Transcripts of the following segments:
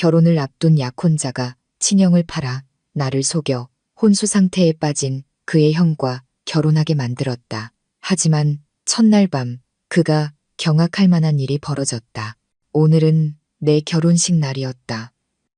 결혼을 앞둔 약혼자가 친형을 팔아 나를 속여 혼수 상태에 빠진 그의 형과 결혼하게 만들었다. 하지만 첫날 밤 그가 경악할 만한 일이 벌어졌다. 오늘은 내 결혼식 날이었다.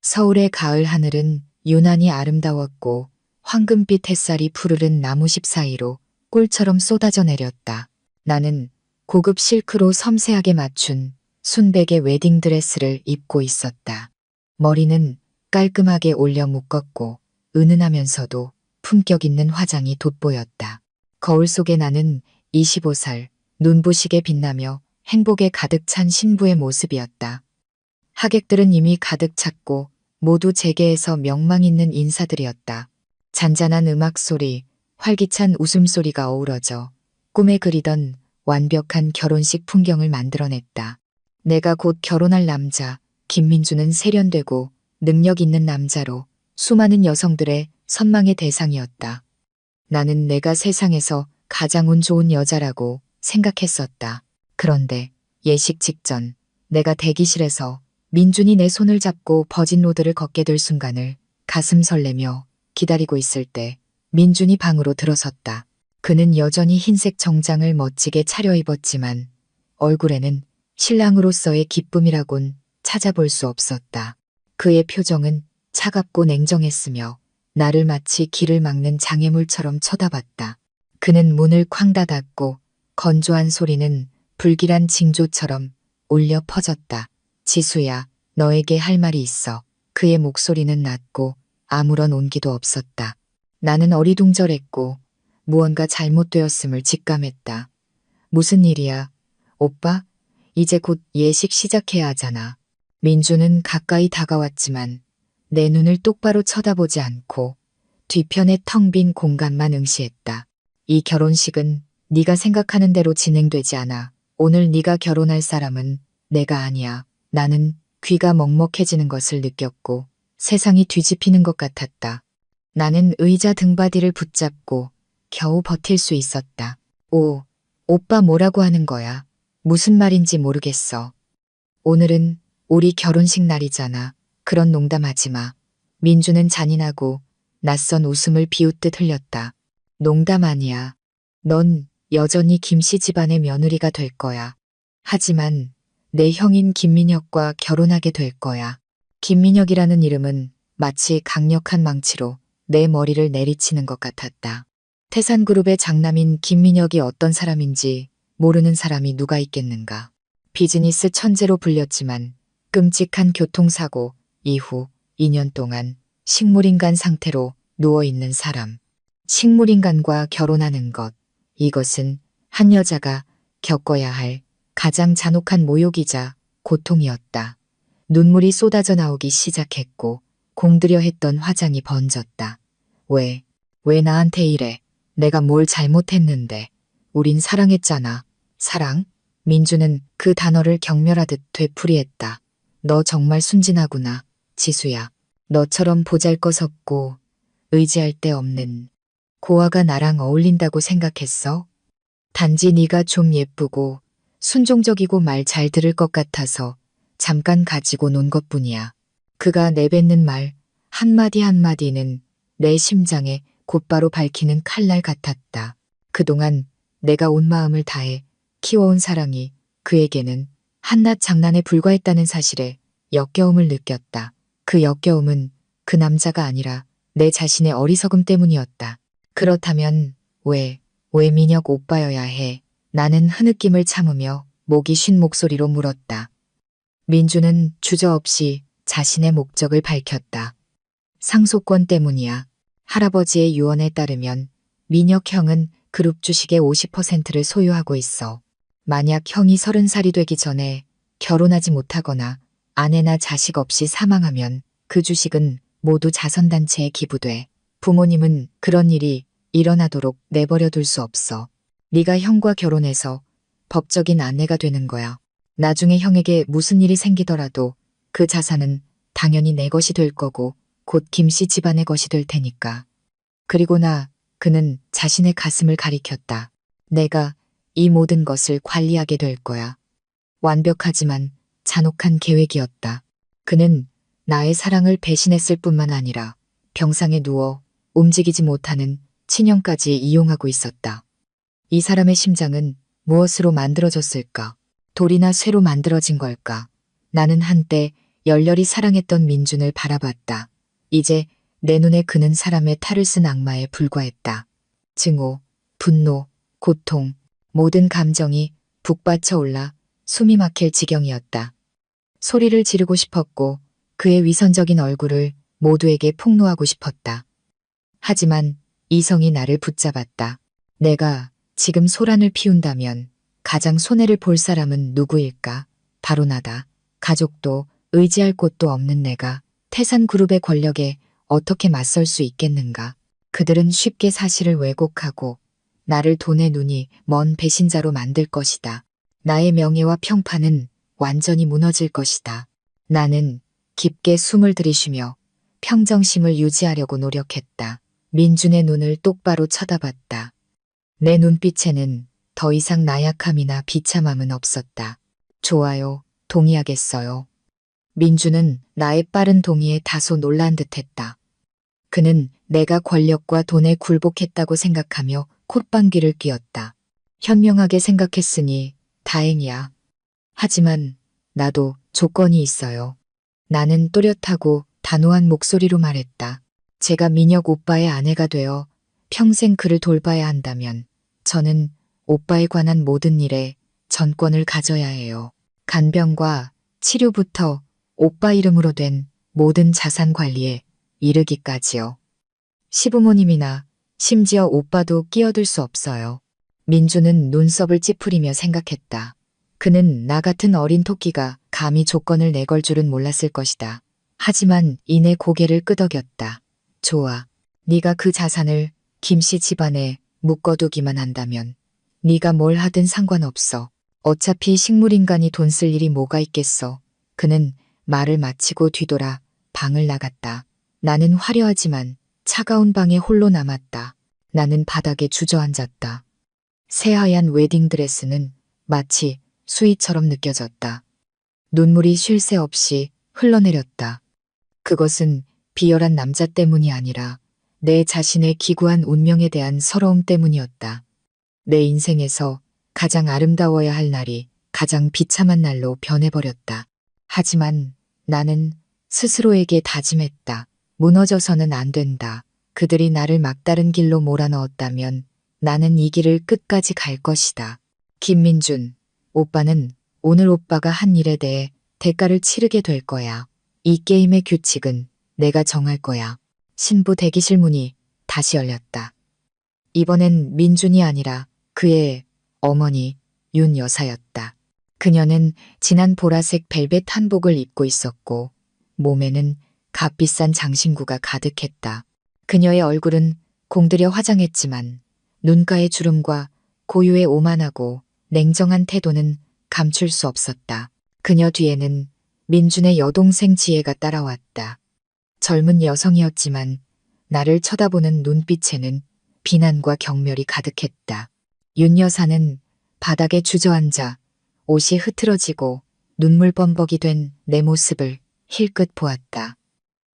서울의 가을 하늘은 유난히 아름다웠고 황금빛 햇살이 푸르른 나무십 사이로 꿀처럼 쏟아져 내렸다. 나는 고급 실크로 섬세하게 맞춘 순백의 웨딩드레스를 입고 있었다. 머리는 깔끔하게 올려 묶었고 은은하면서도 품격 있는 화장이 돋보였다. 거울 속에 나는 25살 눈부시게 빛나며 행복에 가득 찬 신부의 모습이었다. 하객들은 이미 가득 찼고 모두 제게에서 명망 있는 인사들이었다. 잔잔한 음악 소리, 활기찬 웃음소리가 어우러져 꿈에 그리던 완벽한 결혼식 풍경을 만들어냈다. 내가 곧 결혼할 남자, 김민주는 세련되고 능력 있는 남자로 수많은 여성들의 선망의 대상이었다. 나는 내가 세상에서 가장 운 좋은 여자라고 생각했었다. 그런데 예식 직전 내가 대기실에서 민준이 내 손을 잡고 버진 로드를 걷게 될 순간을 가슴 설레며 기다리고 있을 때 민준이 방으로 들어섰다. 그는 여전히 흰색 정장을 멋지게 차려입었지만 얼굴에는 신랑으로서의 기쁨이라곤 찾아볼 수 없었다. 그의 표정은 차갑고 냉정했으며 나를 마치 길을 막는 장애물처럼 쳐다봤다. 그는 문을 쾅 닫았고 건조한 소리는 불길한 징조처럼 울려 퍼졌다. 지수야, 너에게 할 말이 있어. 그의 목소리는 낮고 아무런 온기도 없었다. 나는 어리둥절했고 무언가 잘못되었음을 직감했다. 무슨 일이야? 오빠? 이제 곧 예식 시작해야 하잖아. 민주는 가까이 다가왔지만 내 눈을 똑바로 쳐다보지 않고 뒤편의 텅 빈 공간만 응시했다. 이 결혼식은 네가 생각하는 대로 진행되지 않아. 오늘 네가 결혼할 사람은 내가 아니야. 나는 귀가 먹먹해지는 것을 느꼈고 세상이 뒤집히는 것 같았다. 나는 의자 등받이를 붙잡고 겨우 버틸 수 있었다. 오빠 뭐라고 하는 거야? 무슨 말인지 모르겠어. 오늘은 우리 결혼식 날이잖아. 그런 농담하지 마. 민주는 잔인하고 낯선 웃음을 비웃듯 흘렸다. 농담 아니야. 넌 여전히 김씨 집안의 며느리가 될 거야. 하지만 내 형인 김민혁과 결혼하게 될 거야. 김민혁이라는 이름은 마치 강력한 망치로 내 머리를 내리치는 것 같았다. 태산그룹의 장남인 김민혁이 어떤 사람인지 모르는 사람이 누가 있겠는가. 비즈니스 천재로 불렸지만 끔찍한 교통사고 이후 2년 동안 식물인간 상태로 누워있는 사람. 식물인간과 결혼하는 것. 이것은 한 여자가 겪어야 할 가장 잔혹한 모욕이자 고통이었다. 눈물이 쏟아져 나오기 시작했고 공들여 했던 화장이 번졌다. 왜 나한테 이래? 내가 뭘 잘못했는데. 우린 사랑했잖아. 사랑? 민주는 그 단어를 경멸하듯 되풀이했다. 너 정말 순진하구나. 지수야. 너처럼 보잘것없고 의지할 데 없는 고아가 나랑 어울린다고 생각했어? 단지 네가 좀 예쁘고 순종적이고 말 잘 들을 것 같아서 잠깐 가지고 논 것뿐이야. 그가 내뱉는 말 한마디 한마디는 내 심장에 곧바로 밝히는 칼날 같았다. 그동안 내가 온 마음을 다해 키워온 사랑이 그에게는 한낱 장난에 불과했다는 사실에 역겨움을 느꼈다. 그 역겨움은 그 남자가 아니라 내 자신의 어리석음 때문이었다. 그렇다면 왜 민혁 오빠여야 해? 나는 흐느낌을 참으며 목이 쉰 목소리로 물었다. 민주는 주저없이 자신의 목적을 밝혔다. 상속권 때문이야. 할아버지의 유언에 따르면 민혁 형은 그룹 주식의 50%를 소유하고 있어. 만약 형이 30살이 되기 전에 결혼하지 못하거나 아내나 자식 없이 사망하면 그 주식은 모두 자선단체에 기부돼. 부모님은 그런 일이 일어나도록 내버려 둘 수 없어. 네가 형과 결혼해서 법적인 아내가 되는 거야. 나중에 형에게 무슨 일이 생기더라도 그 자산은 당연히 내 것이 될 거고 곧 김씨 집안의 것이 될 테니까. 그리고 그는 자신의 가슴을 가리켰다. 내가 이 모든 것을 관리하게 될 거야. 완벽하지만 잔혹한 계획이었다. 그는 나의 사랑을 배신했을 뿐만 아니라 병상에 누워 움직이지 못하는 친형까지 이용하고 있었다. 이 사람의 심장은 무엇으로 만들어졌을까? 돌이나 쇠로 만들어진 걸까? 나는 한때 열렬히 사랑했던 민준을 바라봤다. 이제 내 눈에 그는 사람의 탈을 쓴 악마에 불과했다. 증오, 분노, 고통, 모든 감정이 북받쳐 올라 숨이 막힐 지경이었다. 소리를 지르고 싶었고 그의 위선적인 얼굴을 모두에게 폭로하고 싶었다. 하지만 이성이 나를 붙잡았다. 내가 지금 소란을 피운다면 가장 손해를 볼 사람은 누구일까? 바로 나다. 가족도 의지할 곳도 없는 내가 태산그룹의 권력에 어떻게 맞설 수 있겠는가? 그들은 쉽게 사실을 왜곡하고 나를 돈의 눈이 먼 배신자로 만들 것이다. 나의 명예와 평판은 완전히 무너질 것이다. 나는 깊게 숨을 들이쉬며 평정심을 유지하려고 노력했다. 민준의 눈을 똑바로 쳐다봤다. 내 눈빛에는 더 이상 나약함이나 비참함은 없었다. 좋아요, 동의하겠어요. 민준은 나의 빠른 동의에 다소 놀란 듯했다. 그는 내가 권력과 돈에 굴복했다고 생각하며 콧방귀를 뀌었다. 현명하게 생각했으니 다행이야. 하지만 나도 조건이 있어요. 나는 또렷하고 단호한 목소리로 말했다. 제가 민혁 오빠의 아내가 되어 평생 그를 돌봐야 한다면 저는 오빠에 관한 모든 일에 전권을 가져야 해요. 간병과 치료부터 오빠 이름으로 된 모든 자산 관리에 이르기까지요. 시부모님이나 심지어 오빠도 끼어들 수 없어요. 민주는 눈썹을 찌푸리며 생각했다. 그는 나 같은 어린 토끼가 감히 조건을 내걸 줄은 몰랐을 것이다. 하지만 이내 고개를 끄덕였다. 좋아. 네가 그 자산을 김씨 집안에 묶어두기만 한다면 네가 뭘 하든 상관없어. 어차피 식물인간이 돈 쓸 일이 뭐가 있겠어. 그는 말을 마치고 뒤돌아 방을 나갔다. 나는 화려하지만 차가운 방에 홀로 남았다. 나는 바닥에 주저앉았다. 새하얀 웨딩드레스는 마치 수의처럼 느껴졌다. 눈물이 쉴 새 없이 흘러내렸다. 그것은 비열한 남자 때문이 아니라 내 자신의 기구한 운명에 대한 서러움 때문이었다. 내 인생에서 가장 아름다워야 할 날이 가장 비참한 날로 변해버렸다. 하지만 나는 스스로에게 다짐했다. 무너져서는 안 된다. 그들이 나를 막다른 길로 몰아넣었다면 나는 이 길을 끝까지 갈 것이다. 김민준, 오빠는 오늘 오빠가 한 일에 대해 대가를 치르게 될 거야. 이 게임의 규칙은 내가 정할 거야. 신부 대기실 문이 다시 열렸다. 이번엔 민준이 아니라 그의 어머니 윤 여사였다. 그녀는 진한 보라색 벨벳 한복을 입고 있었고 몸에는 값비싼 장신구가 가득했다. 그녀의 얼굴은 공들여 화장했지만 눈가의 주름과 고유의 오만하고 냉정한 태도는 감출 수 없었다. 그녀 뒤에는 민준의 여동생 지혜가 따라왔다. 젊은 여성이었지만 나를 쳐다보는 눈빛에는 비난과 경멸이 가득했다. 윤 여사는 바닥에 주저앉아 옷이 흐트러지고 눈물범벅이 된 내 모습을 힐끗 보았다.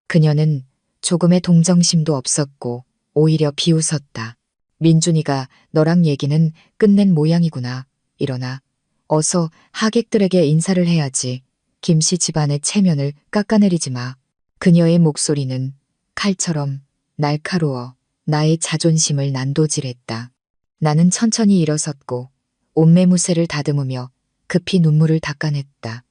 그녀는 조금의 동정심도 없었고 오히려 비웃었다. 민준이가 너랑 얘기는 끝낸 모양이구나. 일어나. 어서 하객들에게 인사를 해야지. 김씨 집안의 체면을 깎아내리지 마. 그녀의 목소리는 칼처럼 날카로워 나의 자존심을 난도질했다. 나는 천천히 일어섰고 옷매무새를 다듬으며 급히 눈물을 닦아냈다.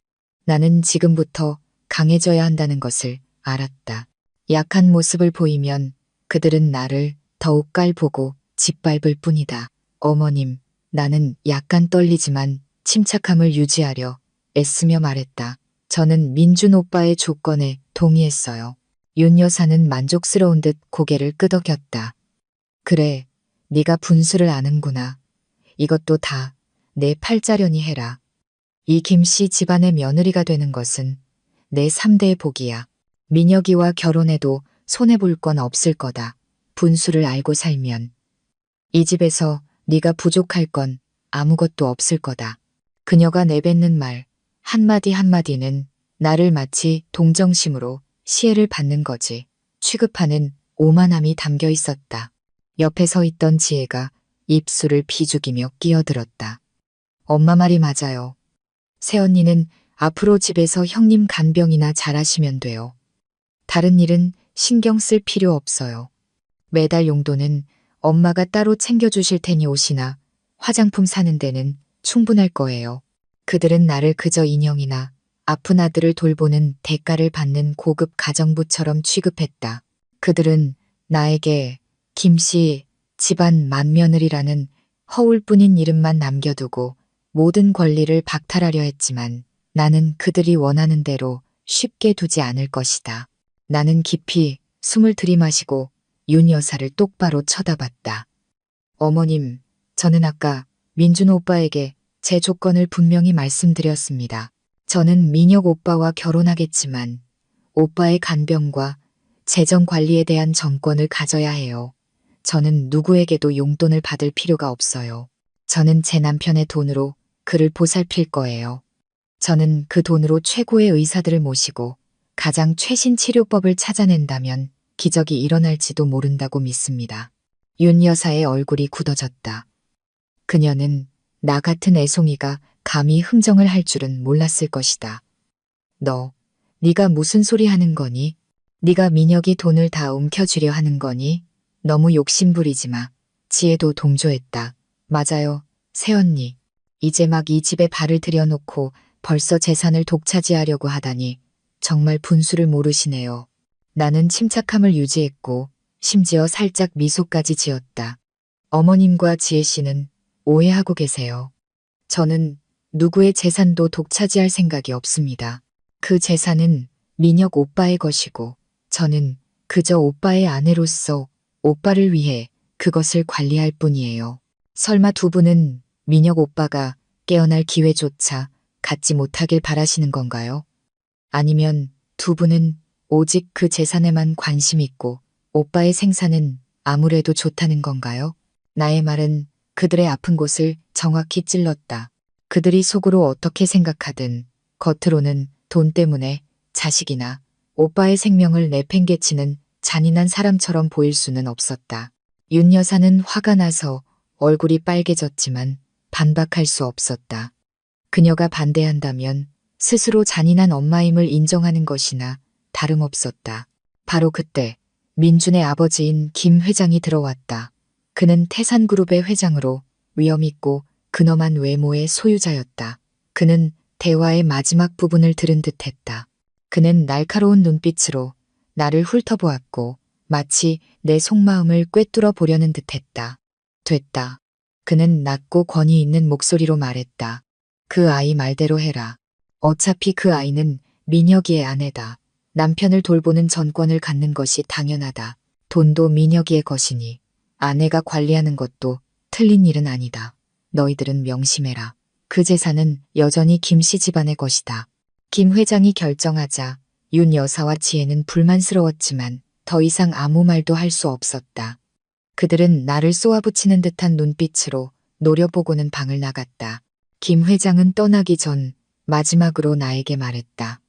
나는 지금부터 강해져야 한다는 것을 알았다. 약한 모습을 보이면 그들은 나를 더욱 깔보고 짓밟을 뿐이다. 어머님, 나는 약간 떨리지만 침착함을 유지하려 애쓰며 말했다. 저는 민준 오빠의 조건에 동의했어요. 윤 여사는 만족스러운 듯 고개를 끄덕였다. 그래, 네가 분수를 아는구나. 이것도 다 내 팔자련이 해라. 이 김씨 집안의 며느리가 되는 것은 내 3대의 복이야. 민혁이와 결혼해도 손해볼 건 없을 거다. 분수를 알고 살면. 이 집에서 네가 부족할 건 아무것도 없을 거다. 그녀가 내뱉는 말 한마디 한마디는 나를 마치 동정심으로 시혜를 받는 거지. 취급하는 오만함이 담겨 있었다. 옆에 서 있던 지혜가 입술을 비죽이며 끼어들었다. 엄마 말이 맞아요. 새언니는 앞으로 집에서 형님 간병이나 잘하시면 돼요. 다른 일은 신경 쓸 필요 없어요. 매달 용돈은 엄마가 따로 챙겨주실 테니 옷이나 화장품 사는 데는 충분할 거예요. 그들은 나를 그저 인형이나 아픈 아들을 돌보는 대가를 받는 고급 가정부처럼 취급했다. 그들은 나에게 김씨 집안 맏며느리라는 허울뿐인 이름만 남겨두고 모든 권리를 박탈하려 했지만 나는 그들이 원하는 대로 쉽게 두지 않을 것이다. 나는 깊이 숨을 들이마시고 윤 여사를 똑바로 쳐다봤다. 어머님, 저는 아까 민준 오빠에게 제 조건을 분명히 말씀드렸습니다. 저는 민혁 오빠와 결혼하겠지만 오빠의 간병과 재정 관리에 대한 정권을 가져야 해요. 저는 누구에게도 용돈을 받을 필요가 없어요. 저는 제 남편의 돈으로 그를 보살필 거예요. 저는 그 돈으로 최고의 의사들을 모시고 가장 최신 치료법을 찾아낸다면 기적이 일어날지도 모른다고 믿습니다. 윤 여사의 얼굴이 굳어졌다. 그녀는 나 같은 애송이가 감히 흥정을 할 줄은 몰랐을 것이다. 네가 무슨 소리 하는 거니? 네가 민혁이 돈을 다 움켜쥐려 하는 거니? 너무 욕심부리지 마. 지혜도 동조했다. 맞아요, 새언니. 이제 막 이 집에 발을 들여놓고 벌써 재산을 독차지하려고 하다니 정말 분수를 모르시네요. 나는 침착함을 유지했고 심지어 살짝 미소까지 지었다. 어머님과 지혜 씨는 오해하고 계세요. 저는 누구의 재산도 독차지할 생각이 없습니다. 그 재산은 민혁 오빠의 것이고 저는 그저 오빠의 아내로서 오빠를 위해 그것을 관리할 뿐이에요. 설마 두 분은 민혁 오빠가 깨어날 기회조차 갖지 못하길 바라시는 건가요? 아니면 두 분은 오직 그 재산에만 관심 있고 오빠의 생사는 아무래도 좋다는 건가요? 나의 말은 그들의 아픈 곳을 정확히 찔렀다. 그들이 속으로 어떻게 생각하든 겉으로는 돈 때문에 자식이나 오빠의 생명을 내팽개치는 잔인한 사람처럼 보일 수는 없었다. 윤 여사는 화가 나서 얼굴이 빨개졌지만 반박할 수 없었다. 그녀가 반대한다면 스스로 잔인한 엄마임을 인정하는 것이나 다름없었다. 바로 그때 민준의 아버지인 김 회장이 들어왔다. 그는 태산그룹의 회장으로 위엄있고 근엄한 외모의 소유자였다. 그는 대화의 마지막 부분을 들은 듯했다. 그는 날카로운 눈빛으로 나를 훑어보았고 마치 내 속마음을 꿰뚫어 보려는 듯했다. 됐다. 그는 낮고 권위 있는 목소리로 말했다. 그 아이 말대로 해라. 어차피 그 아이는 민혁이의 아내다. 남편을 돌보는 전권을 갖는 것이 당연하다. 돈도 민혁이의 것이니 아내가 관리하는 것도 틀린 일은 아니다. 너희들은 명심해라. 그 재산은 여전히 김씨 집안의 것이다. 김 회장이 결정하자 윤 여사와 지혜는 불만스러웠지만 더 이상 아무 말도 할 수 없었다. 그들은 나를 쏘아붙이는 듯한 눈빛으로 노려보고는 방을 나갔다. 김 회장은 떠나기 전 마지막으로 나에게 말했다.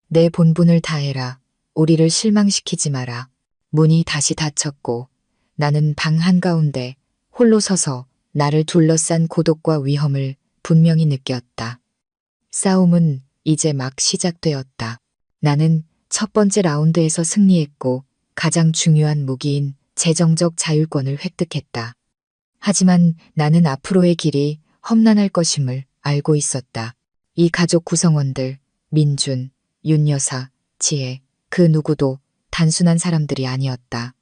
내 본분을 다해라. 우리를 실망시키지 마라. 문이 다시 닫혔고 나는 방 한가운데 홀로 서서 나를 둘러싼 고독과 위험을 분명히 느꼈다. 싸움은 이제 막 시작되었다. 나는 첫 번째 라운드에서 승리했고 가장 중요한 무기인 재정적 자율권을 획득했다. 하지만 나는 앞으로의 길이 험난할 것임을 알고 있었다. 이 가족 구성원들, 민준, 윤 여사, 지혜, 그 누구도 단순한 사람들이 아니었다.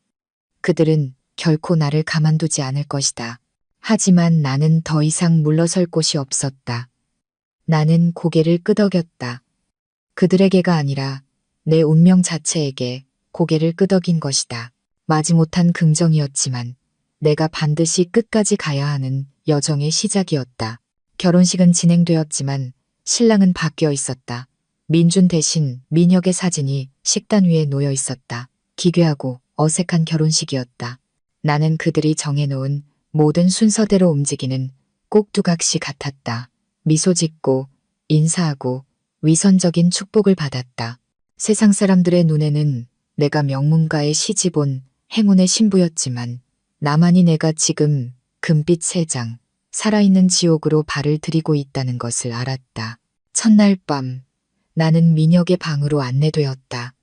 그들은 결코 나를 가만두지 않을 것이다. 하지만 나는 더 이상 물러설 곳이 없었다. 나는 고개를 끄덕였다. 그들에게가 아니라 내 운명 자체에게 고개를 끄덕인 것이다. 마지못한 긍정이었지만 내가 반드시 끝까지 가야 하는 여정의 시작이었다. 결혼식은 진행되었지만 신랑은 바뀌어 있었다. 민준 대신 민혁의 사진이 식단 위에 놓여 있었다. 기괴하고 어색한 결혼식이었다. 나는 그들이 정해놓은 모든 순서대로 움직이는 꼭두각시 같았다. 미소 짓고 인사하고 위선적인 축복을 받았다. 세상 사람들의 눈에는 내가 명문가의 시집 온 행운의 신부였지만 나만이 내가 지금 금빛 세 장, 살아있는 지옥으로 발을 들이고 있다는 것을 알았다. 첫날 밤 나는 민혁의 방으로 안내되었다.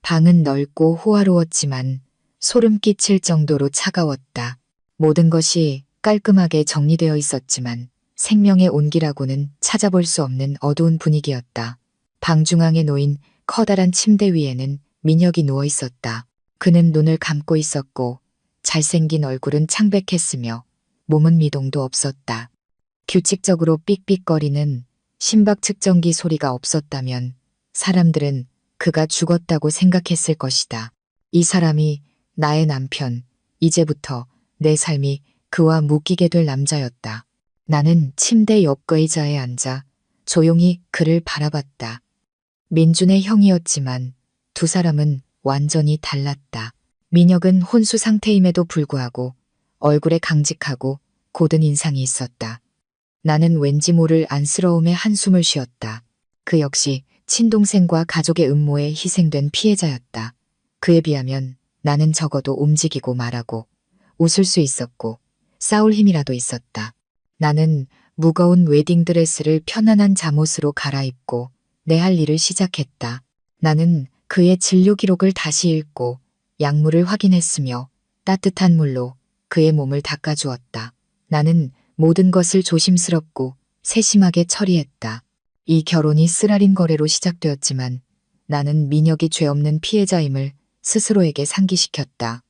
방은 넓고 호화로웠지만 소름 끼칠 정도로 차가웠다. 모든 것이 깔끔하게 정리되어 있었지만 생명의 온기라고는 찾아볼 수 없는 어두운 분위기였다. 방 중앙에 놓인 커다란 침대 위에는 민혁이 누워 있었다. 그는 눈을 감고 있었고 잘생긴 얼굴은 창백했으며 몸은 미동도 없었다. 규칙적으로 삑삑거리는 심박 측정기 소리가 없었다면 사람들은 그가 죽었다고 생각했을 것이다. 이 사람이 나의 남편, 이제부터 내 삶이 그와 묶이게 될 남자였다. 나는 침대 옆 의자에 앉아 조용히 그를 바라봤다. 민준의 형이었지만 두 사람은 완전히 달랐다. 민혁은 혼수 상태임에도 불구하고 얼굴에 강직하고 고든 인상이 있었다. 나는 왠지 모를 안쓰러움에 한숨을 쉬었다. 그 역시 친동생과 가족의 음모에 희생된 피해자였다. 그에 비하면 나는 적어도 움직이고 말하고 웃을 수 있었고 싸울 힘이라도 있었다. 나는 무거운 웨딩드레스를 편안한 잠옷으로 갈아입고 내 할 일을 시작했다. 나는 그의 진료 기록을 다시 읽고 약물을 확인했으며 따뜻한 물로 그의 몸을 닦아주었다. 나는 모든 것을 조심스럽고 세심하게 처리했다. 이 결혼이 쓰라린 거래로 시작되었지만 나는 민혁이 죄 없는 피해자임을 스스로에게 상기시켰다.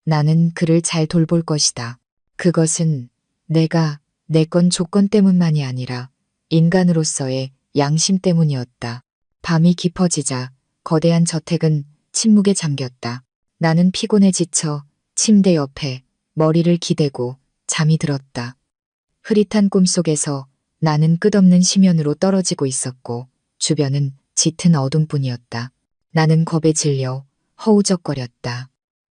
나는 그를 잘 돌볼 것이다. 그것은 내가 내 건 조건 때문만이 아니라 인간으로서의 양심 때문이었다. 밤이 깊어지자 거대한 저택은 침묵에 잠겼다. 나는 피곤해 지쳐 침대 옆에 머리를 기대고 잠이 들었다. 흐릿한 꿈속에서 나는 끝없는 심연으로 떨어지고 있었고 주변은 짙은 어둠뿐이었다. 나는 겁에 질려 허우적거렸다.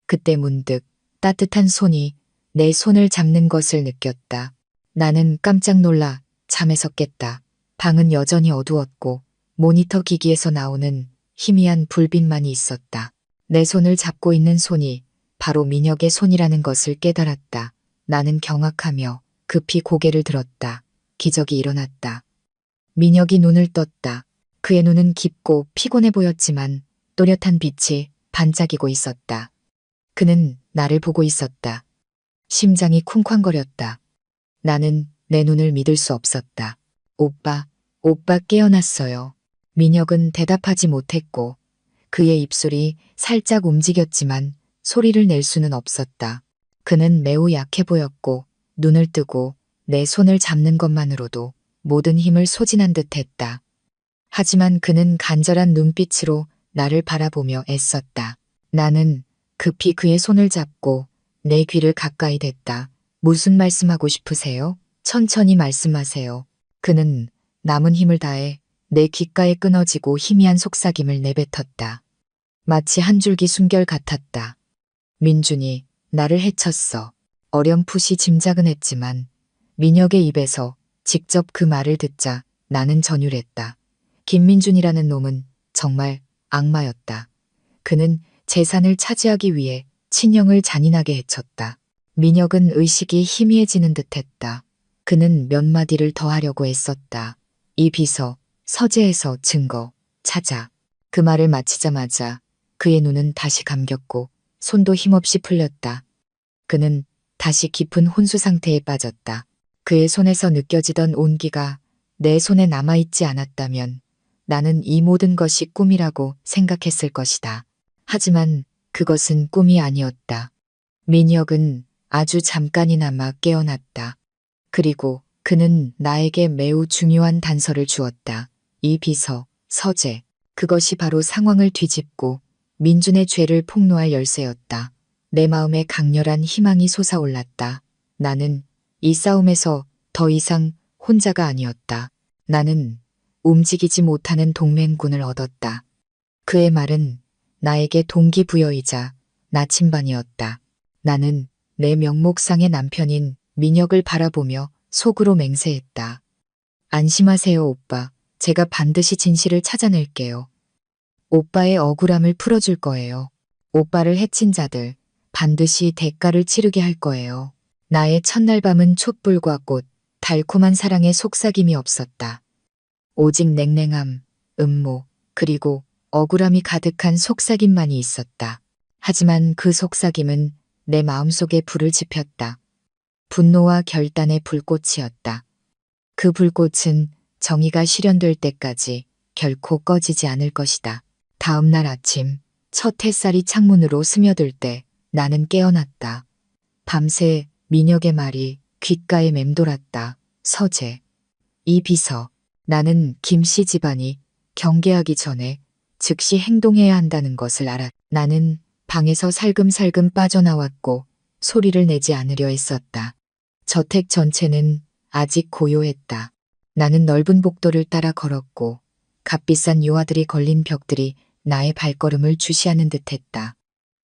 그때 문득 따뜻한 손이 내 손을 잡는 것을 느꼈다. 나는 깜짝 놀라 잠에서 깼다. 방은 여전히 어두웠고 모니터 기기에서 나오는 희미한 불빛만이 있었다. 내 손을 잡고 있는 손이 바로 민혁의 손이라는 것을 깨달았다. 나는 경악하며 급히 고개를 들었다. 기적이 일어났다. 민혁이 눈을 떴다. 그의 눈은 깊고 피곤해 보였지만 또렷한 빛이 반짝이고 있었다. 그는 나를 보고 있었다. 심장이 쿵쾅거렸다. 나는 내 눈을 믿을 수 없었다. 오빠 깨어났어요. 민혁은 대답하지 못했고 그의 입술이 살짝 움직였지만 소리를 낼 수는 없었다. 그는 매우 약해 보였고 눈을 뜨고 내 손을 잡는 것만으로도 모든 힘을 소진한 듯 했다. 하지만 그는 간절한 눈빛으로 나를 바라보며 애썼다. 나는 급히 그의 손을 잡고 내 귀를 가까이 댔다. 무슨 말씀하고 싶으세요? 천천히 말씀하세요. 그는 남은 힘을 다해 내 귓가에 끊어지고 희미한 속삭임을 내뱉었다. 마치 한 줄기 숨결 같았다. 민준이 나를 해쳤어. 어렴풋이 짐작은 했지만 민혁의 입에서 직접 그 말을 듣자 나는 전율했다. 김민준이라는 놈은 정말 악마였다. 그는 재산을 차지하기 위해 친형을 잔인하게 해쳤다. 민혁은 의식이 희미해지는 듯했다. 그는 몇 마디를 더 하려고 애썼다. 이 비서, 서재에서 증거, 찾아. 그 말을 마치자마자 그의 눈은 다시 감겼고 손도 힘없이 풀렸다. 그는 다시 깊은 혼수 상태에 빠졌다. 그의 손에서 느껴지던 온기가 내 손에 남아있지 않았다면 나는 이 모든 것이 꿈이라고 생각했을 것이다. 하지만 그것은 꿈이 아니었다. 민혁은 아주 잠깐이나마 깨어났다. 그리고 그는 나에게 매우 중요한 단서를 주었다. 이 비서, 서재. 그것이 바로 상황을 뒤집고 민준의 죄를 폭로할 열쇠였다. 내 마음에 강렬한 희망이 솟아올랐다. 나는 이 싸움에서 더 이상 혼자가 아니었다. 나는 움직이지 못하는 동맹군을 얻었다. 그의 말은 나에게 동기부여이자 나침반이었다. 나는 내 명목상의 남편인 민혁을 바라보며 속으로 맹세했다. 안심하세요, 오빠. 제가 반드시 진실을 찾아낼게요. 오빠의 억울함을 풀어줄 거예요. 오빠를 해친 자들 반드시 대가를 치르게 할 거예요. 나의 첫날 밤은 촛불과 꽃, 달콤한 사랑의 속삭임이 없었다. 오직 냉랭함, 음모, 그리고 억울함이 가득한 속삭임만이 있었다. 하지만 그 속삭임은 내 마음속에 불을 지폈다. 분노와 결단의 불꽃이었다. 그 불꽃은 정의가 실현될 때까지 결코 꺼지지 않을 것이다. 다음 날 아침, 첫 햇살이 창문으로 스며들 때 나는 깨어났다. 밤새 민혁의 말이 귓가에 맴돌았다. 서재. 이 비서. 나는 김씨 집안이 경계하기 전에 즉시 행동해야 한다는 것을 알았. 나는 방에서 살금살금 빠져나왔고 소리를 내지 않으려 했었다. 저택 전체는 아직 고요했다. 나는 넓은 복도를 따라 걸었고 값비싼 유화들이 걸린 벽들이 나의 발걸음을 주시하는 듯했다.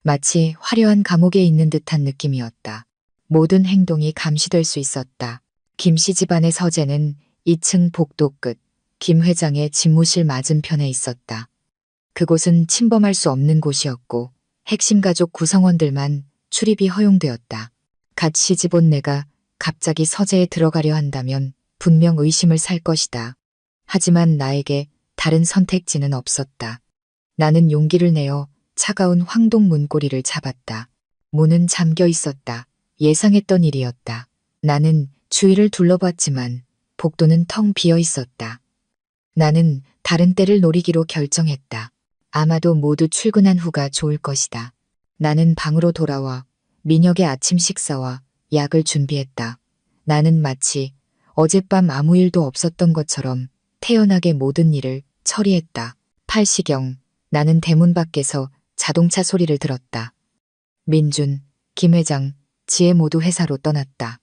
마치 화려한 감옥에 있는 듯한 느낌이었다. 모든 행동이 감시될 수 있었다. 김씨 집안의 서재는 2층 복도 끝, 김 회장의 집무실 맞은편에 있었다. 그곳은 침범할 수 없는 곳이었고 핵심 가족 구성원들만 출입이 허용되었다. 갓 시집 온 내가 갑자기 서재에 들어가려 한다면 분명 의심을 살 것이다. 하지만 나에게 다른 선택지는 없었다. 나는 용기를 내어 차가운 황동 문고리를 잡았다. 문은 잠겨 있었다. 예상했던 일이었다. 나는 주위를 둘러봤지만 복도는 텅 비어 있었다. 나는 다른 때를 노리기로 결정했다. 아마도 모두 출근한 후가 좋을 것이다. 나는 방으로 돌아와 민혁의 아침 식사와 약을 준비했다. 나는 마치 어젯밤 아무 일도 없었던 것처럼 태연하게 모든 일을 처리했다. 8시경 나는 대문 밖에서 자동차 소리를 들었다. 민준, 김 회장, 지혜 모두 회사로 떠났다.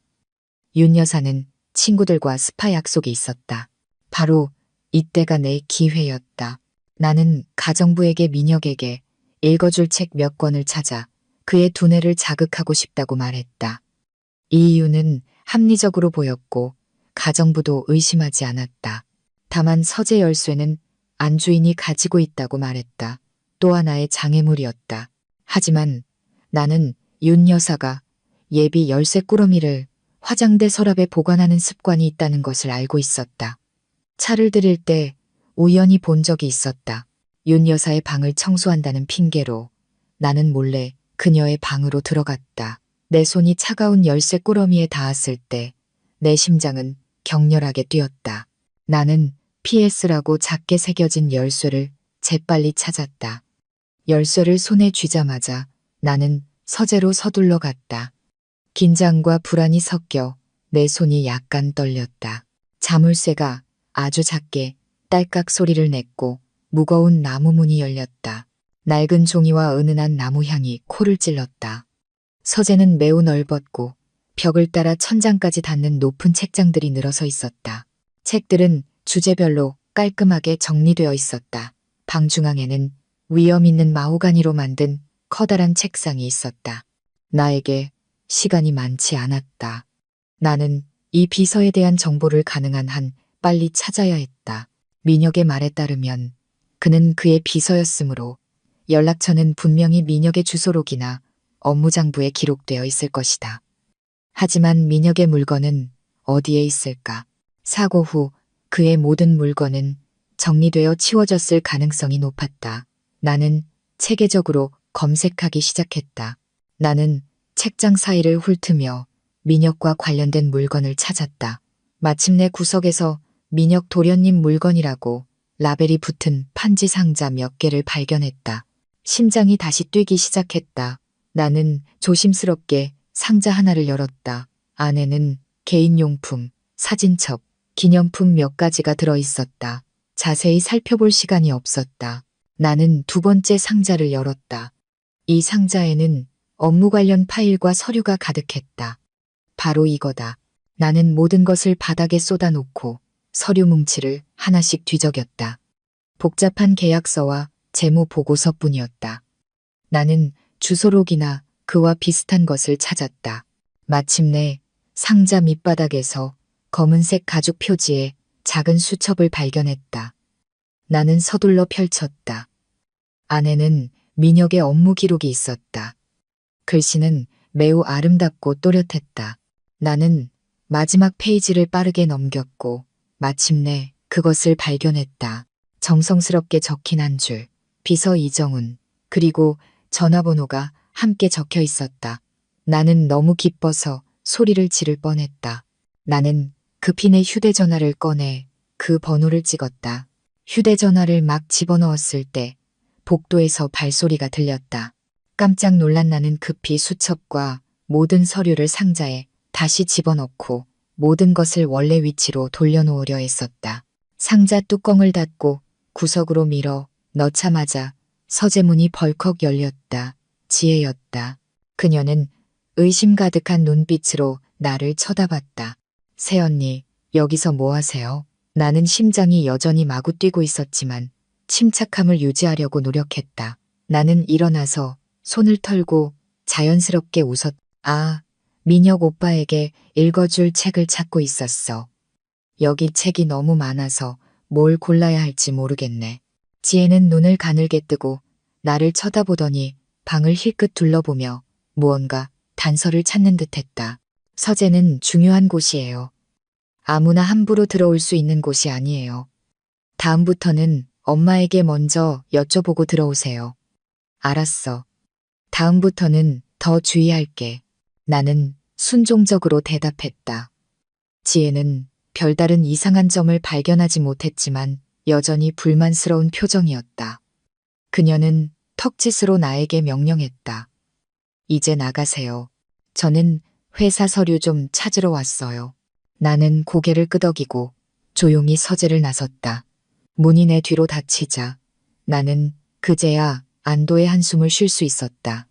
윤 여사는 친구들과 스파 약속이 있었다. 바로 이때가 내 기회였다. 나는 가정부에게 민혁에게 읽어줄 책 몇 권을 찾아 그의 두뇌를 자극하고 싶다고 말했다. 이 이유는 합리적으로 보였고 가정부도 의심하지 않았다. 다만 서재 열쇠는 안주인이 가지고 있다고 말했다. 또 하나의 장애물이었다. 하지만 나는 윤 여사가 예비 열쇠 꾸러미를 화장대 서랍에 보관하는 습관이 있다는 것을 알고 있었다. 차를 들일 때 우연히 본 적이 있었다. 윤 여사의 방을 청소한다는 핑계로 나는 몰래 그녀의 방으로 들어갔다. 내 손이 차가운 열쇠 꾸러미에 닿았을 때 내 심장은 격렬하게 뛰었다. 나는 PS라고 작게 새겨진 열쇠를 재빨리 찾았다. 열쇠를 손에 쥐자마자 나는 서재로 서둘러 갔다. 긴장과 불안이 섞여 내 손이 약간 떨렸다. 자물쇠가 아주 작게 딸깍 소리를 냈고 무거운 나무 문이 열렸다. 낡은 종이와 은은한 나무 향이 코를 찔렀다. 서재는 매우 넓었고 벽을 따라 천장까지 닿는 높은 책장들이 늘어서 있었다. 책들은 주제별로 깔끔하게 정리되어 있었다. 방 중앙에는 위험 있는 마호가니로 만든 커다란 책상이 있었다. 나에게 시간이 많지 않았다. 나는 이 비서에 대한 정보를 가능한 한 빨리 찾아야 했다. 민혁의 말에 따르면 그는 그의 비서였으므로 연락처는 분명히 민혁의 주소록이나 업무장부에 기록되어 있을 것이다. 하지만 민혁의 물건은 어디에 있을까? 사고 후 그의 모든 물건은 정리되어 치워졌을 가능성이 높았다. 나는 체계적으로 검색하기 시작했다. 나는 책장 사이를 훑으며 민혁과 관련된 물건을 찾았다. 마침내 구석에서 민혁 도련님 물건이라고 라벨이 붙은 판지 상자 몇 개를 발견했다. 심장이 다시 뛰기 시작했다. 나는 조심스럽게 상자 하나를 열었다. 안에는 개인용품, 사진첩, 기념품 몇 가지가 들어있었다. 자세히 살펴볼 시간이 없었다. 나는 두 번째 상자를 열었다. 이 상자에는 업무 관련 파일과 서류가 가득했다. 바로 이거다. 나는 모든 것을 바닥에 쏟아놓고 서류 뭉치를 하나씩 뒤적였다. 복잡한 계약서와 재무 보고서뿐이었다. 나는 주소록이나 그와 비슷한 것을 찾았다. 마침내 상자 밑바닥에서 검은색 가죽 표지에 작은 수첩을 발견했다. 나는 서둘러 펼쳤다. 안에는 민혁의 업무 기록이 있었다. 글씨는 매우 아름답고 또렷했다. 나는 마지막 페이지를 빠르게 넘겼고 마침내 그것을 발견했다. 정성스럽게 적힌 한 줄, 비서 이정훈, 그리고 전화번호가 함께 적혀 있었다. 나는 너무 기뻐서 소리를 지를 뻔했다. 나는 급히 내 휴대전화를 꺼내 그 번호를 찍었다. 휴대전화를 막 집어넣었을 때 복도에서 발소리가 들렸다. 깜짝 놀란 나는 급히 수첩과 모든 서류를 상자에 다시 집어넣고 모든 것을 원래 위치로 돌려놓으려 했었다. 상자 뚜껑을 닫고 구석으로 밀어 넣자마자 서재문이 벌컥 열렸다. 지혜였다. 그녀는 의심 가득한 눈빛으로 나를 쳐다봤다. 새언니, 여기서 뭐 하세요? 나는 심장이 여전히 마구 뛰고 있었지만 침착함을 유지하려고 노력했다. 나는 일어나서 손을 털고 자연스럽게 웃었. 아, 민혁 오빠에게 읽어줄 책을 찾고 있었어. 여기 책이 너무 많아서 뭘 골라야 할지 모르겠네. 지혜는 눈을 가늘게 뜨고 나를 쳐다보더니 방을 힐끗 둘러보며 무언가 단서를 찾는 듯했다. 서재는 중요한 곳이에요. 아무나 함부로 들어올 수 있는 곳이 아니에요. 다음부터는 엄마에게 먼저 여쭤보고 들어오세요. 알았어. 다음부터는 더 주의할게. 나는 순종적으로 대답했다. 지혜는 별다른 이상한 점을 발견하지 못했지만 여전히 불만스러운 표정이었다. 그녀는 턱짓으로 나에게 명령했다. 이제 나가세요. 저는 회사 서류 좀 찾으러 왔어요. 나는 고개를 끄덕이고 조용히 서재를 나섰다. 문이 내 뒤로 닫히자 나는 그제야 안도의 한숨을 쉴 수 있었다.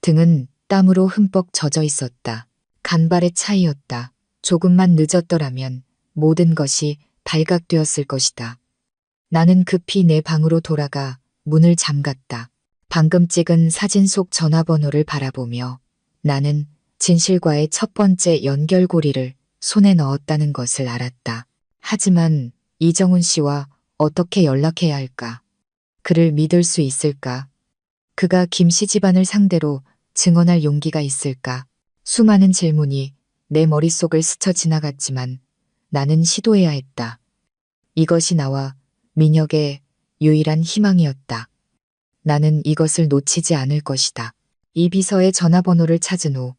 등은 땀으로 흠뻑 젖어 있었다. 간발의 차이였다. 조금만 늦었더라면 모든 것이 발각되었을 것이다. 나는 급히 내 방으로 돌아가 문을 잠갔다. 방금 찍은 사진 속 전화번호를 바라보며 나는 진실과의 첫 번째 연결고리를 손에 넣었다는 것을 알았다. 하지만 이정훈 씨와 어떻게 연락해야 할까? 그를 믿을 수 있을까? 그가 김 씨 집안을 상대로 증언할 용기가 있을까? 수많은 질문이 내 머릿속을 스쳐 지나갔지만 나는 시도해야 했다. 이것이 나와 민혁의 유일한 희망이었다. 나는 이것을 놓치지 않을 것이다. 이 비서의 전화번호를 찾은 후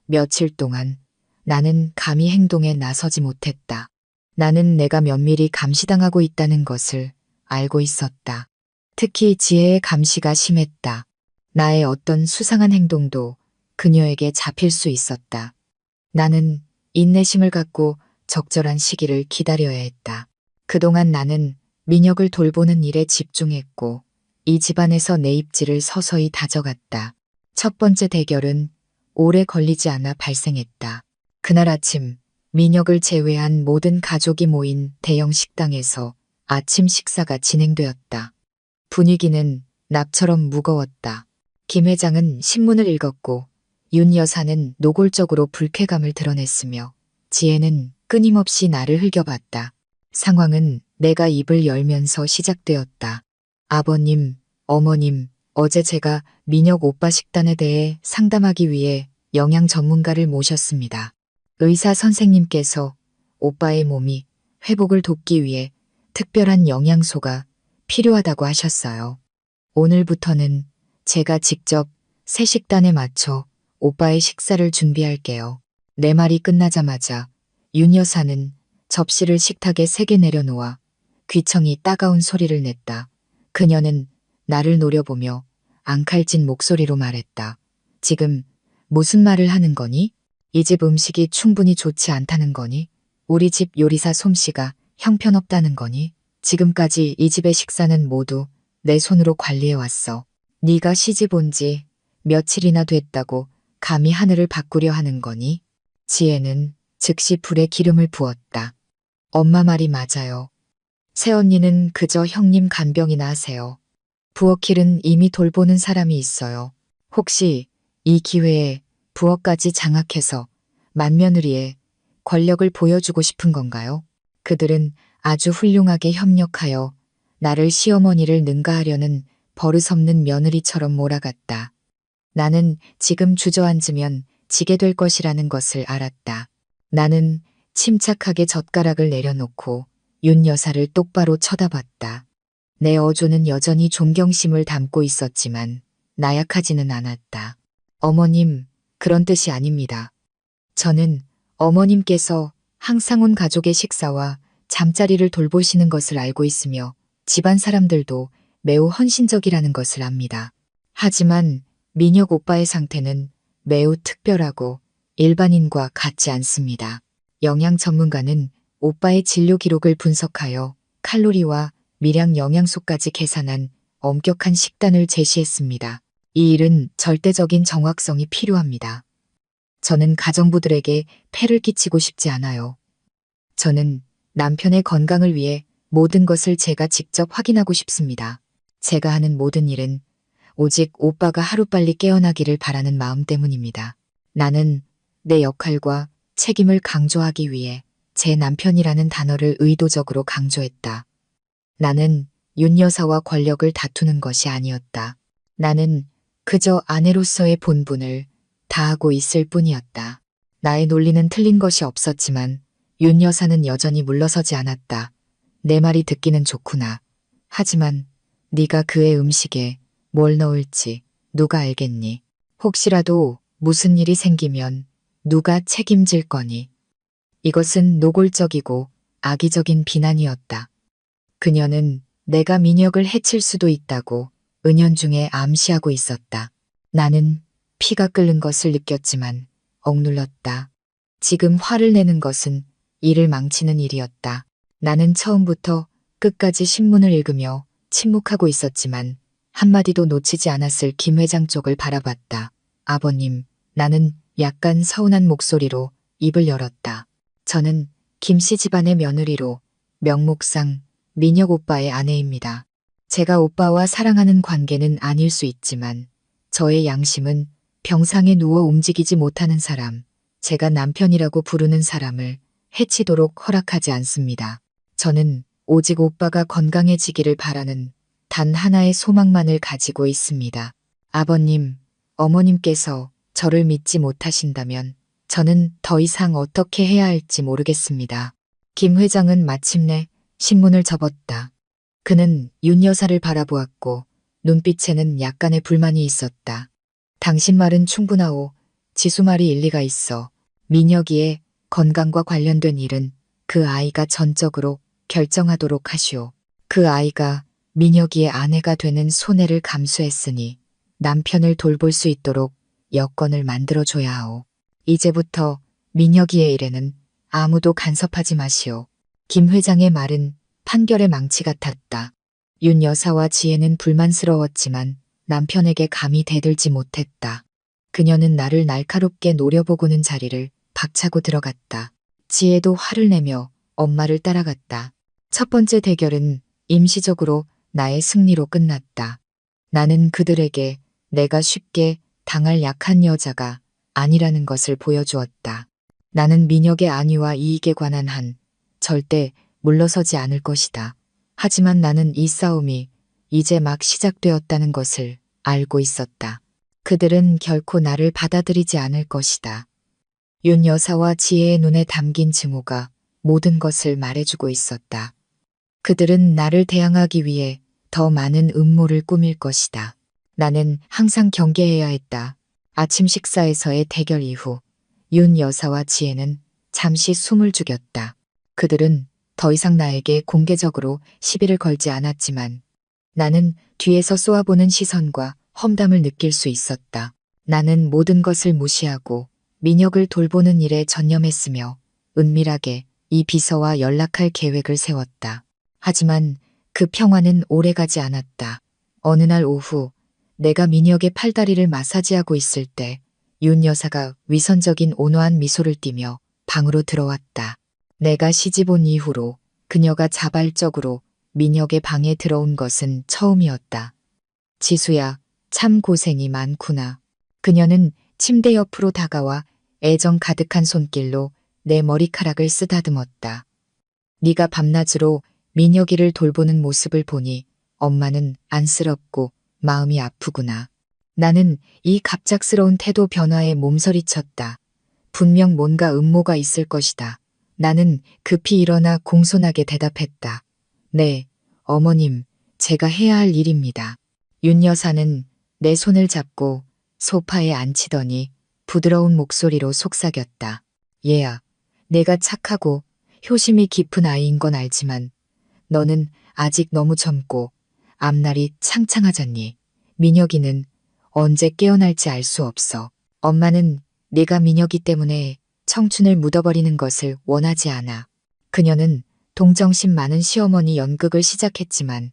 며칠 동안 나는 감히 행동에 나서지 못했다. 나는 내가 면밀히 감시당하고 있다는 것을 알고 있었다. 특히 지혜의 감시가 심했다. 나의 어떤 수상한 행동도 그녀에게 잡힐 수 있었다. 나는 인내심을 갖고 적절한 시기를 기다려야 했다. 그동안 나는 민혁을 돌보는 일에 집중했고 이 집안에서 내 입지를 서서히 다져갔다. 첫 번째 대결은 오래 걸리지 않아 발생했다. 그날 아침 민혁을 제외한 모든 가족이 모인 대형 식당에서 아침 식사가 진행되었다. 분위기는 납처럼 무거웠다. 김 회장은 신문을 읽었고 윤 여사는 노골적으로 불쾌감을 드러냈으며 지혜는 끊임없이 나를 흘겨봤다. 상황은 내가 입을 열면서 시작되었다. 아버님, 어머님, 어제 제가 민혁 오빠 식단에 대해 상담하기 위해 영양 전문가를 모셨습니다. 의사 선생님께서 오빠의 몸이 회복을 돕기 위해 특별한 영양소가 필요하다고 하셨어요. 오늘부터는 제가 직접 새 식단에 맞춰 오빠의 식사를 준비할게요. 내 말이 끝나자마자 윤 여사는 접시를 식탁에 세게 내려놓아 귀청이 따가운 소리를 냈다. 그녀는 나를 노려보며 앙칼진 목소리로 말했다. 지금 무슨 말을 하는 거니? 이 집 음식이 충분히 좋지 않다는 거니? 우리 집 요리사 솜씨가 형편없다는 거니? 지금까지 이 집의 식사는 모두 내 손으로 관리해왔어. 네가 시집 온 지 며칠이나 됐다고 감히 하늘을 바꾸려 하는 거니? 지혜는 즉시 불에 기름을 부었다. 엄마 말이 맞아요. 새언니는 그저 형님 간병이나 하세요. 부엌일은 이미 돌보는 사람이 있어요. 혹시 이 기회에 부엌까지 장악해서 맏며느리의 권력을 보여주고 싶은 건가요? 그들은 아주 훌륭하게 협력하여 나를 시어머니를 능가하려는 버릇없는 며느리처럼 몰아갔다. 나는 지금 주저앉으면 지게 될 것이라는 것을 알았다. 나는 침착하게 젓가락을 내려놓고 윤 여사를 똑바로 쳐다봤다. 내 어조는 여전히 존경심을 담고 있었지만 나약하지는 않았다. 어머님, 그런 뜻이 아닙니다. 저는 어머님께서 항상 온 가족의 식사와 잠자리를 돌보시는 것을 알고 있으며 집안 사람들도 매우 헌신적이라는 것을 압니다. 하지만 민혁 오빠의 상태는 매우 특별하고 일반인과 같지 않습니다. 영양 전문가는 오빠의 진료 기록을 분석하여 칼로리와 미량 영양소까지 계산한 엄격한 식단을 제시했습니다. 이 일은 절대적인 정확성이 필요합니다. 저는 가정부들에게 폐를 끼치고 싶지 않아요. 저는 남편의 건강을 위해 모든 것을 제가 직접 확인하고 싶습니다. 제가 하는 모든 일은 오직 오빠가 하루빨리 깨어나기를 바라는 마음 때문입니다. 나는 내 역할과 책임을 강조하기 위해 제 남편이라는 단어를 의도적으로 강조했다. 나는 윤 여사와 권력을 다투는 것이 아니었다. 나는 그저 아내로서의 본분을 다하고 있을 뿐이었다. 나의 논리는 틀린 것이 없었지만 윤 여사는 여전히 물러서지 않았다. 내 말이 듣기는 좋구나. 하지만 네가 그의 음식에 뭘 넣을지 누가 알겠니? 혹시라도 무슨 일이 생기면 누가 책임질 거니? 이것은 노골적이고 악의적인 비난이었다. 그녀는 내가 민혁을 해칠 수도 있다고 은연중에 암시하고 있었다. 나는 피가 끓는 것을 느꼈지만 억눌렀다. 지금 화를 내는 것은 일을 망치는 일이었다. 나는 처음부터 끝까지 신문을 읽으며 침묵하고 있었지만 한마디도 놓치지 않았을 김 회장 쪽을 바라봤다. 아버님, 나는 약간 서운한 목소리로 입을 열었다. 저는 김 씨 집안의 며느리로 명목상 민혁 오빠의 아내입니다. 제가 오빠와 사랑하는 관계는 아닐 수 있지만 저의 양심은 병상에 누워 움직이지 못하는 사람, 제가 남편이라고 부르는 사람을 해치도록 허락하지 않습니다. 저는 오직 오빠가 건강해지기를 바라는 단 하나의 소망만을 가지고 있습니다. 아버님, 어머님께서 저를 믿지 못하신다면 저는 더 이상 어떻게 해야 할지 모르겠습니다. 김 회장은 마침내 신문을 접었다. 그는 윤 여사를 바라보았고 눈빛에는 약간의 불만이 있었다. 당신 말은 충분하오. 지수 말이 일리가 있어. 민혁이의 건강과 관련된 일은 그 아이가 전적으로 결정하도록 하시오. 그 아이가 민혁이의 아내가 되는 손해를 감수했으니 남편을 돌볼 수 있도록 여건을 만들어줘야 하오. 이제부터 민혁이의 일에는 아무도 간섭하지 마시오. 김 회장의 말은 판결의 망치 같았다. 윤 여사와 지혜는 불만스러웠지만 남편에게 감히 대들지 못했다. 그녀는 나를 날카롭게 노려보고는 자리를 박차고 들어갔다. 지혜도 화를 내며 엄마를 따라갔다. 첫 번째 대결은 임시적으로 나의 승리로 끝났다. 나는 그들에게 내가 쉽게 당할 약한 여자가 아니라는 것을 보여주었다. 나는 민혁의 안위와 이익에 관한 한 절대 물러서지 않을 것이다. 하지만 나는 이 싸움이 이제 막 시작되었다는 것을 알고 있었다. 그들은 결코 나를 받아들이지 않을 것이다. 윤 여사와 지혜의 눈에 담긴 증오가 모든 것을 말해주고 있었다. 그들은 나를 대항하기 위해 더 많은 음모를 꾸밀 것이다. 나는 항상 경계해야 했다. 아침 식사에서의 대결 이후 윤 여사와 지혜는 잠시 숨을 죽였다. 그들은 더 이상 나에게 공개적으로 시비를 걸지 않았지만 나는 뒤에서 쏘아보는 시선과 험담을 느낄 수 있었다. 나는 모든 것을 무시하고 민혁을 돌보는 일에 전념했으며 은밀하게 이 비서와 연락할 계획을 세웠다. 하지만 그 평화는 오래가지 않았다. 어느 날 오후 내가 민혁의 팔다리를 마사지하고 있을 때 윤 여사가 위선적인 온화한 미소를 띠며 방으로 들어왔다. 내가 시집 온 이후로 그녀가 자발적으로 민혁의 방에 들어온 것은 처음이었다. 지수야, 참 고생이 많구나. 그녀는 침대 옆으로 다가와 애정 가득한 손길로 내 머리카락을 쓰다듬었다. 네가 밤낮으로 민혁이를 돌보는 모습을 보니 엄마는 안쓰럽고 마음이 아프구나. 나는 이 갑작스러운 태도 변화에 몸서리쳤다. 분명 뭔가 음모가 있을 것이다. 나는 급히 일어나 공손하게 대답했다. 네, 어머님, 제가 해야 할 일입니다. 윤 여사는 내 손을 잡고 소파에 앉히더니 부드러운 목소리로 속삭였다. 얘야, 내가 착하고 효심이 깊은 아이인 건 알지만 너는 아직 너무 젊고 앞날이 창창하잖니. 민혁이는 언제 깨어날지 알 수 없어. 엄마는 네가 민혁이 때문에 청춘을 묻어버리는 것을 원하지 않아. 그녀는 동정심 많은 시어머니 연극을 시작했지만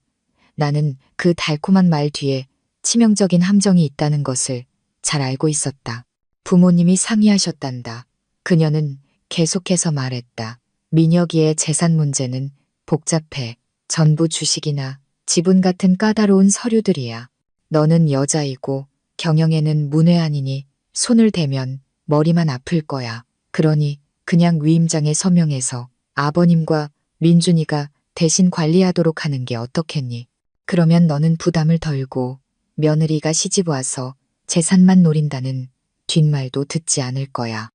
나는 그 달콤한 말 뒤에 치명적인 함정이 있다는 것을 잘 알고 있었다. 부모님이 상의하셨단다. 그녀는 계속해서 말했다. 민혁이의 재산 문제는 복잡해. 전부 주식이나 지분 같은 까다로운 서류들이야. 너는 여자이고 경영에는 문외한이니 손을 대면 머리만 아플 거야. 그러니 그냥 위임장에 서명해서 아버님과 민준이가 대신 관리하도록 하는 게 어떻겠니? 그러면 너는 부담을 덜고 며느리가 시집 와서 재산만 노린다는 뒷말도 듣지 않을 거야.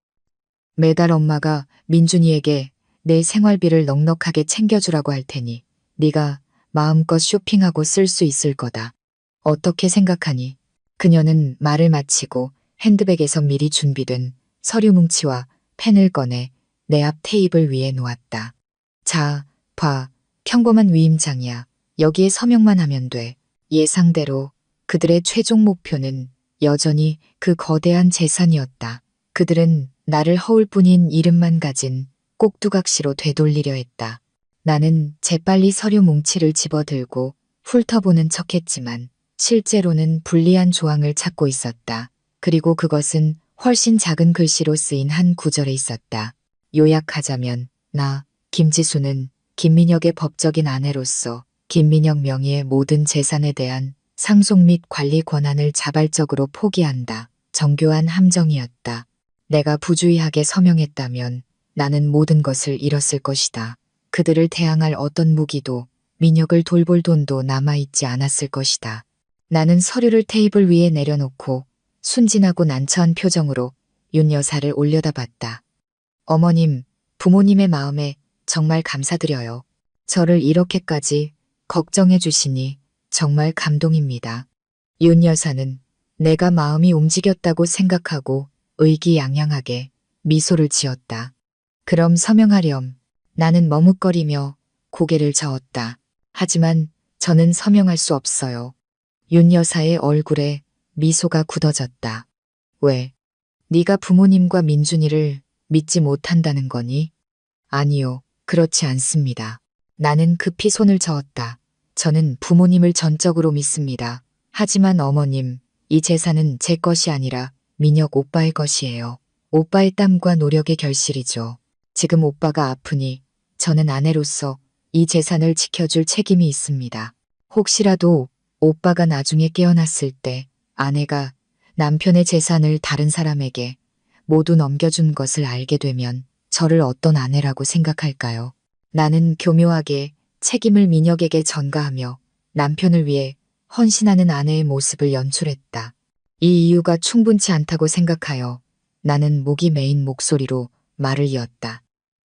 매달 엄마가 민준이에게 내 생활비를 넉넉하게 챙겨주라고 할 테니 네가 마음껏 쇼핑하고 쓸 수 있을 거다. 어떻게 생각하니? 그녀는 말을 마치고 핸드백에서 미리 준비된 서류 뭉치와 펜을 꺼내 내 앞 테이블 위에 놓았다. 자, 봐. 평범한 위임장이야. 여기에 서명만 하면 돼. 예상대로 그들의 최종 목표는 여전히 그 거대한 재산이었다. 그들은 나를 허울 뿐인 이름만 가진 꼭두각시로 되돌리려 했다. 나는 재빨리 서류 뭉치를 집어들고 훑어보는 척했지만 실제로는 불리한 조항을 찾고 있었다. 그리고 그것은 훨씬 작은 글씨로 쓰인 한 구절에 있었다. 요약하자면 나 김지수는 김민혁의 법적인 아내로서 김민혁 명의의 모든 재산에 대한 상속 및 관리 권한을 자발적으로 포기한다. 정교한 함정이었다. 내가 부주의하게 서명했다면 나는 모든 것을 잃었을 것이다. 그들을 대항할 어떤 무기도 민혁을 돌볼 돈도 남아있지 않았을 것이다. 나는 서류를 테이블 위에 내려놓고 순진하고 난처한 표정으로 윤 여사를 올려다봤다. 어머님, 부모님의 마음에 정말 감사드려요. 저를 이렇게까지 걱정해 주시니 정말 감동입니다. 윤 여사는 내가 마음이 움직였다고 생각하고 의기양양하게 미소를 지었다. 그럼 서명하렴. 나는 머뭇거리며 고개를 저었다. 하지만 저는 서명할 수 없어요. 윤 여사의 얼굴에 미소가 굳어졌다. 왜? 네가 부모님과 민준이를 믿지 못한다는 거니? 아니요, 그렇지 않습니다. 나는 급히 손을 저었다. 저는 부모님을 전적으로 믿습니다. 하지만 어머님, 이 재산은 제 것이 아니라 민혁 오빠의 것이에요. 오빠의 땀과 노력의 결실이죠. 지금 오빠가 아프니 저는 아내로서 이 재산을 지켜줄 책임이 있습니다. 혹시라도 오빠가 나중에 깨어났을 때 아내가 남편의 재산을 다른 사람에게 모두 넘겨준 것을 알게 되면 저를 어떤 아내라고 생각할까요? 나는 교묘하게 책임을 민혁에게 전가하며 남편을 위해 헌신하는 아내의 모습을 연출했다. 이 이유가 충분치 않다고 생각하여 나는 목이 메인 목소리로 말을 이었다.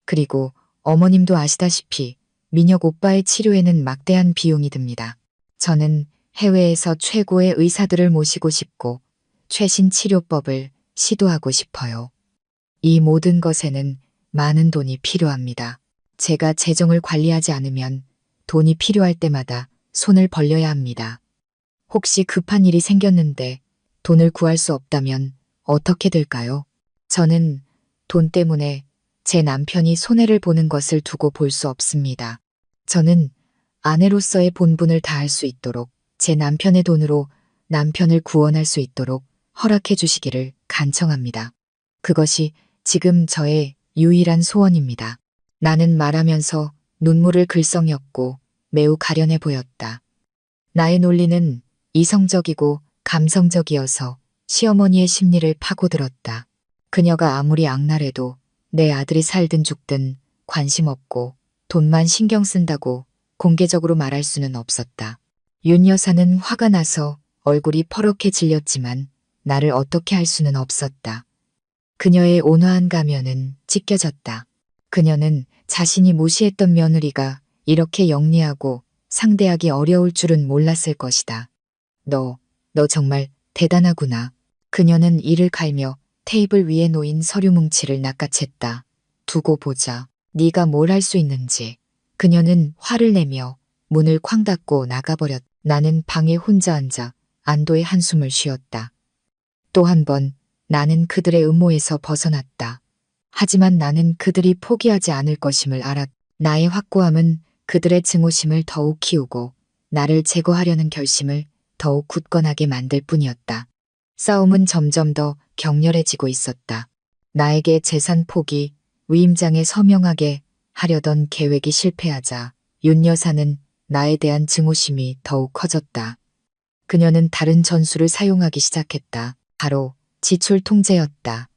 그리고 어머님도 아시다시피 민혁 오빠의 치료에는 막대한 비용이 듭니다. 저는 해외에서 최고의 의사들을 모시고 싶고 최신 치료법을 시도하고 싶어요. 이 모든 것에는 많은 돈이 필요합니다. 제가 재정을 관리하지 않으면 돈이 필요할 때마다 손을 벌려야 합니다. 혹시 급한 일이 생겼는데 돈을 구할 수 없다면 어떻게 될까요? 저는 돈 때문에 제 남편이 손해를 보는 것을 두고 볼 수 없습니다. 저는 아내로서의 본분을 다할 수 있도록 제 남편의 돈으로 남편을 구원할 수 있도록 허락해 주시기를 간청합니다. 그것이 지금 저의 유일한 소원입니다. 나는 말하면서 눈물을 글썽였고 매우 가련해 보였다. 나의 논리는 이성적이고 감성적이어서 시어머니의 심리를 파고들었다. 그녀가 아무리 악랄해도 내 아들이 살든 죽든 관심 없고 돈만 신경 쓴다고 공개적으로 말할 수는 없었다. 윤 여사는 화가 나서 얼굴이 퍼렇게 질렸지만 나를 어떻게 할 수는 없었다. 그녀의 온화한 가면은 찢겨졌다. 그녀는 자신이 무시했던 며느리가 이렇게 영리하고 상대하기 어려울 줄은 몰랐을 것이다. 너 정말 대단하구나. 그녀는 이를 갈며 테이블 위에 놓인 서류 뭉치를 낚아챘다. 두고 보자. 네가 뭘 할 수 있는지. 그녀는 화를 내며 문을 쾅 닫고 나가버렸. 나는 방에 혼자 앉아 안도의 한숨을 쉬었다. 또 한 번 나는 그들의 음모에서 벗어났다. 하지만 나는 그들이 포기하지 않을 것임을 알았. 나의 확고함은 그들의 증오심을 더욱 키우고 나를 제거하려는 결심을 더욱 굳건하게 만들 뿐이었다. 싸움은 점점 더 격렬해지고 있었다. 나에게 재산 포기, 위임장에 서명하게 하려던 계획이 실패하자 윤 여사는 나에 대한 증오심이 더욱 커졌다. 그녀는 다른 전술을 사용하기 시작했다. 바로 지출 통제였다.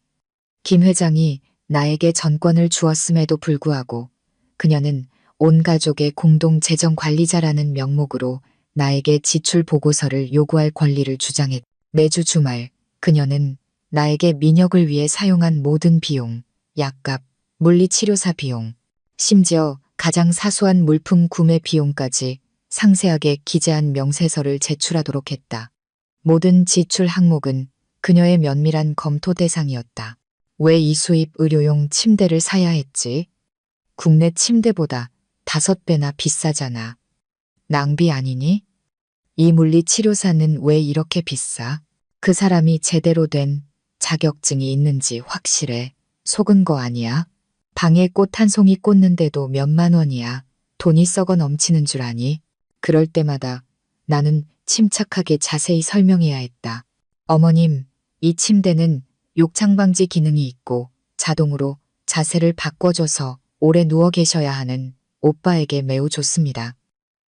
김 회장이 나에게 전권을 주었음에도 불구하고 그녀는 온 가족의 공동 재정 관리자라는 명목으로 나에게 지출 보고서를 요구할 권리를 주장했다. 매주 주말 그녀는 나에게 민혁을 위해 사용한 모든 비용, 약값, 물리치료사 비용, 심지어 가장 사소한 물품 구매 비용까지 상세하게 기재한 명세서를 제출하도록 했다. 모든 지출 항목은 그녀의 면밀한 검토 대상이었다. 왜 이 수입 의료용 침대를 사야 했지? 국내 침대보다 5배나 비싸잖아. 낭비 아니니? 이 물리치료사는 왜 이렇게 비싸? 그 사람이 제대로 된 자격증이 있는지 확실해. 속은 거 아니야? 방에 꽃 한 송이 꽂는데도 몇만 원이야. 돈이 썩어 넘치는 줄 아니? 그럴 때마다 나는 침착하게 자세히 설명해야 했다. 어머님, 이 침대는 욕창 방지 기능이 있고 자동으로 자세를 바꿔줘서 오래 누워 계셔야 하는 오빠에게 매우 좋습니다.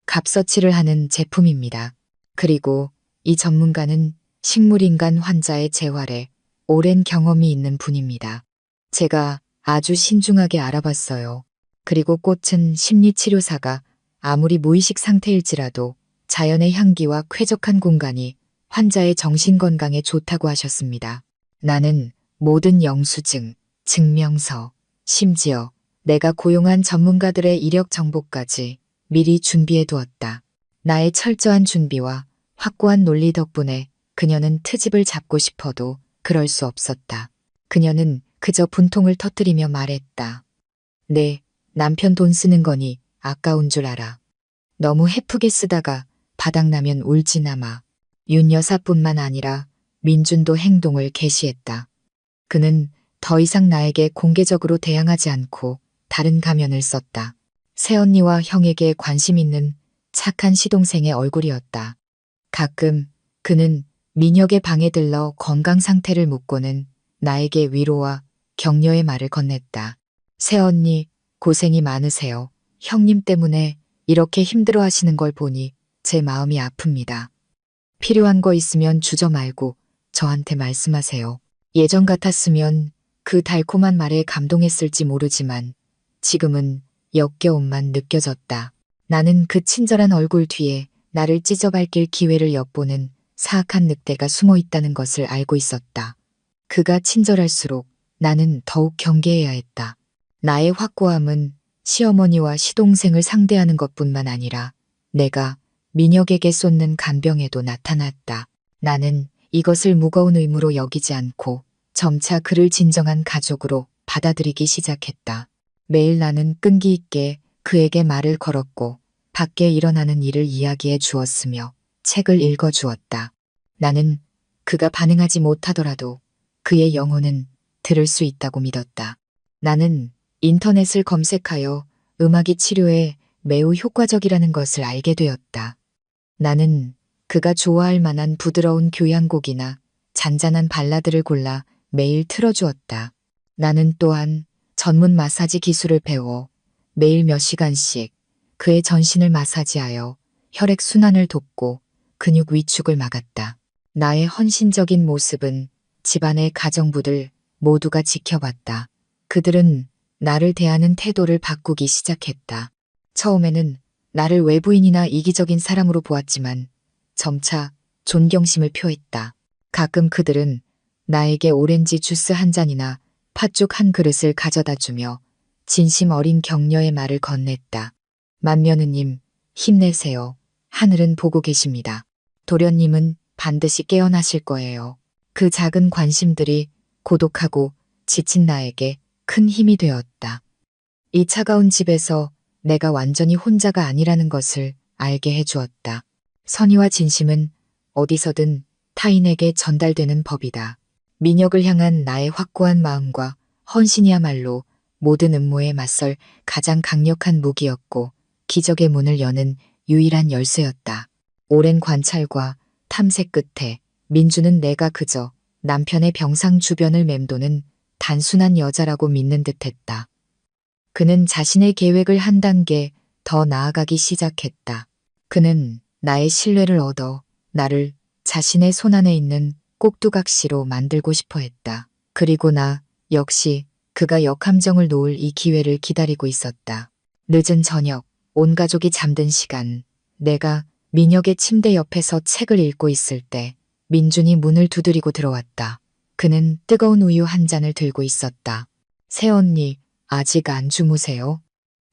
값어치를 하는 제품입니다. 그리고 이 전문가는 식물인간 환자의 재활에 오랜 경험이 있는 분입니다. 제가 아주 신중하게 알아봤어요. 그리고 꽃은 심리치료사가 아무리 무의식 상태일지라도 자연의 향기와 쾌적한 공간이 환자의 정신건강에 좋다고 하셨습니다. 나는 모든 영수증, 증명서, 심지어 내가 고용한 전문가들의 이력 정보까지 미리 준비해 두었다. 나의 철저한 준비와 확고한 논리 덕분에 그녀는 트집을 잡고 싶어도 그럴 수 없었다. 그녀는 그저 분통을 터뜨리며 말했다. 네, 남편 돈 쓰는 거니 아까운 줄 알아. 너무 헤프게 쓰다가 바닥나면 울지나 마. 윤 여사뿐만 아니라 민준도 행동을 개시했다. 그는 더 이상 나에게 공개적으로 대항하지 않고 다른 가면을 썼다. 새언니와 형에게 관심 있는 착한 시동생의 얼굴이었다. 가끔 그는 민혁의 방에 들러 건강 상태를 묻고는 나에게 위로와 격려의 말을 건넸다. 새언니 고생이 많으세요. 형님 때문에 이렇게 힘들어 하시는 걸 보니 제 마음이 아픕니다. 필요한 거 있으면 주저 말고 저한테 말씀하세요. 예전 같았으면 그 달콤한 말에 감동했을지 모르지만 지금은 역겨움만 느껴졌다. 나는 그 친절한 얼굴 뒤에 나를 찢어밟길 기회를 엿보는 사악한 늑대가 숨어 있다는 것을 알고 있었다. 그가 친절할수록 나는 더욱 경계해야 했다. 나의 확고함은 시어머니와 시동생을 상대하는 것뿐만 아니라 내가 민혁에게 쏟는 간병에도 나타났다. 나는 이것을 무거운 의무로 여기지 않고 점차 그를 진정한 가족으로 받아들이기 시작했다. 매일 나는 끈기 있게 그에게 말을 걸었고 밖에 일어나는 일을 이야기해 주었으며 책을 읽어 주었다. 나는 그가 반응하지 못하더라도 그의 영혼은 들을 수 있다고 믿었다. 나는 인터넷을 검색하여 음악이 치료에 매우 효과적이라는 것을 알게 되었다. 나는 그가 좋아할 만한 부드러운 교향곡이나 잔잔한 발라드를 골라 매일 틀어주었다. 나는 또한 전문 마사지 기술을 배워 매일 몇 시간씩 그의 전신을 마사지하여 혈액순환을 돕고 근육 위축을 막았다. 나의 헌신적인 모습은 집안의 가정부들 모두가 지켜봤다. 그들은 나를 대하는 태도를 바꾸기 시작했다. 처음에는 나를 외부인이나 이기적인 사람으로 보았지만 점차 존경심을 표했다. 가끔 그들은 나에게 오렌지 주스 한 잔이나 팥죽 한 그릇을 가져다 주며 진심 어린 격려의 말을 건넸다. 맏며느님, 힘내세요. 하늘은 보고 계십니다. 도련님은 반드시 깨어나실 거예요. 그 작은 관심들이 고독하고 지친 나에게 큰 힘이 되었다. 이 차가운 집에서 내가 완전히 혼자가 아니라는 것을 알게 해주었다. 선의와 진심은 어디서든 타인에게 전달되는 법이다. 민혁을 향한 나의 확고한 마음과 헌신이야말로 모든 음모에 맞설 가장 강력한 무기였고 기적의 문을 여는 유일한 열쇠였다. 오랜 관찰과 탐색 끝에 민주는 내가 그저 남편의 병상 주변을 맴도는 단순한 여자라고 믿는 듯했다. 그는 자신의 계획을 한 단계 더 나아가기 시작했다. 그는 나의 신뢰를 얻어 나를 자신의 손안에 있는 꼭두각시로 만들고 싶어 했다. 그리고 나 역시 그가 역함정을 놓을 이 기회를 기다리고 있었다. 늦은 저녁, 온 가족이 잠든 시간, 내가 민혁의 침대 옆에서 책을 읽고 있을 때 민준이 문을 두드리고 들어왔다. 그는 뜨거운 우유 한 잔을 들고 있었다. 새언니, 아직 안 주무세요?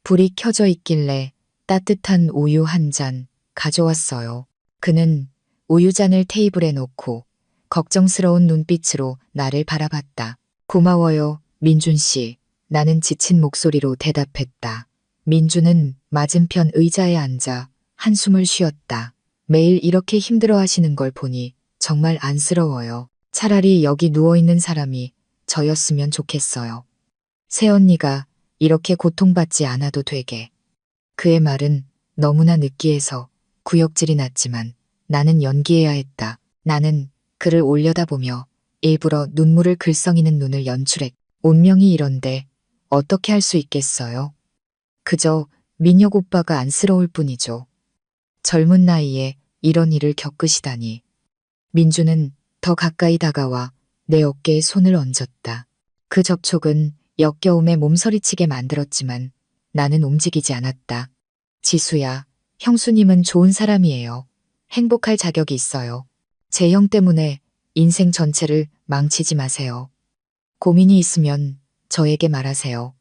불이 켜져 있길래 따뜻한 우유 한 잔 가져왔어요. 그는 우유잔을 테이블에 놓고 걱정스러운 눈빛으로 나를 바라봤다. 고마워요, 민준 씨. 나는 지친 목소리로 대답했다. 민준은 맞은편 의자에 앉아 한숨을 쉬었다. 매일 이렇게 힘들어 하시는 걸 보니 정말 안쓰러워요. 차라리 여기 누워있는 사람이 저였으면 좋겠어요. 새언니가 이렇게 고통받지 않아도 되게. 그의 말은 너무나 느끼해서 구역질이 났지만 나는 연기해야 했다. 나는 그를 올려다보며 일부러 눈물을 글썽이는 눈을 연출했. 운명이 이런데 어떻게 할 수 있겠어요? 그저 민혁 오빠가 안쓰러울 뿐이죠. 젊은 나이에 이런 일을 겪으시다니. 민주는 더 가까이 다가와 내 어깨에 손을 얹었다. 그 접촉은 역겨움에 몸서리치게 만들었지만 나는 움직이지 않았다. 지수야, 형수님은 좋은 사람이에요. 행복할 자격이 있어요. 제 형 때문에 인생 전체를 망치지 마세요. 고민이 있으면 저에게 말하세요.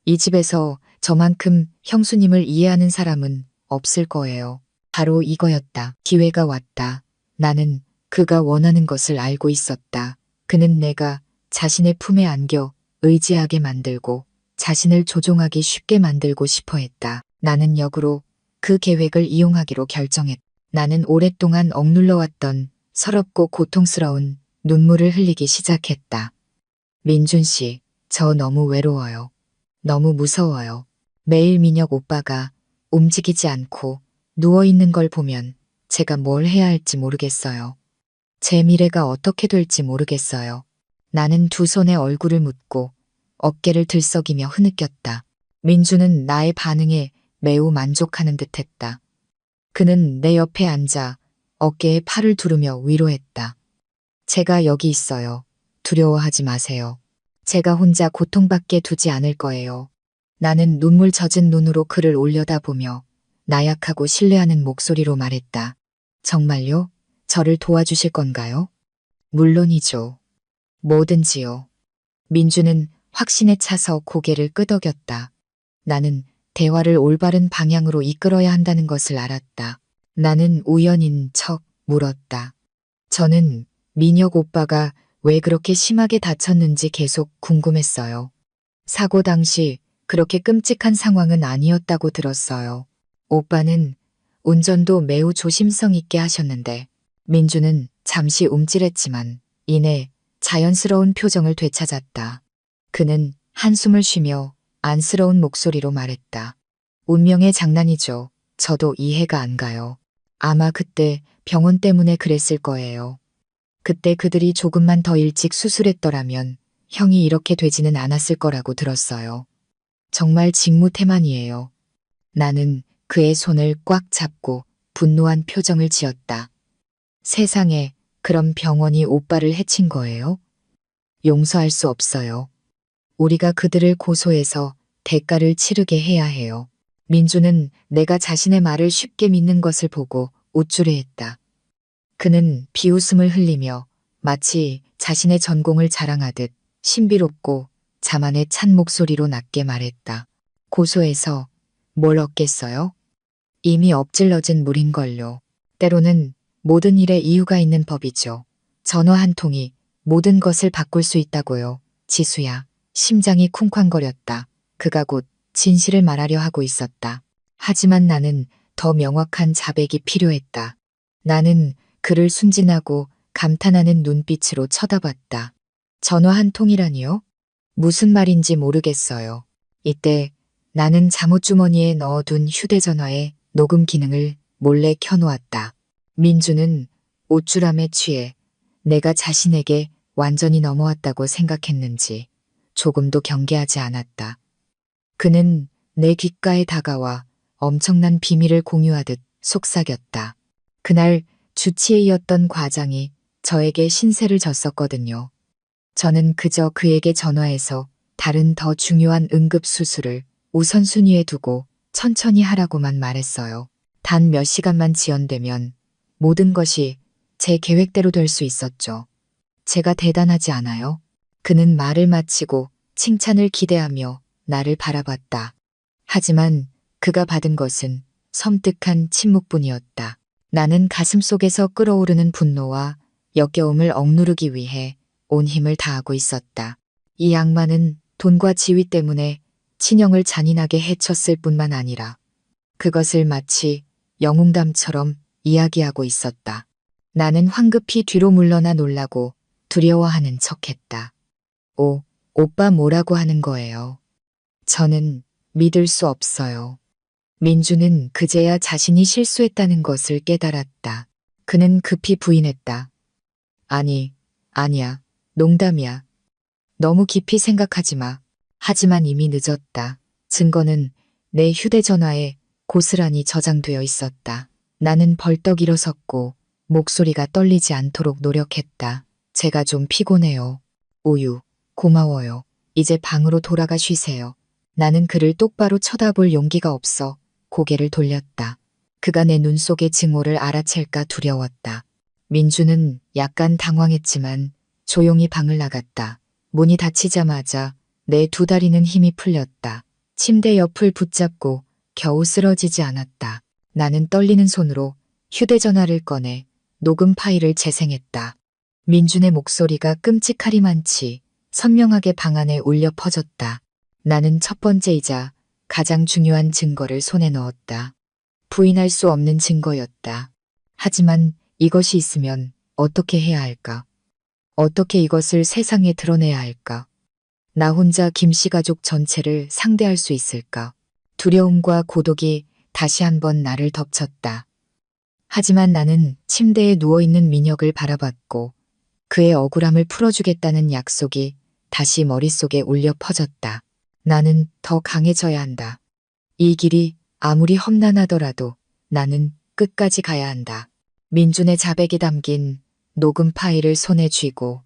이 집에서 저만큼 형수님을 이해하는 사람은 없을 거예요. 바로 이거였다. 기회가 왔다. 나는 그가 원하는 것을 알고 있었다. 그는 내가 자신의 품에 안겨 의지하게 만들고 자신을 조종하기 쉽게 만들고 싶어 했다. 나는 역으로 그 계획을 이용하기로 결정했다. 나는 오랫동안 억눌러왔던 서럽고 고통스러운 눈물을 흘리기 시작했다. 민준 씨, 저 너무 외로워요. 너무 무서워요. 매일 민혁 오빠가 움직이지 않고 누워있는 걸 보면 제가 뭘 해야 할지 모르겠어요. 제 미래가 어떻게 될지 모르겠어요. 나는 두 손에 얼굴을 묻고 어깨를 들썩이며 흐느꼈다. 민주는 나의 반응에 매우 만족하는 듯했다. 그는 내 옆에 앉아 어깨에 팔을 두르며 위로했다. 제가 여기 있어요. 두려워하지 마세요. 제가 혼자 고통받게 두지 않을 거예요. 나는 눈물 젖은 눈으로 그를 올려다보며 나약하고 신뢰하는 목소리로 말했다. 정말요? 저를 도와주실 건가요? 물론이죠. 뭐든지요. 민주는 확신에 차서 고개를 끄덕였다. 나는 대화를 올바른 방향으로 이끌어야 한다는 것을 알았다. 나는 우연인 척 물었다. 저는 민혁 오빠가 왜 그렇게 심하게 다쳤는지 계속 궁금했어요. 사고 당시 그렇게 끔찍한 상황은 아니었다고 들었어요. 오빠는 운전도 매우 조심성 있게 하셨는데 민주는 잠시 움찔했지만 이내 자연스러운 표정을 되찾았다. 그는 한숨을 쉬며 안쓰러운 목소리로 말했다. 운명의 장난이죠. 저도 이해가 안 가요. 아마 그때 병원 때문에 그랬을 거예요. 그때 그들이 조금만 더 일찍 수술했더라면 형이 이렇게 되지는 않았을 거라고 들었어요. 정말 직무태만이에요. 나는 그의 손을 꽉 잡고 분노한 표정을 지었다. 세상에, 그럼 병원이 오빠를 해친 거예요? 용서할 수 없어요. 우리가 그들을 고소해서 대가를 치르게 해야 해요. 민주는 내가 자신의 말을 쉽게 믿는 것을 보고 우쭐해했다. 그는 비웃음을 흘리며 마치 자신의 전공을 자랑하듯 신비롭고 자만의 찬 목소리로 낮게 말했다. 고소해서 뭘 얻겠어요? 이미 엎질러진 물인걸요. 때로는 모든 일에 이유가 있는 법이죠. 전화 한 통이 모든 것을 바꿀 수 있다고요. 지수야. 심장이 쿵쾅거렸다. 그가 곧 진실을 말하려 하고 있었다. 하지만 나는 더 명확한 자백이 필요했다. 나는 그를 순진하고 감탄하는 눈빛으로 쳐다봤다. 전화 한 통이라니요? 무슨 말인지 모르겠어요. 이때 나는 잠옷주머니에 넣어둔 휴대전화의 녹음 기능을 몰래 켜놓았다. 민주는 옷줄함에 취해 내가 자신에게 완전히 넘어왔다고 생각했는지 조금도 경계하지 않았다. 그는 내 귓가에 다가와 엄청난 비밀을 공유하듯 속삭였다. 그날 주치의였던 과장이 저에게 신세를 졌었거든요. 저는 그저 그에게 전화해서 다른 더 중요한 응급수술을 우선순위에 두고 천천히 하라고만 말했어요. 단 몇 시간만 지연되면 모든 것이 제 계획대로 될 수 있었죠. 제가 대단하지 않아요? 그는 말을 마치고 칭찬을 기대하며 나를 바라봤다. 하지만 그가 받은 것은 섬뜩한 침묵뿐이었다. 나는 가슴속에서 끓어오르는 분노와 역겨움을 억누르기 위해 온 힘을 다하고 있었다. 이 악마는 돈과 지위 때문에 친형을 잔인하게 해쳤을 뿐만 아니라 그것을 마치 영웅담처럼 이야기하고 있었다. 나는 황급히 뒤로 물러나 놀라고 두려워하는 척했다. 오빠 뭐라고 하는 거예요? 저는 믿을 수 없어요. 민주는 그제야 자신이 실수했다는 것을 깨달았다. 그는 급히 부인했다. 아니야. 농담이야. 너무 깊이 생각하지 마. 하지만 이미 늦었다. 증거는 내 휴대전화에 고스란히 저장되어 있었다. 나는 벌떡 일어섰고 목소리가 떨리지 않도록 노력했다. 제가 좀 피곤해요. 우유, 고마워요. 이제 방으로 돌아가 쉬세요. 나는 그를 똑바로 쳐다볼 용기가 없어 고개를 돌렸다. 그가 내 눈 속의 증오를 알아챌까 두려웠다. 민주는 약간 당황했지만 조용히 방을 나갔다. 문이 닫히자마자 내 두 다리는 힘이 풀렸다. 침대 옆을 붙잡고 겨우 쓰러지지 않았다. 나는 떨리는 손으로 휴대전화를 꺼내 녹음 파일을 재생했다. 민준의 목소리가 끔찍하리만치 선명하게 방 안에 울려 퍼졌다. 나는 첫 번째이자 가장 중요한 증거를 손에 넣었다. 부인할 수 없는 증거였다. 하지만 이것이 있으면 어떻게 해야 할까? 어떻게 이것을 세상에 드러내야 할까? 나 혼자 김씨 가족 전체를 상대할 수 있을까? 두려움과 고독이 다시 한번 나를 덮쳤다. 하지만 나는 침대에 누워있는 민혁을 바라봤고 그의 억울함을 풀어주겠다는 약속이 다시 머릿속에 울려 퍼졌다. 나는 더 강해져야 한다. 이 길이 아무리 험난하더라도 나는 끝까지 가야 한다. 민준의 자백이 담긴 녹음 파일을 손에 쥐고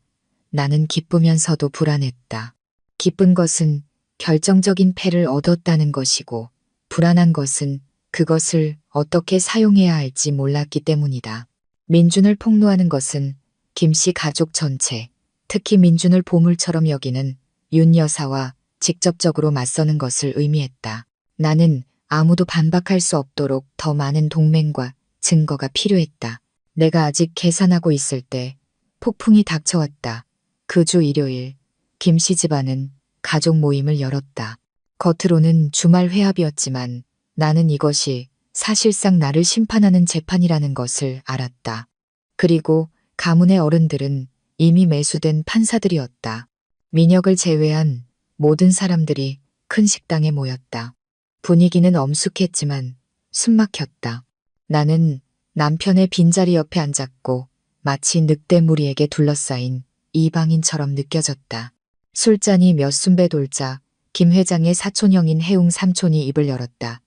나는 기쁘면서도 불안했다. 기쁜 것은 결정적인 패를 얻었다는 것이고 불안한 것은 그것을 어떻게 사용해야 할지 몰랐기 때문이다. 민준을 폭로하는 것은 김씨 가족 전체, 특히 민준을 보물처럼 여기는 윤 여사와 직접적으로 맞서는 것을 의미했다. 나는 아무도 반박할 수 없도록 더 많은 동맹과 증거가 필요했다. 내가 아직 계산하고 있을 때 폭풍이 닥쳐왔다. 그 주 일요일 김씨 집안은 가족 모임을 열었다. 겉으로는 주말 회합이었지만 나는 이것이 사실상 나를 심판하는 재판이라는 것을 알았다. 그리고 가문의 어른들은 이미 매수된 판사들이었다. 민혁을 제외한 모든 사람들이 큰 식당에 모였다. 분위기는 엄숙했지만 숨막혔다. 나는 남편의 빈자리 옆에 앉았고 마치 늑대 무리에게 둘러싸인 이방인처럼 느껴졌다. 술잔이 몇 순배 돌자 김 회장의 사촌형인 해웅 삼촌이 입을 열었다.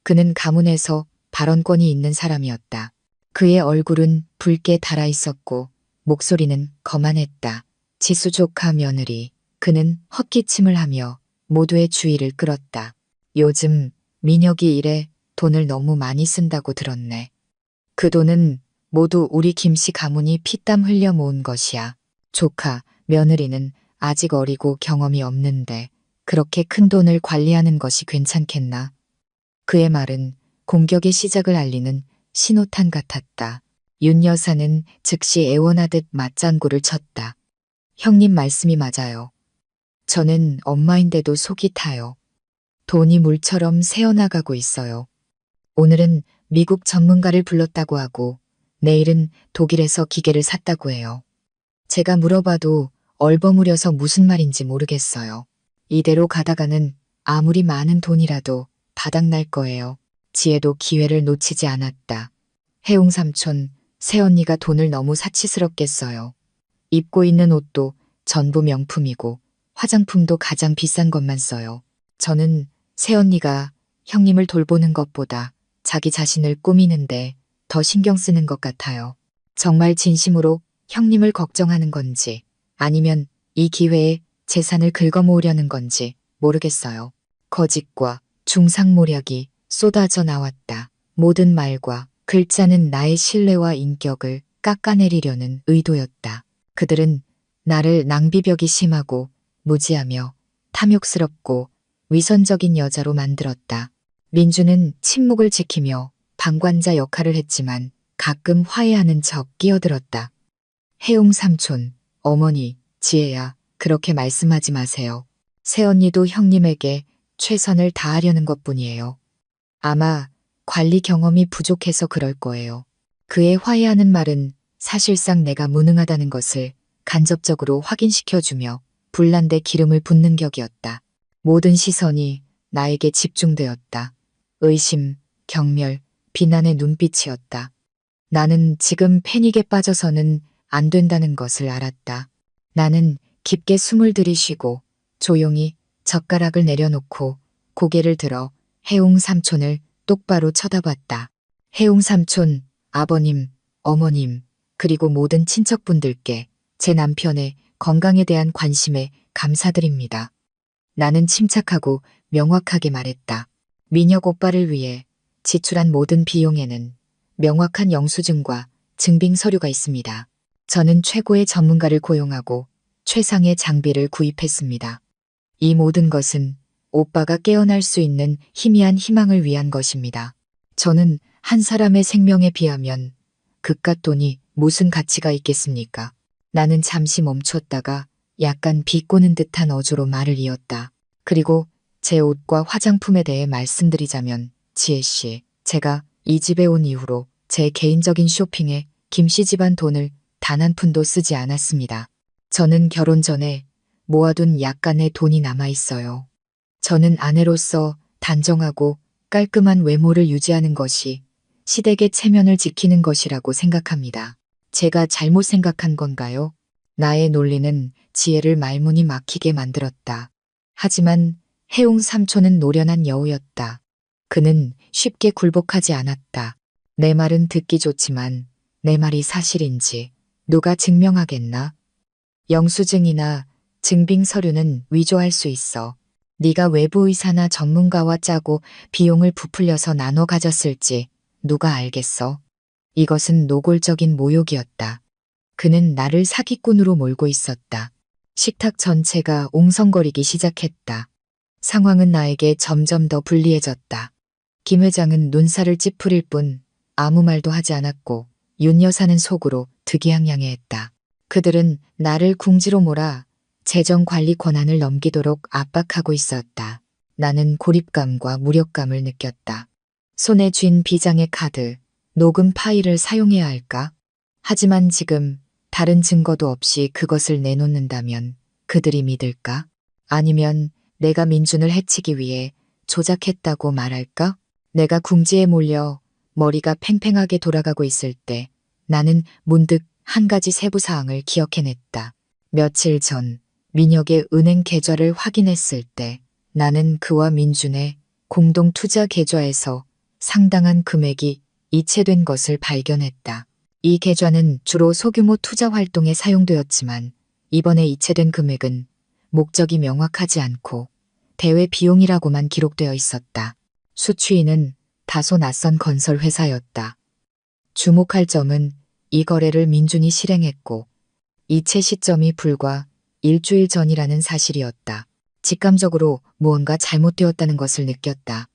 그는 가문에서 발언권이 있는 사람이었다. 그의 얼굴은 붉게 달아 있었고 목소리는 거만했다. 지수 조카 며느리. 그는 헛기침을 하며 모두의 주의를 끌었다. 요즘 민혁이 일에 돈을 너무 많이 쓴다고 들었네. 그 돈은 모두 우리 김씨 가문이 피땀 흘려 모은 것이야. 조카, 며느리는 아직 어리고 경험이 없는데 그렇게 큰 돈을 관리하는 것이 괜찮겠나? 그의 말은 공격의 시작을 알리는 신호탄 같았다. 윤 여사는 즉시 애원하듯 맞장구를 쳤다. 형님 말씀이 맞아요. 저는 엄마인데도 속이 타요. 돈이 물처럼 새어나가고 있어요. 오늘은 미국 전문가를 불렀다고 하고 내일은 독일에서 기계를 샀다고 해요. 제가 물어봐도 얼버무려서 무슨 말인지 모르겠어요. 이대로 가다가는 아무리 많은 돈이라도 바닥날 거예요. 지혜도 기회를 놓치지 않았다. 혜웅 삼촌, 새언니가 돈을 너무 사치스럽게 써요. 입고 있는 옷도 전부 명품이고 화장품도 가장 비싼 것만 써요. 저는 새언니가 형님을 돌보는 것보다 자기 자신을 꾸미는데 더 신경 쓰는 것 같아요. 정말 진심으로 형님을 걱정하는 건지 아니면 이 기회에 재산을 긁어모으려는 건지 모르겠어요. 거짓과 중상모략이 쏟아져 나왔다. 모든 말과 글자는 나의 신뢰와 인격을 깎아내리려는 의도였다. 그들은 나를 낭비벽이 심하고 무지하며 탐욕스럽고 위선적인 여자로 만들었다. 민주는 침묵을 지키며 방관자 역할을 했지만 가끔 화해하는 척 끼어들었다. 혜웅 삼촌, 어머니, 지혜야, 그렇게 말씀하지 마세요. 새언니도 형님에게 최선을 다하려는 것뿐이에요. 아마 관리 경험이 부족해서 그럴 거예요. 그의 화해하는 말은 사실상 내가 무능하다는 것을 간접적으로 확인시켜주며 불난데 기름을 붓는 격이었다. 모든 시선이 나에게 집중되었다. 의심, 경멸, 비난의 눈빛이었다. 나는 지금 패닉에 빠져서는 안 된다는 것을 알았다. 나는 깊게 숨을 들이쉬고 조용히 젓가락을 내려놓고 고개를 들어 혜웅 삼촌을 똑바로 쳐다봤다. 혜웅 삼촌, 아버님, 어머님, 그리고 모든 친척분들께 제 남편의 건강에 대한 관심에 감사드립니다. 나는 침착하고 명확하게 말했다. 민혁 오빠를 위해 지출한 모든 비용에는 명확한 영수증과 증빙 서류가 있습니다. 저는 최고의 전문가를 고용하고 최상의 장비를 구입했습니다. 이 모든 것은 오빠가 깨어날 수 있는 희미한 희망을 위한 것입니다. 저는 한 사람의 생명에 비하면 그깟 돈이 무슨 가치가 있겠습니까? 나는 잠시 멈췄다가 약간 비꼬는 듯한 어조로 말을 이었다. 그리고 제 옷과 화장품에 대해 말씀드리자면 지혜 씨, 제가 이 집에 온 이후로 제 개인적인 쇼핑에 김씨 집안 돈을 단 한 푼도 쓰지 않았습니다. 저는 결혼 전에 모아둔 약간의 돈이 남아 있어요. 저는 아내로서 단정하고 깔끔한 외모를 유지하는 것이 시댁의 체면을 지키는 것이라고 생각합니다. 제가 잘못 생각한 건가요? 나의 논리는 지혜를 말문이 막히게 만들었다. 하지만 혜웅 삼촌은 노련한 여우였다. 그는 쉽게 굴복하지 않았다. 내 말은 듣기 좋지만 내 말이 사실인지 누가 증명하겠나? 영수증이나 증빙 서류는 위조할 수 있어. 네가 외부 의사나 전문가와 짜고 비용을 부풀려서 나눠 가졌을지 누가 알겠어? 이것은 노골적인 모욕이었다. 그는 나를 사기꾼으로 몰고 있었다. 식탁 전체가 옹성거리기 시작했다. 상황은 나에게 점점 더 불리해졌다. 김 회장은 눈살을 찌푸릴 뿐 아무 말도 하지 않았고 윤 여사는 속으로 득이양양해했다. 그들은 나를 궁지로 몰아 재정 관리 권한을 넘기도록 압박하고 있었다. 나는 고립감과 무력감을 느꼈다. 손에 쥔 비장의 카드, 녹음 파일을 사용해야 할까? 하지만 지금 다른 증거도 없이 그것을 내놓는다면 그들이 믿을까? 아니면 내가 민준을 해치기 위해 조작했다고 말할까? 내가 궁지에 몰려 머리가 팽팽하게 돌아가고 있을 때 나는 문득 한 가지 세부사항을 기억해냈다. 며칠 전 민혁의 은행 계좌를 확인했을 때 나는 그와 민준의 공동 투자 계좌에서 상당한 금액이 이체된 것을 발견했다. 이 계좌는 주로 소규모 투자 활동에 사용되었지만 이번에 이체된 금액은 목적이 명확하지 않고 대외 비용이라고만 기록되어 있었다. 수취인은 다소 낯선 건설 회사였다. 주목할 점은 이 거래를 민준이 실행했고 이체 시점이 불과 일주일 전이라는 사실이었다. 직감적으로 무언가 잘못되었다는 것을 느꼈다.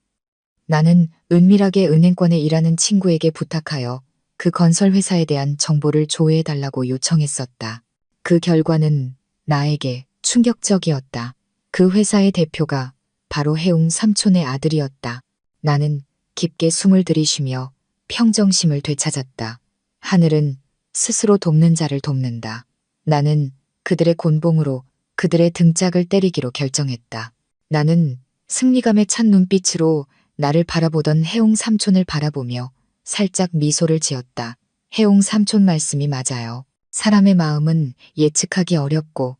나는 은밀하게 은행권에 일하는 친구에게 부탁하여 그 건설 회사에 대한 정보를 조회해달라고 요청했었다. 그 결과는 나에게 충격적이었다. 그 회사의 대표가 바로 해웅 삼촌의 아들이었다. 나는 깊게 숨을 들이쉬며 평정심을 되찾았다. 하늘은 스스로 돕는 자를 돕는다. 나는 그들의 곤봉으로 그들의 등짝을 때리기로 결정했다. 나는 승리감에 찬 눈빛으로 나를 바라보던 해웅 삼촌을 바라보며 살짝 미소를 지었다. 해웅 삼촌 말씀이 맞아요. 사람의 마음은 예측하기 어렵고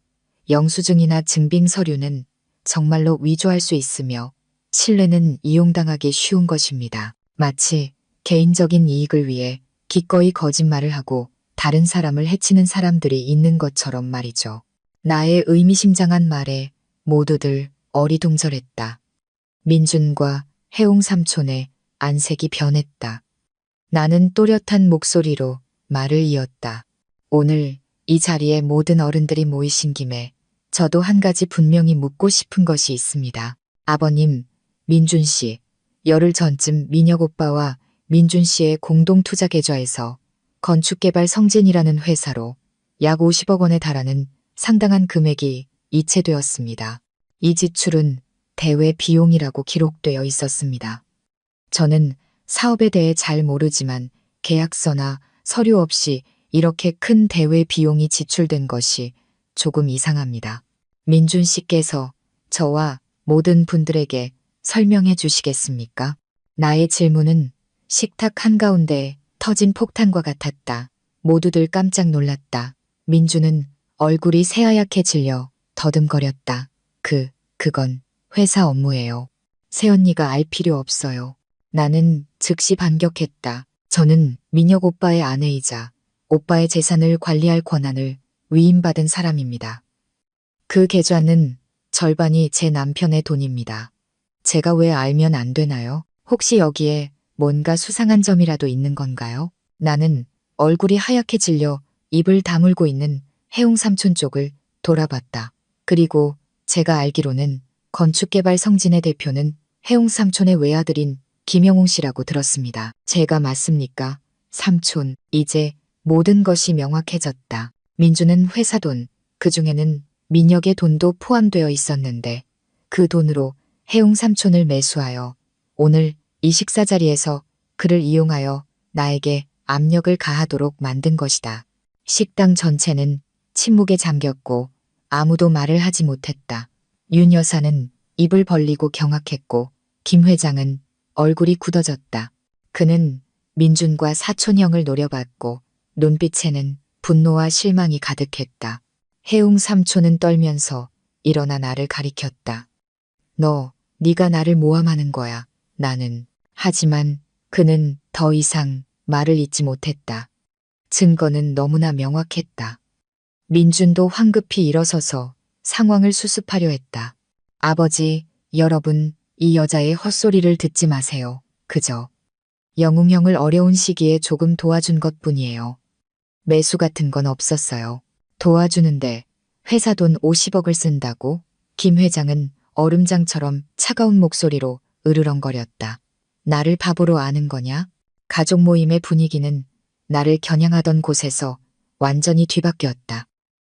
영수증이나 증빙 서류는 정말로 위조할 수 있으며 신뢰는 이용당하기 쉬운 것입니다. 마치 개인적인 이익을 위해 기꺼이 거짓말을 하고 다른 사람을 해치는 사람들이 있는 것처럼 말이죠. 나의 의미심장한 말에 모두들 어리둥절했다. 민준과 해웅 삼촌의 안색이 변했다. 나는 또렷한 목소리로 말을 이었다. 오늘 이 자리에 모든 어른들이 모이신 김에 저도 한 가지 분명히 묻고 싶은 것이 있습니다. 아버님, 민준 씨, 열흘 전쯤 민혁 오빠와 민준 씨의 공동투자 계좌에서 건축개발 성진이라는 회사로 약 50억 원에 달하는 상당한 금액이 이체되었습니다. 이 지출은 대외 비용이라고 기록되어 있었습니다. 저는 사업에 대해 잘 모르지만 계약서나 서류 없이 이렇게 큰 대외 비용이 지출된 것이 조금 이상합니다. 민준 씨께서 저와 모든 분들에게 설명해 주시겠습니까? 나의 질문은 식탁 한가운데 터진 폭탄과 같았다. 모두들 깜짝 놀랐다. 민준은 얼굴이 새하얗게 질려 더듬거렸다. 그건 회사 업무예요. 새언니가 알 필요 없어요. 나는 즉시 반격했다. 저는 민혁 오빠의 아내이자 오빠의 재산을 관리할 권한을 위임받은 사람입니다. 그 계좌는 절반이 제 남편의 돈입니다. 제가 왜 알면 안 되나요? 혹시 여기에 뭔가 수상한 점이라도 있는 건가요? 나는 얼굴이 하얗게 질려 입을 다물고 있는 해웅 삼촌 쪽을 돌아봤다. 그리고 제가 알기로는 건축개발 성진의 대표는 해웅 삼촌의 외아들인 김영웅 씨라고 들었습니다. 제가 맞습니까? 삼촌, 이제 모든 것이 명확해졌다. 민주는 회사 돈, 그중에는 민혁의 돈도 포함되어 있었는데 그 돈으로 해웅 삼촌을 매수하여 오늘 이 식사 자리에서 그를 이용하여 나에게 압력을 가하도록 만든 것이다. 식당 전체는 침묵에 잠겼고 아무도 말을 하지 못했다. 윤 여사는 입을 벌리고 경악했고 김 회장은 얼굴이 굳어졌다. 그는 민준과 사촌형을 노려봤고 눈빛에는 분노와 실망이 가득했다. 해웅 삼촌은 떨면서 일어나 나를 가리켰다. 네가 나를 모함하는 거야. 나는. 하지만 그는 더 이상 말을 잇지 못했다. 증거는 너무나 명확했다. 민준도 황급히 일어서서 상황을 수습하려 했다. 아버지, 여러분, 이 여자의 헛소리를 듣지 마세요. 그저 영웅 형을 어려운 시기에 조금 도와준 것뿐이에요. 매수 같은 건 없었어요. 도와주는데 회사 돈 50억을 쓴다고? 김 회장은 얼음장처럼 차가운 목소리로 으르렁거렸다. 나를 바보로 아는 거냐? 가족 모임의 분위기는 나를 겨냥하던 곳에서 완전히 뒤바뀌었다.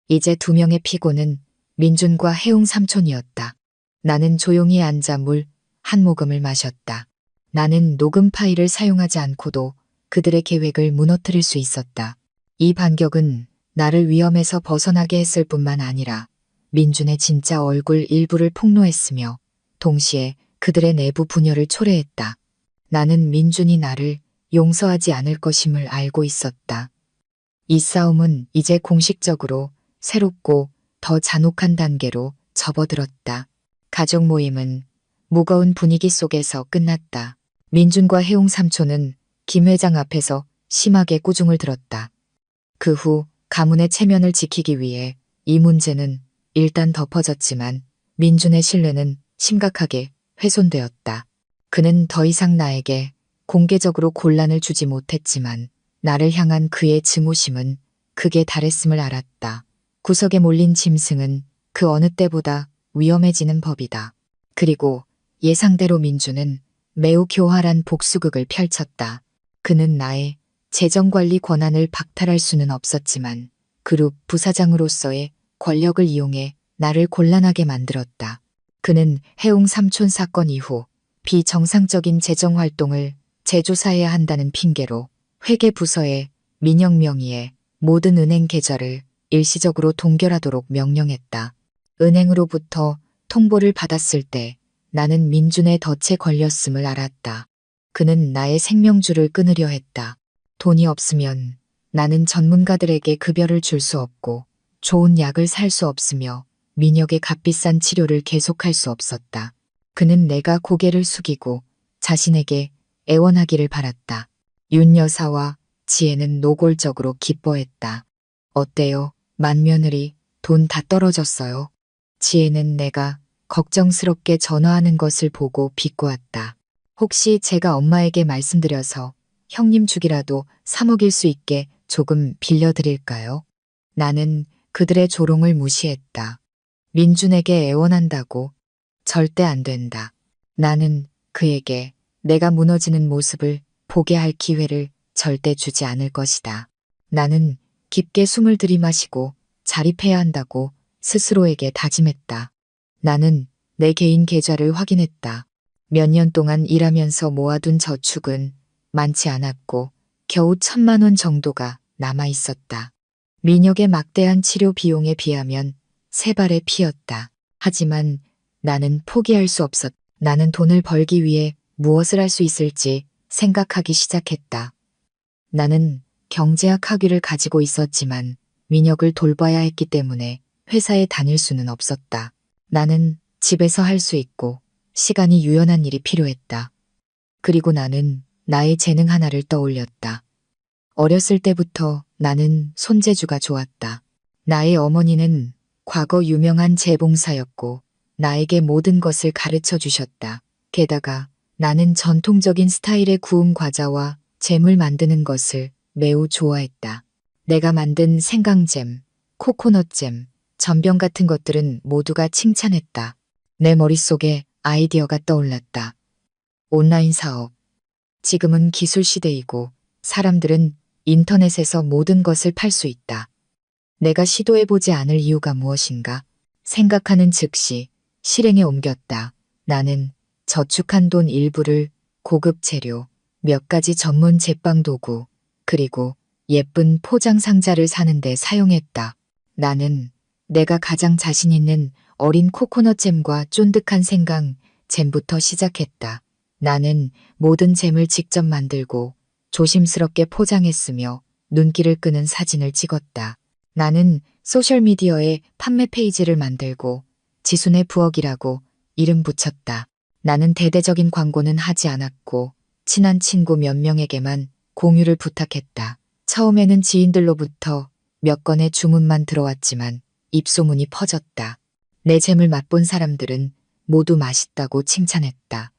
이제 두 명의 피고는 민준과 해웅 삼촌이었다. 나는 조용히 앉아 물 한 모금을 마셨다. 나는 녹음 파일을 사용하지 않고도 그들의 계획을 무너뜨릴 수 있었다. 이 반격은 나를 위험에서 벗어나게 했을 뿐만 아니라 민준의 진짜 얼굴 일부를 폭로했으며 동시에 그들의 내부 분열을 초래했다. 나는 민준이 나를 용서하지 않을 것임을 알고 있었다. 이 싸움은 이제 공식적으로 새롭고 더 잔혹한 단계로 접어들었다. 가족 모임은 무거운 분위기 속에서 끝났다. 민준과 해웅 삼촌은 김 회장 앞에서 심하게 꾸중을 들었다. 그 후 가문의 체면을 지키기 위해 이 문제는 일단 덮어졌지만 민준의 신뢰는 심각하게 훼손되었다. 그는 더 이상 나에게 공개적으로 곤란을 주지 못했지만 나를 향한 그의 증오심은 극에 달했음을 알았다. 구석에 몰린 짐승은 그 어느 때보다 위험해지는 법이다. 그리고 예상대로 민주는 매우 교활한 복수극을 펼쳤다. 그는 나의 재정관리 권한을 박탈할 수는 없었지만 그룹 부사장으로서의 권력을 이용해 나를 곤란하게 만들었다. 그는 해웅 삼촌 사건 이후 비정상적인 재정 활동을 재조사해야 한다는 핑계로 회계부서에 민영 명의의 모든 은행 계좌를 일시적으로 동결하도록 명령했다. 은행으로부터 통보를 받았을 때 나는 민준의 덫에 걸렸음을 알았다. 그는 나의 생명줄을 끊으려 했다. 돈이 없으면 나는 전문가들에게 급여를 줄 수 없고 좋은 약을 살 수 없으며 민혁의 값비싼 치료를 계속할 수 없었다. 그는 내가 고개를 숙이고 자신에게 애원하기를 바랐다. 윤 여사와 지혜는 노골적으로 기뻐했다. 어때요? 맏며느리, 돈 다 떨어졌어요. 지혜는 내가 걱정스럽게 전화하는 것을 보고 비꼬았다. 혹시 제가 엄마에게 말씀드려서 형님 주기라도 사 먹일 수 있게 조금 빌려드릴까요? 나는 그들의 조롱을 무시했다. 민준에게 애원한다고? 절대 안 된다. 나는 그에게 내가 무너지는 모습을 보게 할 기회를 절대 주지 않을 것이다. 나는 깊게 숨을 들이마시고 자립해야 한다고 스스로에게 다짐했다. 나는 내 개인 계좌를 확인했다. 몇 년 동안 일하면서 모아둔 저축은 많지 않았고 겨우 1,000만 원 정도가 남아 있었다. 민혁의 막대한 치료 비용에 비하면 세 발의 피였다. 하지만 나는 포기할 수 없었다. 나는 돈을 벌기 위해 무엇을 할 수 있을지 생각하기 시작했다. 나는 경제학 학위를 가지고 있었지만 민혁을 돌봐야 했기 때문에 회사에 다닐 수는 없었다. 나는 집에서 할 수 있고 시간이 유연한 일이 필요했다. 그리고 나는 나의 재능 하나를 떠올렸다. 어렸을 때부터 나는 손재주가 좋았다. 나의 어머니는 과거 유명한 재봉사였고 나에게 모든 것을 가르쳐 주셨다. 게다가 나는 전통적인 스타일의 구움 과자와 잼을 만드는 것을 매우 좋아했다. 내가 만든 생강잼, 코코넛잼, 전병 같은 것들은 모두가 칭찬했다. 내 머릿속에 아이디어가 떠올랐다. 온라인 사업. 지금은 기술 시대이고 사람들은 인터넷에서 모든 것을 팔 수 있다. 내가 시도해보지 않을 이유가 무엇인가? 생각하는 즉시 실행에 옮겼다. 나는 저축한 돈 일부를 고급 재료, 몇 가지 전문 제빵 도구, 그리고 예쁜 포장 상자를 사는데 사용했다. 나는 내가 가장 자신 있는 어린 코코넛 잼과 쫀득한 생강 잼부터 시작했다. 나는 모든 잼을 직접 만들고 조심스럽게 포장했으며 눈길을 끄는 사진을 찍었다. 나는 소셜미디어에 판매 페이지를 만들고 지순의 부엌이라고 이름 붙였다. 나는 대대적인 광고는 하지 않았고 친한 친구 몇 명에게만 공유를 부탁했다. 처음에는 지인들로부터 몇 건의 주문만 들어왔지만 입소문이 퍼졌다. 내 잼을 맛본 사람들은 모두 맛있다고 칭찬했다.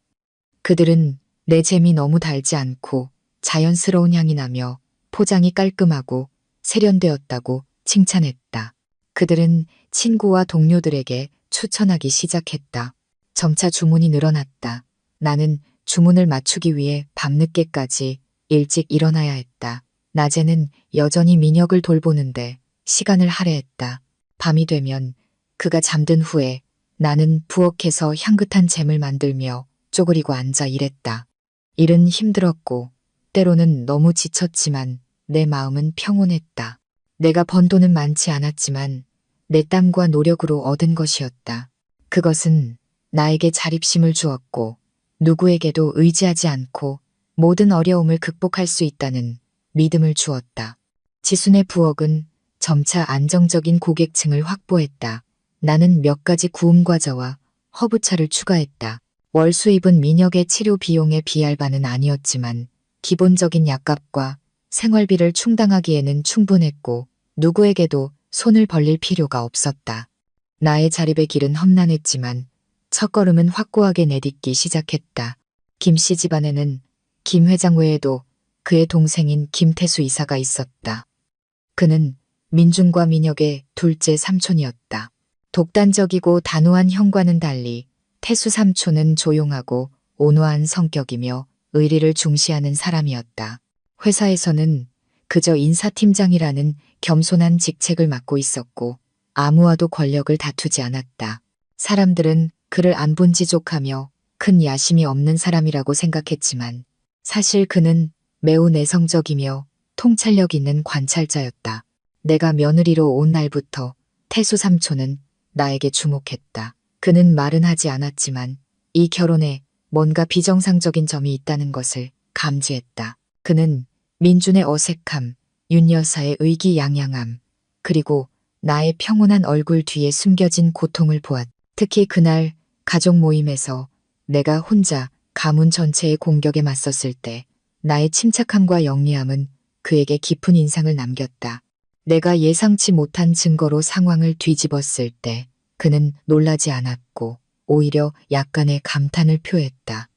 그들은 내 잼이 너무 달지 않고 자연스러운 향이 나며 포장이 깔끔하고 세련되었다고 칭찬했다. 그들은 친구와 동료들에게 추천하기 시작했다. 점차 주문이 늘어났다. 나는 주문을 맞추기 위해 밤늦게까지 일찍 일어나야 했다. 낮에는 여전히 민혁을 돌보는데 시간을 할애했다. 밤이 되면 그가 잠든 후에 나는 부엌에서 향긋한 잼을 만들며 쪼그리고 앉아 일했다. 일은 힘들었고 때로는 너무 지쳤지만 내 마음은 평온했다. 내가 번 돈은 많지 않았지만 내 땀과 노력으로 얻은 것이었다. 그것은 나에게 자립심을 주었고 누구에게도 의지하지 않고 모든 어려움을 극복할 수 있다는 믿음을 주었다. 지순의 부엌은 점차 안정적인 고객층을 확보했다. 나는 몇 가지 구움 과자와 허브차를 추가했다. 월 수입은 민혁의 치료 비용에 비할 바는 아니었지만 기본적인 약값과 생활비를 충당하기에는 충분했고 누구에게도 손을 벌릴 필요가 없었다. 나의 자립의 길은 험난했지만 첫걸음은 확고하게 내딛기 시작했다. 김씨 집안에는 김 회장 외에도 그의 동생인 김태수 이사가 있었다. 그는 민준과 민혁의 둘째 삼촌이었다. 독단적이고 단호한 형과는 달리 태수 삼촌은 조용하고 온화한 성격이며 의리를 중시하는 사람이었다. 회사에서는 그저 인사팀장이라는 겸손한 직책을 맡고 있었고 아무와도 권력을 다투지 않았다. 사람들은 그를 안본지족하며 큰 야심이 없는 사람이라고 생각했지만 사실 그는 매우 내성적이며 통찰력 있는 관찰자였다. 내가 며느리로 온 날부터 태수 삼촌은 나에게 주목했다. 그는 말은 하지 않았지만 이 결혼에 뭔가 비정상적인 점이 있다는 것을 감지했다. 그는 민준의 어색함, 윤 여사의 의기양양함, 그리고 나의 평온한 얼굴 뒤에 숨겨진 고통을 보았다. 특히 그날 가족 모임에서 내가 혼자 가문 전체의 공격에 맞섰을 때 나의 침착함과 영리함은 그에게 깊은 인상을 남겼다. 내가 예상치 못한 증거로 상황을 뒤집었을 때 그는 놀라지 않았고 오히려 약간의 감탄을 표했다.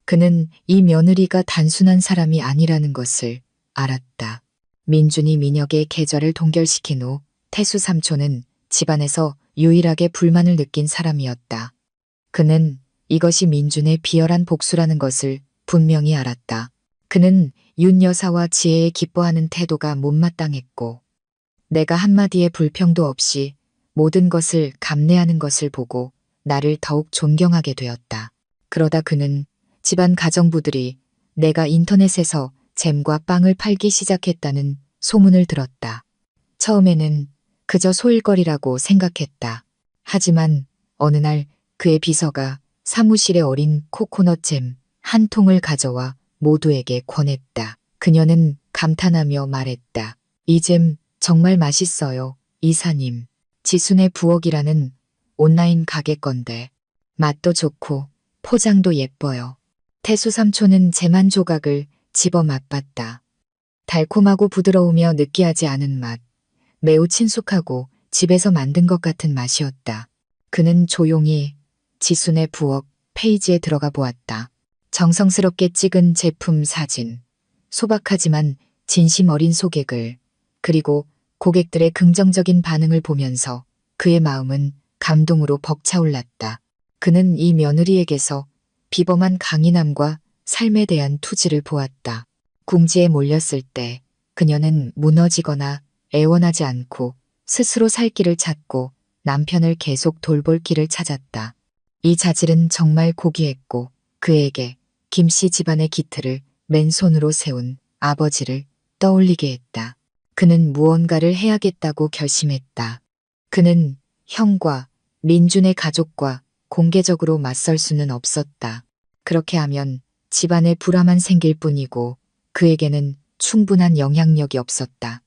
그는 이 며느리가 단순한 사람이 아니라는 것을 알았다. 민준이 민혁의 계좌를 동결시킨 후 태수 삼촌은 집안에서 유일하게 불만을 느낀 사람이었다. 그는 이것이 민준의 비열한 복수라는 것을 분명히 알았다. 그는 윤 여사와 지혜에 기뻐하는 태도가 못마땅했고 내가 한마디의 불평도 없이 모든 것을 감내하는 것을 보고 나를 더욱 존경하게 되었다. 그러다 그는 집안 가정부들이 내가 인터넷에서 잼과 빵을 팔기 시작했다는 소문을 들었다. 처음에는 그저 소일거리라고 생각했다. 하지만 어느 날 그의 비서가 사무실에 어린 코코넛 잼 한 통을 가져와 모두에게 권했다. 그녀는 감탄하며 말했다. 이 잼 정말 맛있어요, 이사님. 지순의 부엌이라는 온라인 가게 건데 맛도 좋고 포장도 예뻐요. 태수 삼촌은 잼 한 조각을 집어 맛봤다. 달콤하고 부드러우며 느끼하지 않은 맛, 매우 친숙하고 집에서 만든 것 같은 맛이었다. 그는 조용히 지순의 부엌 페이지에 들어가 보았다. 정성스럽게 찍은 제품 사진, 소박하지만 진심 어린 소개글, 그리고 고객들의 긍정적인 반응을 보면서 그의 마음은 감동으로 벅차올랐다. 그는 이 며느리에게서 비범한 강인함과 삶에 대한 투지를 보았다. 궁지에 몰렸을 때 그녀는 무너지거나 애원하지 않고 스스로 살 길을 찾고 남편을 계속 돌볼 길을 찾았다. 이 자질은 정말 고귀했고 그에게 김씨 집안의 기틀을 맨손으로 세운 아버지를 떠올리게 했다. 그는 무언가를 해야겠다고 결심했다. 그는 형과 민준의 가족과 공개적으로 맞설 수는 없었다. 그렇게 하면 집안에 불화만 생길 뿐이고 그에게는 충분한 영향력이 없었다.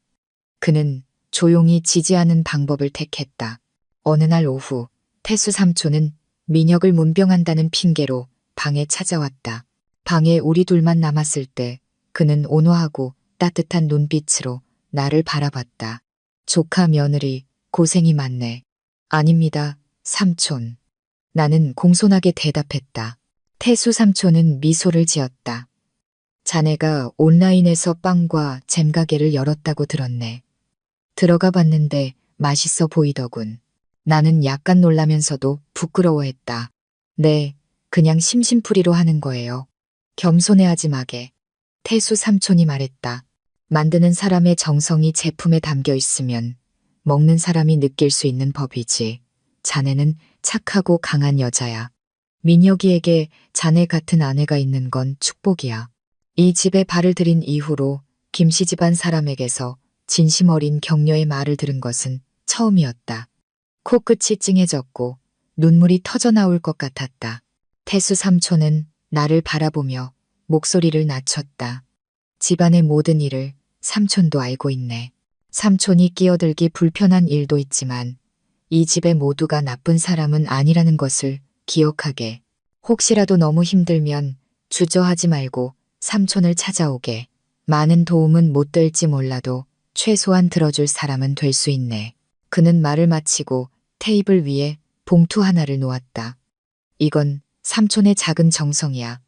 그는 조용히 지지하는 방법을 택했다. 어느 날 오후 태수 삼촌은 민혁을 문병한다는 핑계로 방에 찾아왔다. 방에 우리 둘만 남았을 때 그는 온화하고 따뜻한 눈빛으로 나를 바라봤다. 조카 며느리 고생이 많네. 아닙니다, 삼촌. 나는 공손하게 대답했다. 태수 삼촌은 미소를 지었다. 자네가 온라인에서 빵과 잼 가게를 열었다고 들었네. 들어가 봤는데 맛있어 보이더군. 나는 약간 놀라면서도 부끄러워했다. 네, 그냥 심심풀이로 하는 거예요. 겸손해하지 마게. 태수 삼촌이 말했다. 만드는 사람의 정성이 제품에 담겨 있으면 먹는 사람이 느낄 수 있는 법이지. 자네는 착하고 강한 여자야. 민혁이에게 자네 같은 아내가 있는 건 축복이야. 이 집에 발을 들인 이후로 김씨 집안 사람에게서 진심 어린 격려의 말을 들은 것은 처음이었다. 코끝이 찡해졌고 눈물이 터져 나올 것 같았다. 태수 삼촌은 나를 바라보며 목소리를 낮췄다. 집안의 모든 일을 삼촌도 알고 있네. 삼촌이 끼어들기 불편한 일도 있지만 이 집의 모두가 나쁜 사람은 아니라는 것을 기억하게. 혹시라도 너무 힘들면 주저하지 말고 삼촌을 찾아오게. 많은 도움은 못 될지 몰라도 최소한 들어줄 사람은 될 수 있네. 그는 말을 마치고 테이블 위에 봉투 하나를 놓았다. 이건 삼촌의 작은 정성이야.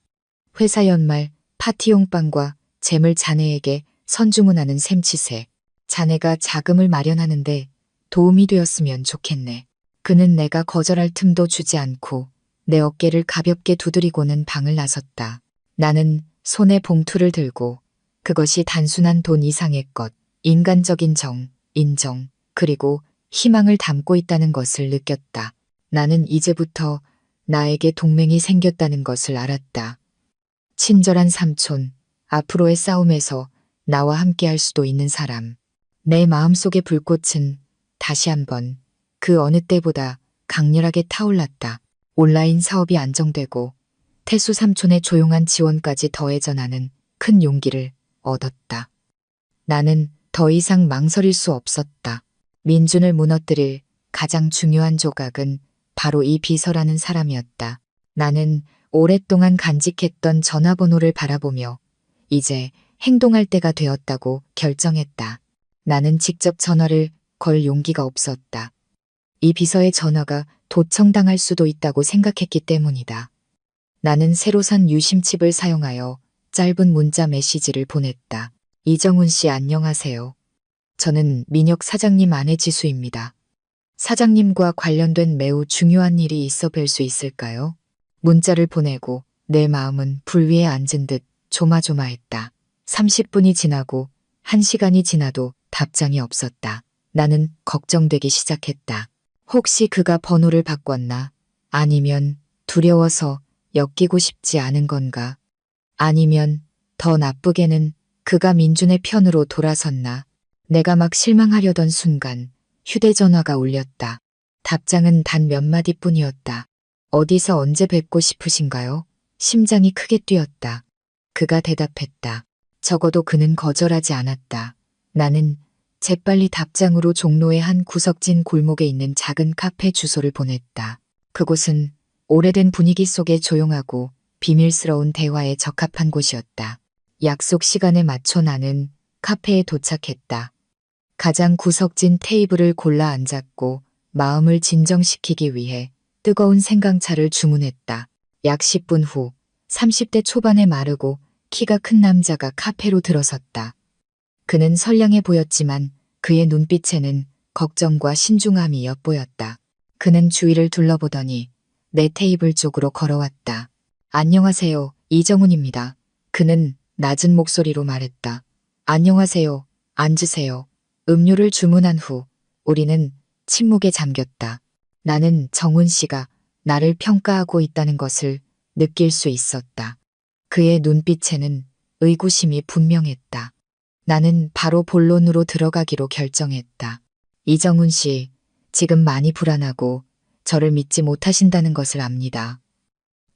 회사 연말 파티용 빵과 재물 자네에게 선주문하는 셈치세. 자네가 자금을 마련하는데 도움이 되었으면 좋겠네. 그는 내가 거절할 틈도 주지 않고 내 어깨를 가볍게 두드리고는 방을 나섰다. 나는 손에 봉투를 들고 그것이 단순한 돈 이상의 것, 인간적인 정, 인정, 그리고 희망을 담고 있다는 것을 느꼈다. 나는 이제부터 나에게 동맹이 생겼다는 것을 알았다. 친절한 삼촌, 앞으로의 싸움에서 나와 함께 할 수도 있는 사람. 내 마음속의 불꽃은 다시 한번 그 어느 때보다 강렬하게 타올랐다. 온라인 사업이 안정되고 태수 삼촌의 조용한 지원까지 더해져 나는 큰 용기를 얻었다. 나는 더 이상 망설일 수 없었다. 민준을 무너뜨릴 가장 중요한 조각은 바로 이 비서라는 사람이었다. 나는 오랫동안 간직했던 전화번호를 바라보며 이제 행동할 때가 되었다고 결정했다. 나는 직접 전화를 걸 용기가 없었다. 이 비서의 전화가 도청당할 수도 있다고 생각했기 때문이다. 나는 새로 산 유심칩을 사용하여 짧은 문자 메시지를 보냈다. 이정훈 씨 안녕하세요. 저는 민혁 사장님 아내 지수입니다. 사장님과 관련된 매우 중요한 일이 있어 뵐 수 있을까요? 문자를 보내고 내 마음은 불 위에 앉은 듯 조마조마했다. 30분이 지나고 1시간이 지나도 답장이 없었다. 나는 걱정되기 시작했다. 혹시 그가 번호를 바꿨나? 아니면 두려워서 엮이고 싶지 않은 건가? 아니면 더 나쁘게는 그가 민준의 편으로 돌아섰나? 내가 막 실망하려던 순간 휴대전화가 울렸다. 답장은 단 몇 마디뿐이었다. 어디서 언제 뵙고 싶으신가요? 심장이 크게 뛰었다. 그가 대답했다. 적어도 그는 거절하지 않았다. 나는 재빨리 답장으로 종로의 한 구석진 골목에 있는 작은 카페 주소를 보냈다. 그곳은 오래된 분위기 속에 조용하고 비밀스러운 대화에 적합한 곳이었다. 약속 시간에 맞춰 나는 카페에 도착했다. 가장 구석진 테이블을 골라 앉았고 마음을 진정시키기 위해 뜨거운 생강차를 주문했다. 약 10분 후 30대 초반의 마르고 키가 큰 남자가 카페로 들어섰다. 그는 선량해 보였지만 그의 눈빛에는 걱정과 신중함이 엿보였다. 그는 주위를 둘러보더니 내 테이블 쪽으로 걸어왔다. 안녕하세요, 이정훈입니다. 그는 낮은 목소리로 말했다. 안녕하세요, 앉으세요. 음료를 주문한 후 우리는 침묵에 잠겼다. 나는 정훈 씨가 나를 평가하고 있다는 것을 느낄 수 있었다. 그의 눈빛에는 의구심이 분명했다. 나는 바로 본론으로 들어가기로 결정했다. 이정훈 씨, 지금 많이 불안하고 저를 믿지 못하신다는 것을 압니다.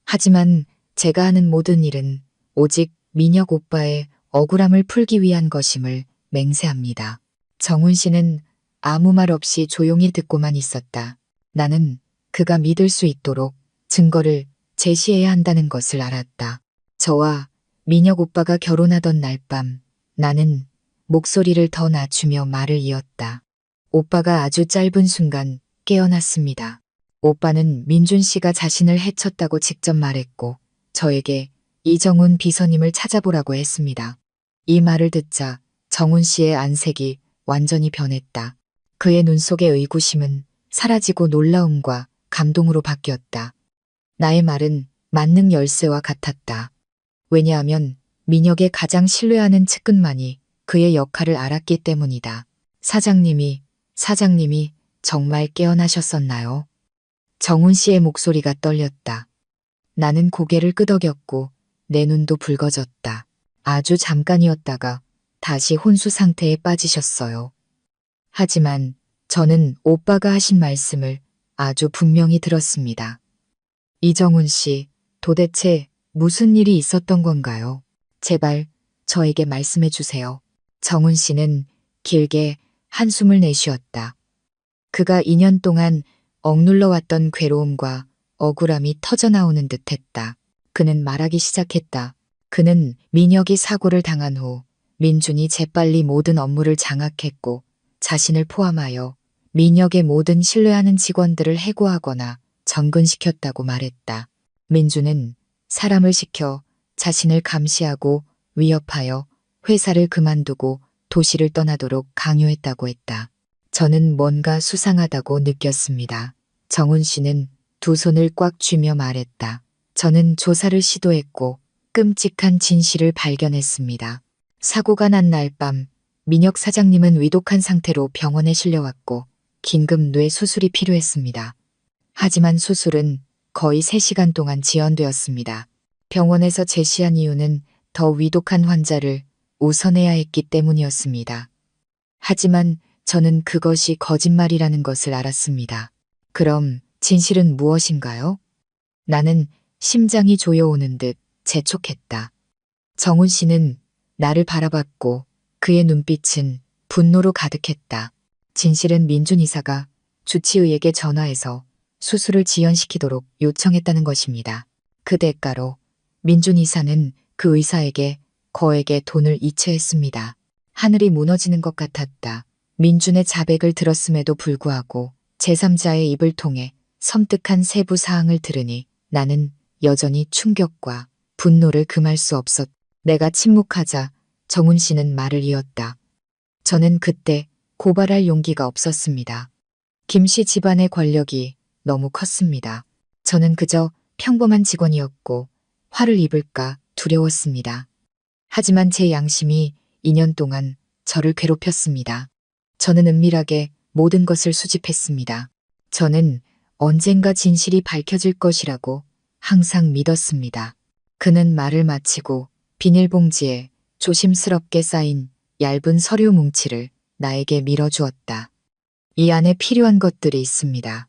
하지만 제가 하는 모든 일은 오직 민혁 오빠의 억울함을 풀기 위한 것임을 맹세합니다. 정훈 씨는 아무 말 없이 조용히 듣고만 있었다. 나는 그가 믿을 수 있도록 증거를 제시해야 한다는 것을 알았다. 저와 민혁 오빠가 결혼하던 날 밤 나는 목소리를 더 낮추며 말을 이었다. 오빠가 아주 짧은 순간 깨어났습니다. 오빠는 민준 씨가 자신을 해쳤다고 직접 말했고 저에게 이정훈 비서님을 찾아보라고 했습니다. 이 말을 듣자 정훈 씨의 안색이 완전히 변했다. 그의 눈 속의 의구심은 사라지고 놀라움과 감동으로 바뀌었다. 나의 말은 만능 열쇠와 같았다. 왜냐하면 민혁의 가장 신뢰하는 측근만이 그의 역할을 알았기 때문이다. 사장님이 정말 깨어나셨었나요? 정훈 씨의 목소리가 떨렸다. 나는 고개를 끄덕였고 내 눈도 붉어졌다. 아주 잠깐이었다가 다시 혼수 상태에 빠지셨어요. 하지만 저는 오빠가 하신 말씀을 아주 분명히 들었습니다. 이정훈 씨, 도대체 무슨 일이 있었던 건가요? 제발 저에게 말씀해 주세요. 정훈 씨는 길게 한숨을 내쉬었다. 그가 2년 동안 억눌러 왔던 괴로움과 억울함이 터져나오는 듯했다. 그는 말하기 시작했다. 그는 민혁이 사고를 당한 후 민준이 재빨리 모든 업무를 장악했고 자신을 포함하여 민혁의 모든 신뢰하는 직원들을 해고하거나 정근시켰다고 말했다. 민준은 사람을 시켜 자신을 감시하고 위협하여 회사를 그만두고 도시를 떠나도록 강요했다고 했다. 저는 뭔가 수상하다고 느꼈습니다. 정훈 씨는 두 손을 꽉 쥐며 말했다. 저는 조사를 시도했고 끔찍한 진실을 발견했습니다. 사고가 난 날 밤 민혁 사장님은 위독한 상태로 병원에 실려왔고 긴급 뇌 수술이 필요했습니다. 하지만 수술은 거의 3시간 동안 지연되었습니다. 병원에서 제시한 이유는 더 위독한 환자를 우선해야 했기 때문이었습니다. 하지만 저는 그것이 거짓말이라는 것을 알았습니다. 그럼 진실은 무엇인가요? 나는 심장이 조여오는 듯 재촉했다. 정훈 씨는 나를 바라봤고 그의 눈빛은 분노로 가득했다. 진실은 민준 이사가 주치의에게 전화해서 수술을 지연시키도록 요청했다는 것입니다. 그 대가로 민준 이사는 그 의사에게 거액의 돈을 이체했습니다. 하늘이 무너지는 것 같았다. 민준의 자백을 들었음에도 불구하고 제3자의 입을 통해 섬뜩한 세부 사항을 들으니 나는 여전히 충격과 분노를 금할 수 없었. 내가 침묵하자 정훈 씨는 말을 이었다. 저는 그때 고발할 용기가 없었습니다. 김 씨 집안의 권력이 너무 컸습니다. 저는 그저 평범한 직원이었고 화를 입을까 두려웠습니다. 하지만 제 양심이 2년 동안 저를 괴롭혔습니다. 저는 은밀하게 모든 것을 수집했습니다. 저는 언젠가 진실이 밝혀질 것이라고 항상 믿었습니다. 그는 말을 마치고 비닐봉지에 조심스럽게 쌓인 얇은 서류 뭉치를 나에게 밀어주었다. 이 안에 필요한 것들이 있습니다.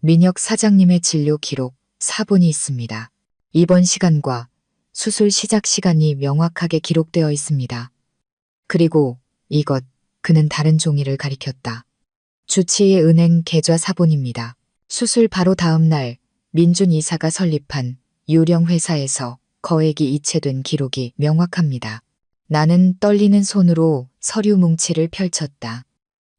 민혁 사장님의 진료 기록 4본이 있습니다. 입원 시간과 수술 시작 시간이 명확하게 기록되어 있습니다. 그리고 이것, 그는 다른 종이를 가리켰다. 주치의 은행 계좌 사본입니다. 수술 바로 다음 날 민준 이사가 설립한 유령 회사에서 거액이 이체된 기록이 명확합니다. 나는 떨리는 손으로 서류 뭉치를 펼쳤다.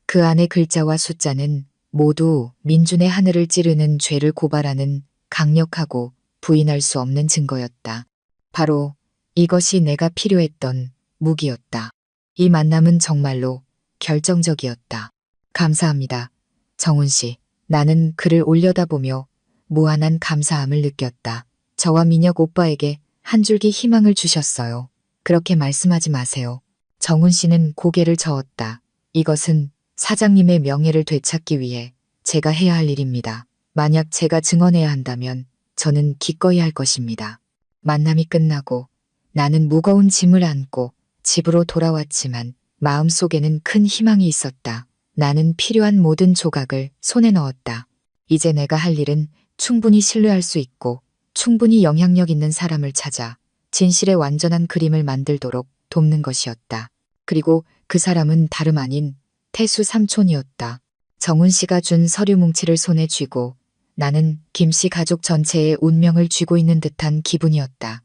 그 안의 글자와 숫자는 모두 민준의 하늘을 찌르는 죄를 고발하는 강력하고 부인할 수 없는 증거였다. 바로 이것이 내가 필요했던 무기였다. 이 만남은 정말로 결정적이었다. 감사합니다. 정훈 씨. 나는 그를 올려다보며 무한한 감사함을 느꼈다. 저와 민혁 오빠에게 한 줄기 희망을 주셨어요. 그렇게 말씀하지 마세요. 정훈 씨는 고개를 저었다. 이것은 사장님의 명예를 되찾기 위해 제가 해야 할 일입니다. 만약 제가 증언해야 한다면 저는 기꺼이 할 것입니다. 만남이 끝나고 나는 무거운 짐을 안고 집으로 돌아왔지만 마음속에는 큰 희망이 있었다. 나는 필요한 모든 조각을 손에 넣었다. 이제 내가 할 일은 충분히 신뢰할 수 있고 충분히 영향력 있는 사람을 찾아 진실의 완전한 그림을 만들도록 돕는 것이었다. 그리고 그 사람은 다름 아닌 태수 삼촌이었다. 정훈 씨가 준 서류 뭉치를 손에 쥐고 나는 김 씨 가족 전체의 운명을 쥐고 있는 듯한 기분이었다.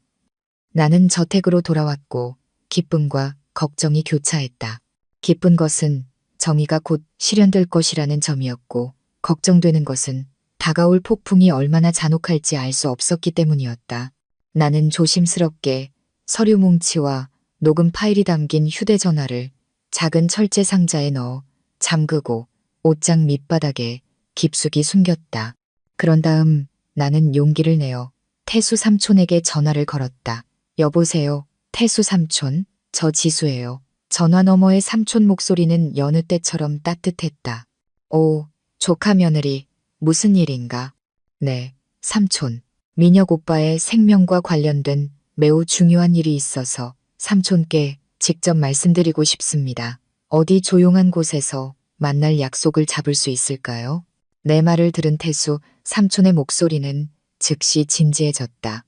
나는 저택으로 돌아왔고 기쁨과 걱정이 교차했다. 기쁜 것은 정의가 곧 실현될 것이라는 점이었고 걱정되는 것은 다가올 폭풍이 얼마나 잔혹할지 알 수 없었기 때문이었다. 나는 조심스럽게 서류 뭉치와 녹음 파일이 담긴 휴대전화를 작은 철제 상자에 넣어 잠그고 옷장 밑바닥에 깊숙이 숨겼다. 그런 다음 나는 용기를 내어 태수 삼촌에게 전화를 걸었다. 여보세요, 태수 삼촌, 저 지수예요. 전화 너머의 삼촌 목소리는 여느 때처럼 따뜻했다. 오, 조카 며느리, 무슨 일인가? 네, 삼촌. 민혁 오빠의 생명과 관련된 매우 중요한 일이 있어서 삼촌께 직접 말씀드리고 싶습니다. 어디 조용한 곳에서 만날 약속을 잡을 수 있을까요? 내 말을 들은 태수 삼촌의 목소리는 즉시 진지해졌다.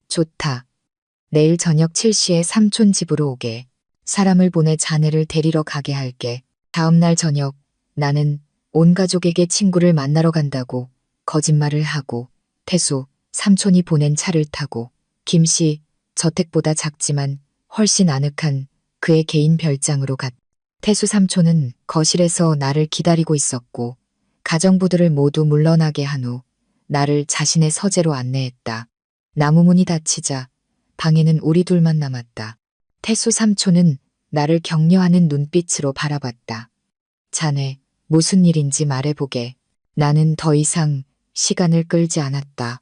좋다. 내일 저녁 7시에 삼촌 집으로 오게. 사람을 보내 자네를 데리러 가게 할게. 다음 날 저녁 나는 온 가족에게 친구를 만나러 간다고 거짓말을 하고 태수 삼촌이 보낸 차를 타고 김씨 저택보다 작지만 훨씬 아늑한 그의 개인 별장으로 갔다. 태수 삼촌은 거실에서 나를 기다리고 있었고 가정부들을 모두 물러나게 한 후 나를 자신의 서재로 안내했다. 나무 문이 닫히자 방에는 우리 둘만 남았다. 태수 삼촌은 나를 격려하는 눈빛으로 바라봤다. 자네, 무슨 일인지 말해보게. 나는 더 이상 시간을 끌지 않았다.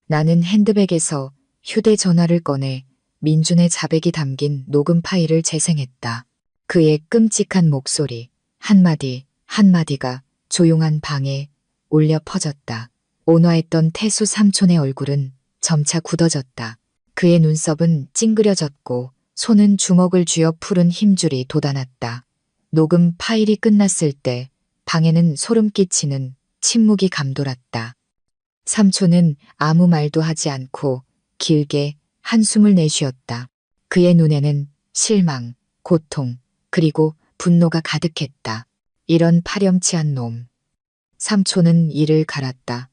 나는 핸드백에서 휴대전화를 꺼내 민준의 자백이 담긴 녹음 파일을 재생했다. 그의 끔찍한 목소리, 한마디, 한마디가 조용한 방에 울려 퍼졌다. 온화했던 태수 삼촌의 얼굴은 점차 굳어졌다. 그의 눈썹은 찡그려졌고 손은 주먹을 쥐어 푸른 힘줄이 돋아났다. 녹음 파일이 끝났을 때 방에는 소름 끼치는 침묵이 감돌았다. 삼촌은 아무 말도 하지 않고 길게 한숨을 내쉬었다. 그의 눈에는 실망, 고통, 그리고 분노가 가득했다. 이런 파렴치한 놈. 삼촌은 이를 갈았다.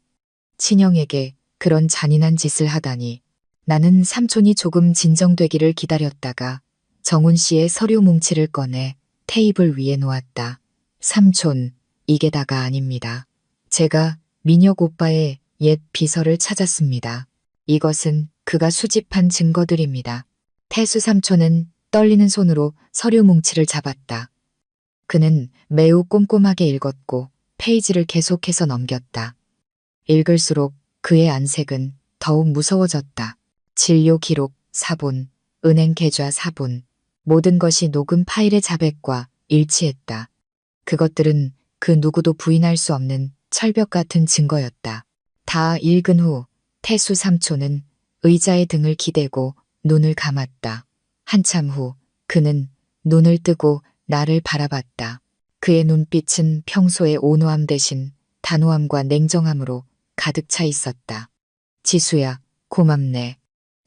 친형에게 그런 잔인한 짓을 하다니. 나는 삼촌이 조금 진정되기를 기다렸다가 정훈 씨의 서류 뭉치를 꺼내 테이블 위에 놓았다. 삼촌, 이게 다가 아닙니다. 제가 민혁 오빠의 옛 비서를 찾았습니다. 이것은 그가 수집한 증거들입니다. 태수 삼촌은 떨리는 손으로 서류 뭉치를 잡았다. 그는 매우 꼼꼼하게 읽었고 페이지를 계속해서 넘겼다. 읽을수록 그의 안색은 더욱 무서워졌다. 진료 기록, 사본, 은행 계좌 사본, 모든 것이 녹음 파일의 자백과 일치했다. 그것들은 그 누구도 부인할 수 없는 철벽 같은 증거였다. 다 읽은 후 태수 삼촌은 의자에 등을 기대고 눈을 감았다. 한참 후 그는 눈을 뜨고 나를 바라봤다. 그의 눈빛은 평소의 온화함 대신 단호함과 냉정함으로 가득 차 있었다. 지수야, 고맙네.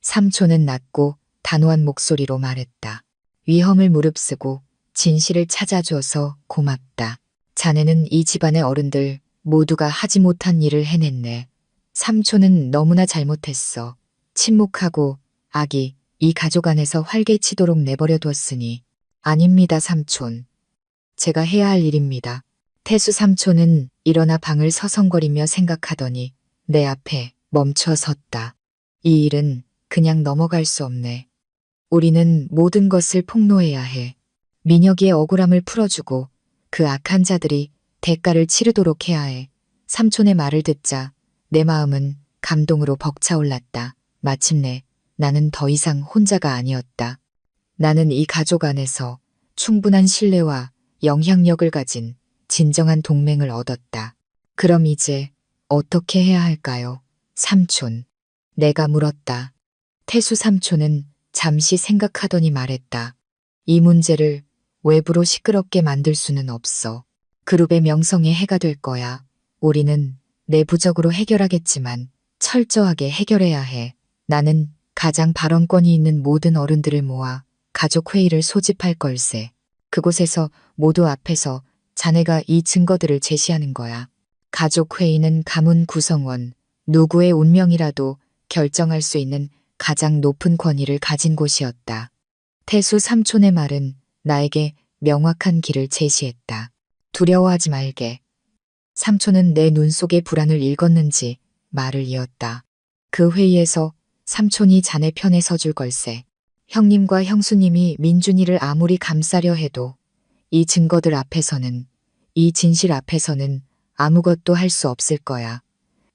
삼촌은 낮고 단호한 목소리로 말했다. 위험을 무릅쓰고 진실을 찾아줘서 고맙다. 자네는 이 집안의 어른들 모두가 하지 못한 일을 해냈네. 삼촌은 너무나 잘못했어. 침묵하고 악이 이 가족 안에서 활개치도록 내버려 뒀으니. 아닙니다, 삼촌. 제가 해야 할 일입니다. 태수 삼촌은 일어나 방을 서성거리며 생각하더니 내 앞에 멈춰 섰다. 이 일은 그냥 넘어갈 수 없네. 우리는 모든 것을 폭로해야 해. 민혁이의 억울함을 풀어주고 그 악한 자들이 대가를 치르도록 해야 해. 삼촌의 말을 듣자 내 마음은 감동으로 벅차올랐다. 마침내 나는 더 이상 혼자가 아니었다. 나는 이 가족 안에서 충분한 신뢰와 영향력을 가진 진정한 동맹을 얻었다. 그럼 이제 어떻게 해야 할까요? 삼촌. 내가 물었다. 태수 삼촌은 잠시 생각하더니 말했다. 이 문제를 외부로 시끄럽게 만들 수는 없어. 그룹의 명성에 해가 될 거야. 우리는 내부적으로 해결하겠지만 철저하게 해결해야 해. 나는 가장 발언권이 있는 모든 어른들을 모아 가족회의를 소집할 걸세. 그곳에서 모두 앞에서 자네가 이 증거들을 제시하는 거야. 가족회의는 가문 구성원, 누구의 운명이라도 결정할 수 있는 가장 높은 권위를 가진 곳이었다. 태수 삼촌의 말은 나에게 명확한 길을 제시했다. 두려워하지 말게. 삼촌은 내 눈 속의 불안을 읽었는지 말을 이었다. 그 회의에서 삼촌이 자네 편에 서줄 걸세. 형님과 형수님이 민준이를 아무리 감싸려 해도 이 증거들 앞에서는, 이 진실 앞에서는 아무것도 할 수 없을 거야.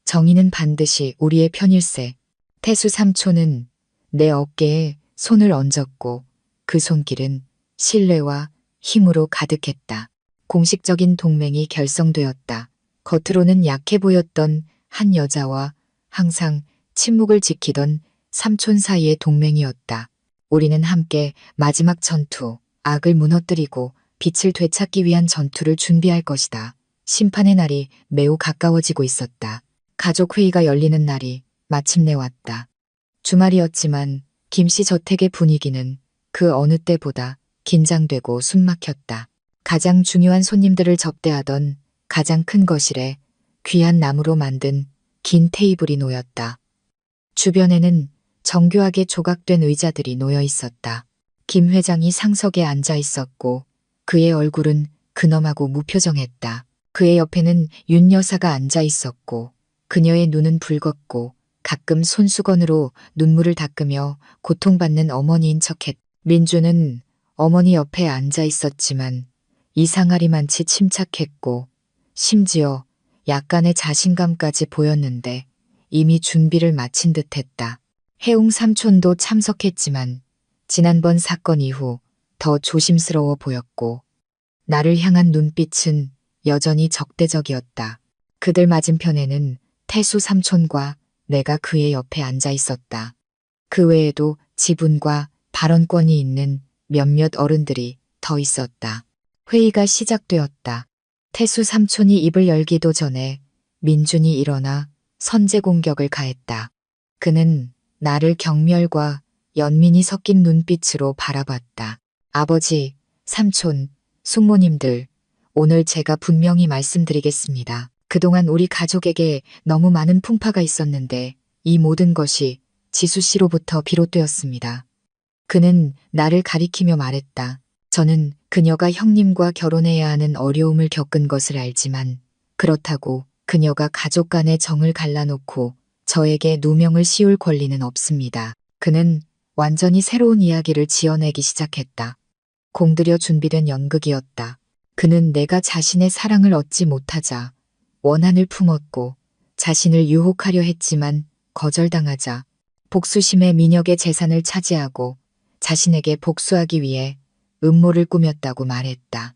정의는 반드시 우리의 편일세. 태수 삼촌은 내 어깨에 손을 얹었고 그 손길은 신뢰와 힘으로 가득했다. 공식적인 동맹이 결성되었다. 겉으로는 약해 보였던 한 여자와 항상 침묵을 지키던 삼촌 사이의 동맹이었다. 우리는 함께 마지막 전투, 악을 무너뜨리고 빛을 되찾기 위한 전투를 준비할 것이다. 심판의 날이 매우 가까워지고 있었다. 가족회의가 열리는 날이 마침내 왔다. 주말이었지만 김씨 저택의 분위기는 그 어느 때보다 긴장되고 숨막혔다. 가장 중요한 손님들을 접대하던 가장 큰 거실에 귀한 나무로 만든 긴 테이블이 놓였다. 주변에는 정교하게 조각된 의자들이 놓여 있었다. 김 회장이 상석에 앉아 있었고 그의 얼굴은 근엄하고 무표정했다. 그의 옆에는 윤 여사가 앉아 있었고 그녀의 눈은 붉었고 가끔 손수건으로 눈물을 닦으며 고통받는 어머니인 척했다. 민주는 어머니 옆에 앉아 있었지만 이상하리만치 침착했고 심지어 약간의 자신감까지 보였는데 이미 준비를 마친 듯했다. 해웅 삼촌도 참석했지만 지난번 사건 이후 더 조심스러워 보였고 나를 향한 눈빛은 여전히 적대적이었다. 그들 맞은편에는 태수 삼촌과 내가 그의 옆에 앉아 있었다. 그 외에도 지분과 발언권이 있는 몇몇 어른들이 더 있었다. 회의가 시작되었다. 태수 삼촌이 입을 열기도 전에 민준이 일어나 선제 공격을 가했다. 그는 나를 경멸과 연민이 섞인 눈빛으로 바라봤다. 아버지, 삼촌, 숙모님들, 오늘 제가 분명히 말씀드리겠습니다. 그동안 우리 가족에게 너무 많은 풍파가 있었는데 이 모든 것이 지수 씨로부터 비롯되었습니다. 그는 나를 가리키며 말했다. 저는 그녀가 형님과 결혼해야 하는 어려움을 겪은 것을 알지만 그렇다고 그녀가 가족 간의 정을 갈라놓고 저에게 누명을 씌울 권리는 없습니다. 그는 완전히 새로운 이야기를 지어내기 시작했다. 공들여 준비된 연극이었다. 그는 내가 자신의 사랑을 얻지 못하자 원한을 품었고 자신을 유혹하려 했지만 거절당하자 복수심에 민혁의 재산을 차지하고 자신에게 복수하기 위해 음모를 꾸몄다고 말했다.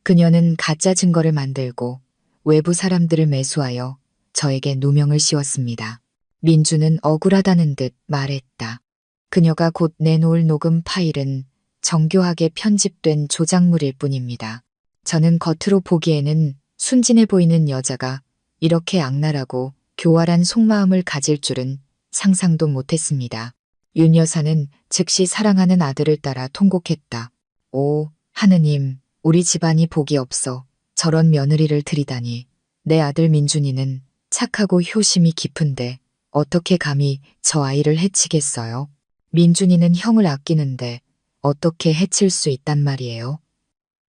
그녀는 가짜 증거를 만들고 외부 사람들을 매수하여 저에게 누명을 씌웠습니다. 민주는 억울하다는 듯 말했다. 그녀가 곧 내놓을 녹음 파일은 정교하게 편집된 조작물일 뿐입니다. 저는 겉으로 보기에는 순진해 보이는 여자가 이렇게 악랄하고 교활한 속마음을 가질 줄은 상상도 못했습니다. 윤 여사는 즉시 사랑하는 아들을 따라 통곡했다. 오, 하느님, 우리 집안이 복이 없어 저런 며느리를 들이다니. 내 아들 민준이는 착하고 효심이 깊은데 어떻게 감히 저 아이를 해치겠어요? 민준이는 형을 아끼는데 어떻게 해칠 수 있단 말이에요?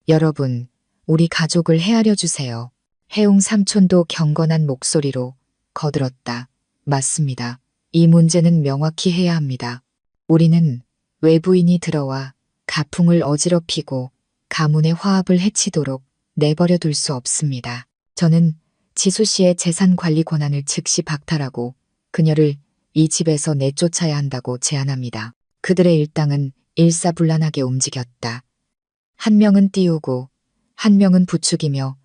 여러분, 우리 가족을 헤아려 주세요. 해웅 삼촌도 경건한 목소리로 거들었다. 맞습니다. 이 문제는 명확히 해야 합니다. 우리는 외부인이 들어와 가풍을 어지럽히고 가문의 화합을 해치도록 내버려 둘 수 없습니다. 저는 지수 씨의 재산 관리 권한을 즉시 박탈하고 그녀를 이 집에서 내쫓아야 한다고 제안합니다. 그들의 일당은 일사불란하게 움직였다. 한 명은 띄우고 한 명은 부추기며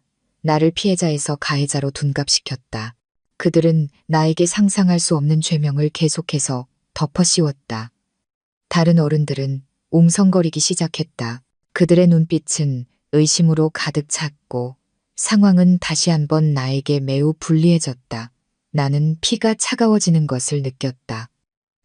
나를 피해자에서 가해자로 둔갑시켰다. 그들은 나에게 상상할 수 없는 죄명을 계속해서 덮어씌웠다. 다른 어른들은 웅성거리기 시작했다. 그들의 눈빛은 의심으로 가득 찼고 상황은 다시 한번 나에게 매우 불리해졌다. 나는 피가 차가워지는 것을 느꼈다.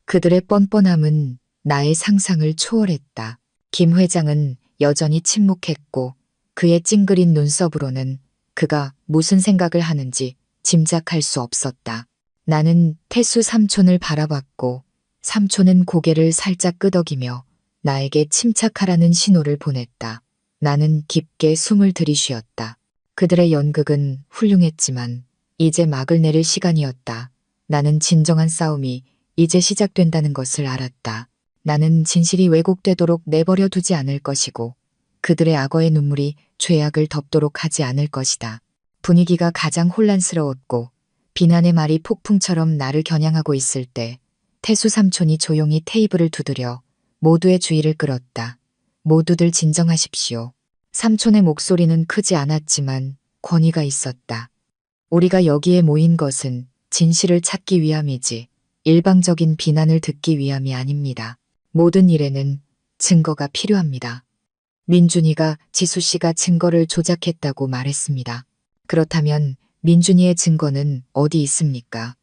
그들의 뻔뻔함은 나의 상상을 초월했다. 김 회장은 여전히 침묵했고 그의 찡그린 눈썹으로는 그가 무슨 생각을 하는지 짐작할 수 없었다. 나는 태수 삼촌을 바라봤고 삼촌은 고개를 살짝 끄덕이며 나에게 침착하라는 신호를 보냈다. 나는 깊게 숨을 들이쉬었다. 그들의 연극은 훌륭했지만 이제 막을 내릴 시간이었다. 나는 진정한 싸움이 이제 시작된다는 것을 알았다. 나는 진실이 왜곡되도록 내버려 두지 않을 것이고 그들의 악어의 눈물이 죄악을 덮도록 하지 않을 것이다. 분위기가 가장 혼란스러웠고 비난의 말이 폭풍처럼 나를 겨냥하고 있을 때 태수 삼촌이 조용히 테이블을 두드려 모두의 주의를 끌었다. 모두들 진정하십시오. 삼촌의 목소리는 크지 않았지만 권위가 있었다. 우리가 여기에 모인 것은 진실을 찾기 위함이지 일방적인 비난을 듣기 위함이 아닙니다. 모든 일에는 증거가 필요합니다. 민준이가 지수 씨가 증거를 조작했다고 말했습니다. 그렇다면 민준이의 증거는 어디 있습니까?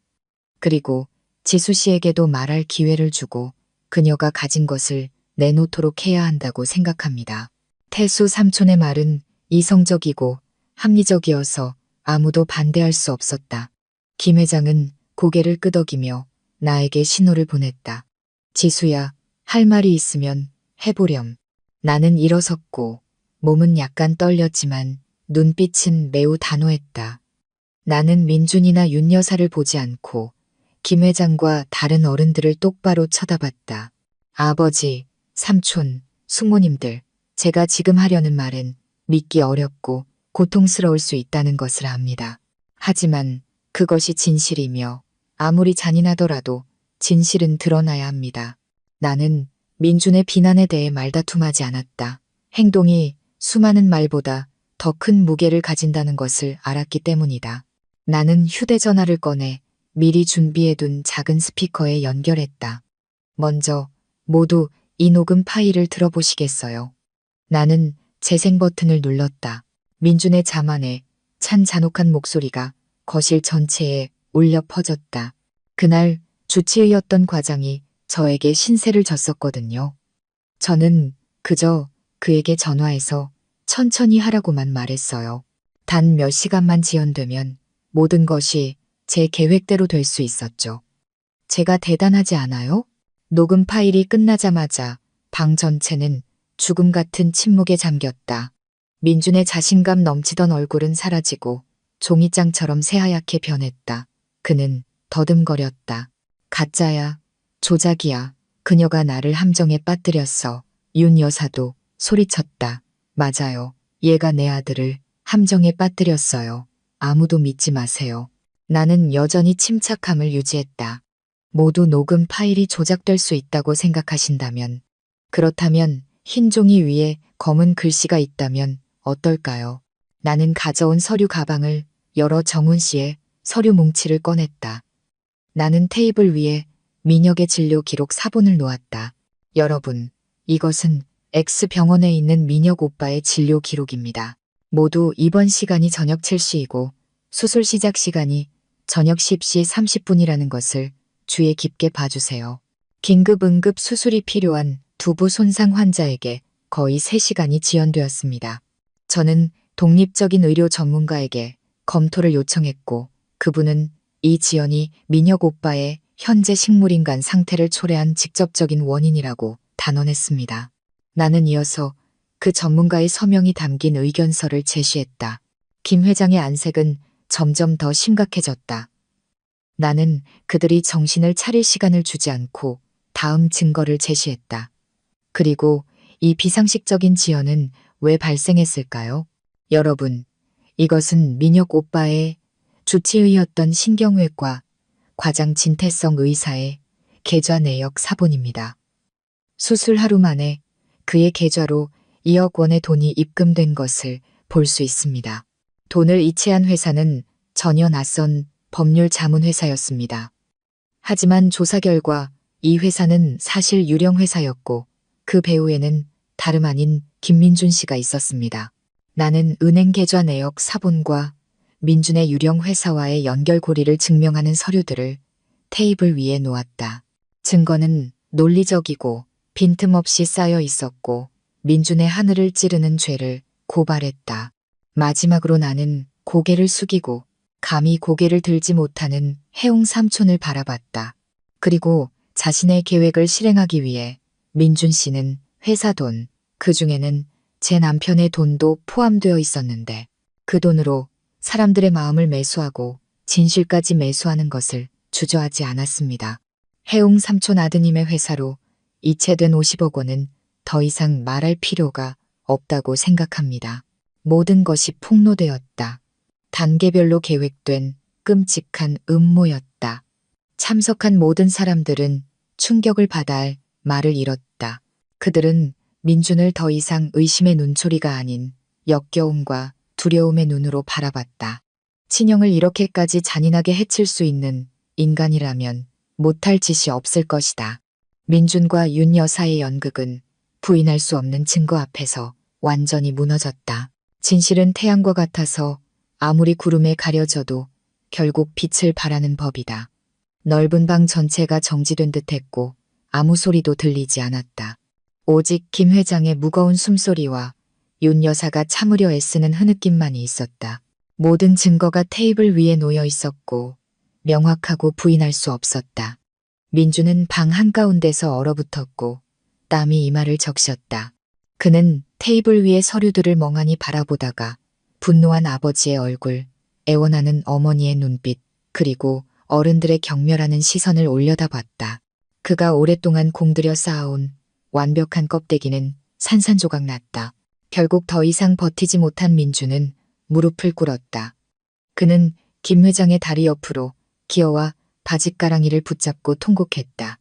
그리고 지수 씨에게도 말할 기회를 주고 그녀가 가진 것을 내놓도록 해야 한다고 생각합니다. 태수 삼촌의 말은 이성적이고 합리적이어서 아무도 반대할 수 없었다. 김 회장은 고개를 끄덕이며 나에게 신호를 보냈다. 지수야, 할 말이 있으면 해보렴. 나는 일어섰고 몸은 약간 떨렸지만 눈빛은 매우 단호했다. 나는 민준이나 윤 여사를 보지 않고 김 회장과 다른 어른들을 똑바로 쳐다봤다. 아버지, 삼촌, 숙모님들, 제가 지금 하려는 말은 믿기 어렵고 고통스러울 수 있다는 것을 압니다. 하지만 그것이 진실이며 아무리 잔인하더라도 진실은 드러나야 합니다. 나는 민준의 비난에 대해 말다툼하지 않았다. 행동이 수많은 말보다 더 큰 무게를 가진다는 것을 알았기 때문이다. 나는 휴대전화를 꺼내 미리 준비해둔 작은 스피커에 연결했다. 먼저 모두 이 녹음 파일을 들어보시겠어요? 나는 재생 버튼을 눌렀다. 민준의 자만의 찬 잔혹한 목소리가 거실 전체에 울려 퍼졌다. 그날 주치의였던 과장이 저에게 신세를 졌었거든요. 저는 그저 그에게 전화해서 천천히 하라고만 말했어요. 단 몇 시간만 지연되면 모든 것이 제 계획대로 될 수 있었죠. 제가 대단하지 않아요? 녹음 파일이 끝나자마자 방 전체는 죽음 같은 침묵에 잠겼다. 민준의 자신감 넘치던 얼굴은 사라지고 종이장처럼 새하얗게 변했다. 그는 더듬거렸다. 가짜야, 조작이야. 그녀가 나를 함정에 빠뜨렸어. 윤 여사도 소리쳤다. 맞아요. 얘가 내 아들을 함정에 빠뜨렸어요. 아무도 믿지 마세요. 나는 여전히 침착함을 유지했다. 모두 녹음 파일이 조작될 수 있다고 생각하신다면, 그렇다면 흰 종이 위에 검은 글씨가 있다면 어떨까요? 나는 가져온 서류 가방을 열어 정훈 씨의 서류 뭉치를 꺼냈다. 나는 테이블 위에 민혁의 진료 기록 사본을 놓았다. 여러분, 이것은 X병원에 있는 민혁 오빠의 진료 기록입니다. 모두 입원 시간이 저녁 7시이고 수술 시작 시간이 저녁 10시 30분이라는 것을 주의 깊게 봐주세요. 긴급 응급 수술이 필요한 두부 손상 환자에게 거의 3시간이 지연되었습니다. 저는 독립적인 의료 전문가에게 검토를 요청했고 그분은 이 지연이 민혁 오빠의 현재 식물인간 상태를 초래한 직접적인 원인이라고 단언했습니다. 나는 이어서 그 전문가의 서명이 담긴 의견서를 제시했다. 김 회장의 안색은 점점 더 심각해졌다. 나는 그들이 정신을 차릴 시간을 주지 않고 다음 증거를 제시했다. 그리고 이 비상식적인 지연은 왜 발생했을까요? 여러분, 이것은 민혁 오빠의 주치의였던 신경외과 과장 진태성 의사의 계좌 내역 사본입니다. 수술 하루 만에 그의 계좌로 2억 원의 돈이 입금된 것을 볼 수 있습니다. 돈을 이체한 회사는 전혀 낯선 법률 자문 회사였습니다. 하지만 조사 결과 이 회사는 사실 유령 회사였고 그 배후에는 다름 아닌 김민준 씨가 있었습니다. 나는 은행 계좌 내역 사본과 민준의 유령 회사와의 연결고리를 증명하는 서류들을 테이블 위에 놓았다. 증거는 논리적이고 빈틈없이 쌓여 있었고 민준의 하늘을 찌르는 죄를 고발했다. 마지막으로 나는 고개를 숙이고 감히 고개를 들지 못하는 해웅 삼촌을 바라봤다. 그리고 자신의 계획을 실행하기 위해 민준 씨는 회사 돈, 그 중에는 제 남편의 돈도 포함되어 있었는데 그 돈으로 사람들의 마음을 매수하고 진실까지 매수하는 것을 주저하지 않았습니다. 해웅 삼촌 아드님의 회사로 이체된 50억 원은 더 이상 말할 필요가 없다고 생각합니다. 모든 것이 폭로되었다. 단계별로 계획된 끔찍한 음모였다. 참석한 모든 사람들은 충격을 받아야 할 말을 잃었다. 그들은 민준을 더 이상 의심의 눈초리가 아닌 역겨움과 두려움의 눈으로 바라봤다. 친형을 이렇게까지 잔인하게 해칠 수 있는 인간이라면 못할 짓이 없을 것이다. 민준과 윤 여사의 연극은 부인할 수 없는 증거 앞에서 완전히 무너졌다. 진실은 태양과 같아서 아무리 구름에 가려져도 결국 빛을 발하는 법이다. 넓은 방 전체가 정지된 듯했고 아무 소리도 들리지 않았다. 오직 김 회장의 무거운 숨소리와 윤 여사가 참으려 애쓰는 흐느낌만이 있었다. 모든 증거가 테이블 위에 놓여 있었고 명확하고 부인할 수 없었다. 민주는 방 한가운데서 얼어붙었고 땀이 이마를 적셨다. 그는 테이블 위의 서류들을 멍하니 바라보다가 분노한 아버지의 얼굴, 애원하는 어머니의 눈빛, 그리고 어른들의 경멸하는 시선을 올려다봤다. 그가 오랫동안 공들여 쌓아온 완벽한 껍데기는 산산조각 났다. 결국 더 이상 버티지 못한 민주는 무릎을 꿇었다. 그는 김 회장의 다리 옆으로 기어와 바짓가랑이를 붙잡고 통곡했다.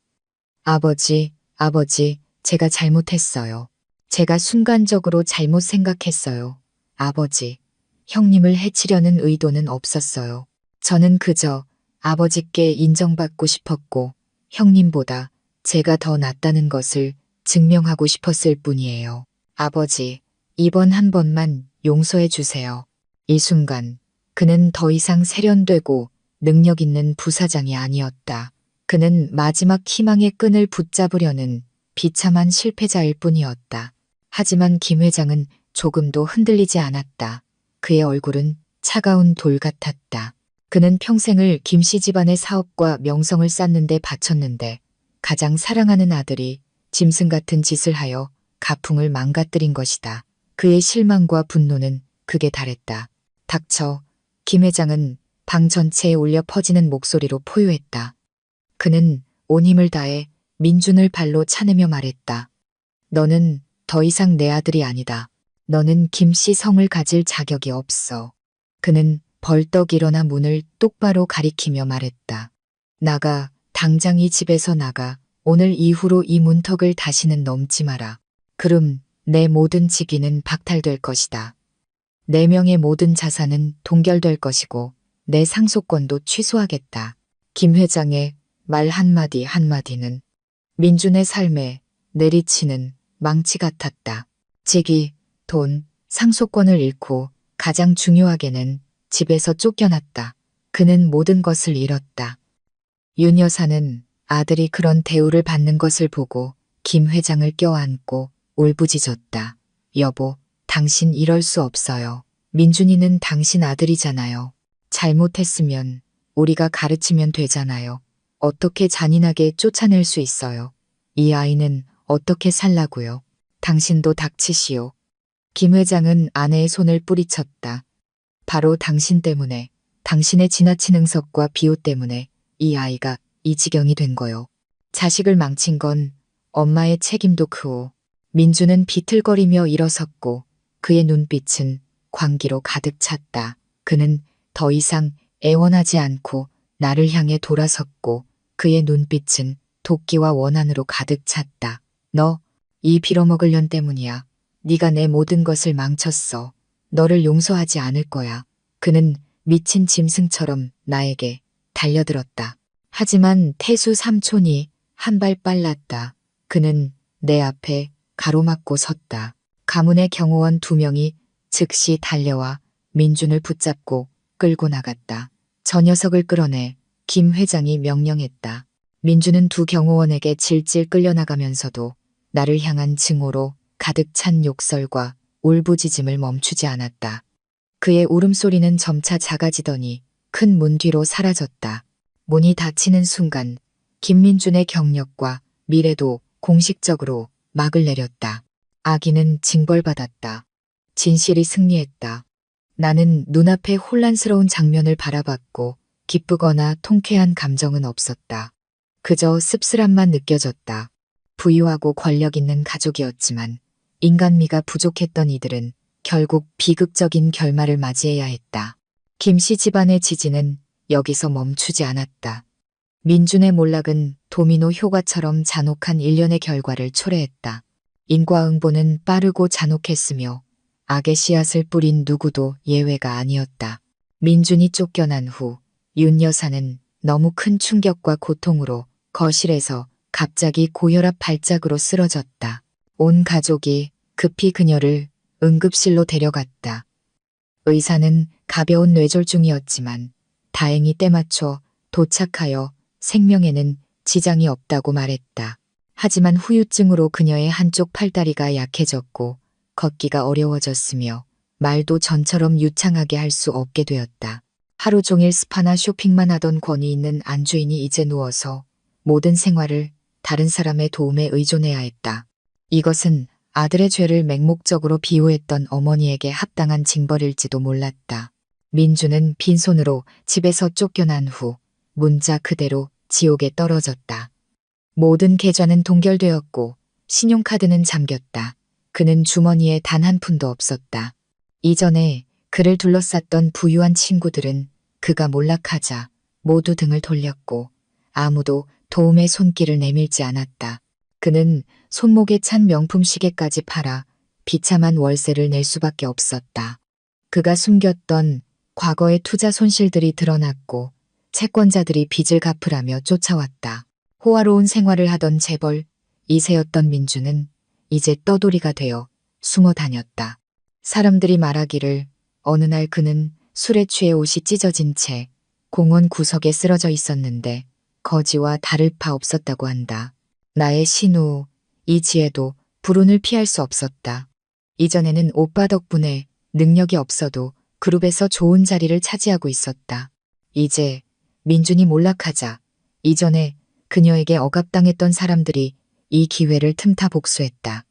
아버지, 아버지, 제가 잘못했어요. 제가 순간적으로 잘못 생각했어요. 아버지, 형님을 해치려는 의도는 없었어요. 저는 그저 아버지께 인정받고 싶었고 형님보다 제가 더 낫다는 것을 증명하고 싶었을 뿐이에요. 아버지, 이번 한 번만 용서해 주세요. 이 순간 그는 더 이상 세련되고 능력 있는 부사장이 아니었다. 그는 마지막 희망의 끈을 붙잡으려는 비참한 실패자일 뿐이었다. 하지만 김 회장은 조금도 흔들리지 않았다. 그의 얼굴은 차가운 돌 같았다. 그는 평생을 김씨 집안의 사업과 명성을 쌓는데 바쳤는데 가장 사랑하는 아들이 짐승 같은 짓을 하여 가풍을 망가뜨린 것이다. 그의 실망과 분노는 극에 달했다. 닥쳐. 김 회장은 방 전체에 울려 퍼지는 목소리로 포효했다. 그는 온 힘을 다해 민준을 발로 차내며 말했다. 너는 더 이상 내 아들이 아니다. 너는 김씨 성을 가질 자격이 없어. 그는 벌떡 일어나 문을 똑바로 가리키며 말했다. 나가, 당장 이 집에서 나가. 오늘 이후로 이 문턱을 다시는 넘지 마라. 그럼 내 모든 직위는 박탈될 것이다. 내 명의 모든 자산은 동결될 것이고 내 상속권도 취소하겠다. 김 회장의 말 한마디 한마디는 민준의 삶에 내리치는 망치 같았다. 직위, 돈, 상속권을 잃고 가장 중요하게는 집에서 쫓겨났다. 그는 모든 것을 잃었다. 윤 여사는 아들이 그런 대우를 받는 것을 보고 김 회장을 껴안고 울부짖었다. 여보, 당신 이럴 수 없어요. 민준이는 당신 아들이잖아요. 잘못했으면 우리가 가르치면 되잖아요. 어떻게 잔인하게 쫓아낼 수 있어요. 이 아이는 어떻게 살라고요. 당신도 닥치시오. 김 회장은 아내의 손을 뿌리쳤다. 바로 당신 때문에, 당신의 지나친 응석과 비호 때문에 이 아이가 이 지경이 된 거요. 자식을 망친 건 엄마의 책임도 크오. 민주는 비틀거리며 일어섰고 그의 눈빛은 광기로 가득 찼다. 그는 더 이상 애원하지 않고 나를 향해 돌아섰고 그의 눈빛은 도끼와 원한으로 가득 찼다. 너, 이 빌어먹을 년 때문이야. 네가 내 모든 것을 망쳤어. 너를 용서하지 않을 거야. 그는 미친 짐승처럼 나에게 달려들었다. 하지만 태수 삼촌이 한 발 빨랐다. 그는 내 앞에 가로막고 섰다. 가문의 경호원 2명이 즉시 달려와 민준을 붙잡고 끌고 나갔다. 저 녀석을 끌어내. 김 회장이 명령했다. 민준은 2 경호원에게 질질 끌려나가면서도 나를 향한 증오로 가득 찬 욕설과 울부짖음을 멈추지 않았다. 그의 울음소리는 점차 작아지더니 큰 문 뒤로 사라졌다. 문이 닫히는 순간 김민준의 경력과 미래도 공식적으로 막을 내렸다. 악인은 징벌받았다. 진실이 승리했다. 나는 눈앞의 혼란스러운 장면을 바라봤고 기쁘거나 통쾌한 감정은 없었다. 그저 씁쓸함만 느껴졌다. 부유하고 권력 있는 가족이었지만 인간미가 부족했던 이들은 결국 비극적인 결말을 맞이해야 했다. 김씨 집안의 지진은 여기서 멈추지 않았다. 민준의 몰락은 도미노 효과처럼 잔혹한 일련의 결과를 초래했다. 인과응보는 빠르고 잔혹했으며 악의 씨앗을 뿌린 누구도 예외가 아니었다. 민준이 쫓겨난 후 윤 여사는 너무 큰 충격과 고통으로 거실에서 갑자기 고혈압 발작으로 쓰러졌다. 온 가족이 급히 그녀를 응급실로 데려갔다. 의사는 가벼운 뇌졸중이었지만 다행히 때맞춰 도착하여 생명에는 지장이 없다고 말했다. 하지만 후유증으로 그녀의 한쪽 팔다리가 약해졌고 걷기가 어려워졌으며 말도 전처럼 유창하게 할 수 없게 되었다. 하루 종일 스파나 쇼핑만 하던 권위 있는 안주인이 이제 누워서 모든 생활을 다른 사람의 도움에 의존해야 했다. 이것은 아들의 죄를 맹목적으로 비호했던 어머니에게 합당한 징벌일지도 몰랐다. 민주는 빈손으로 집에서 쫓겨난 후 문자 그대로 지옥에 떨어졌다. 모든 계좌는 동결되었고 신용카드는 잠겼다. 그는 주머니에 단 한 푼도 없었다. 이전에 그를 둘러쌌던 부유한 친구들은 그가 몰락하자 모두 등을 돌렸고 아무도 도움의 손길을 내밀지 않았다. 그는 손목에 찬 명품 시계까지 팔아 비참한 월세를 낼 수밖에 없었다. 그가 숨겼던 과거의 투자 손실들이 드러났고 채권자들이 빚을 갚으라며 쫓아왔다. 호화로운 생활을 하던 재벌 2세였던 민주는 이제 떠돌이가 되어 숨어 다녔다. 사람들이 말하기를 어느 날 그는 술에 취해 옷이 찢어진 채 공원 구석에 쓰러져 있었는데 거지와 다를 바 없었다고 한다. 나의 신우 이지혜도 불운을 피할 수 없었다. 이전에는 오빠 덕분에 능력이 없어도 그룹에서 좋은 자리를 차지하고 있었다. 이제 민준이 몰락하자 이전에 그녀에게 억압당했던 사람들이 이 기회를 틈타 복수했다.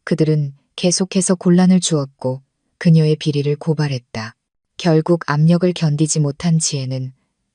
그들은 계속해서 곤란을 주었고 그녀의 비리를 고발했다. 결국 압력을 견디지 못한 지혜는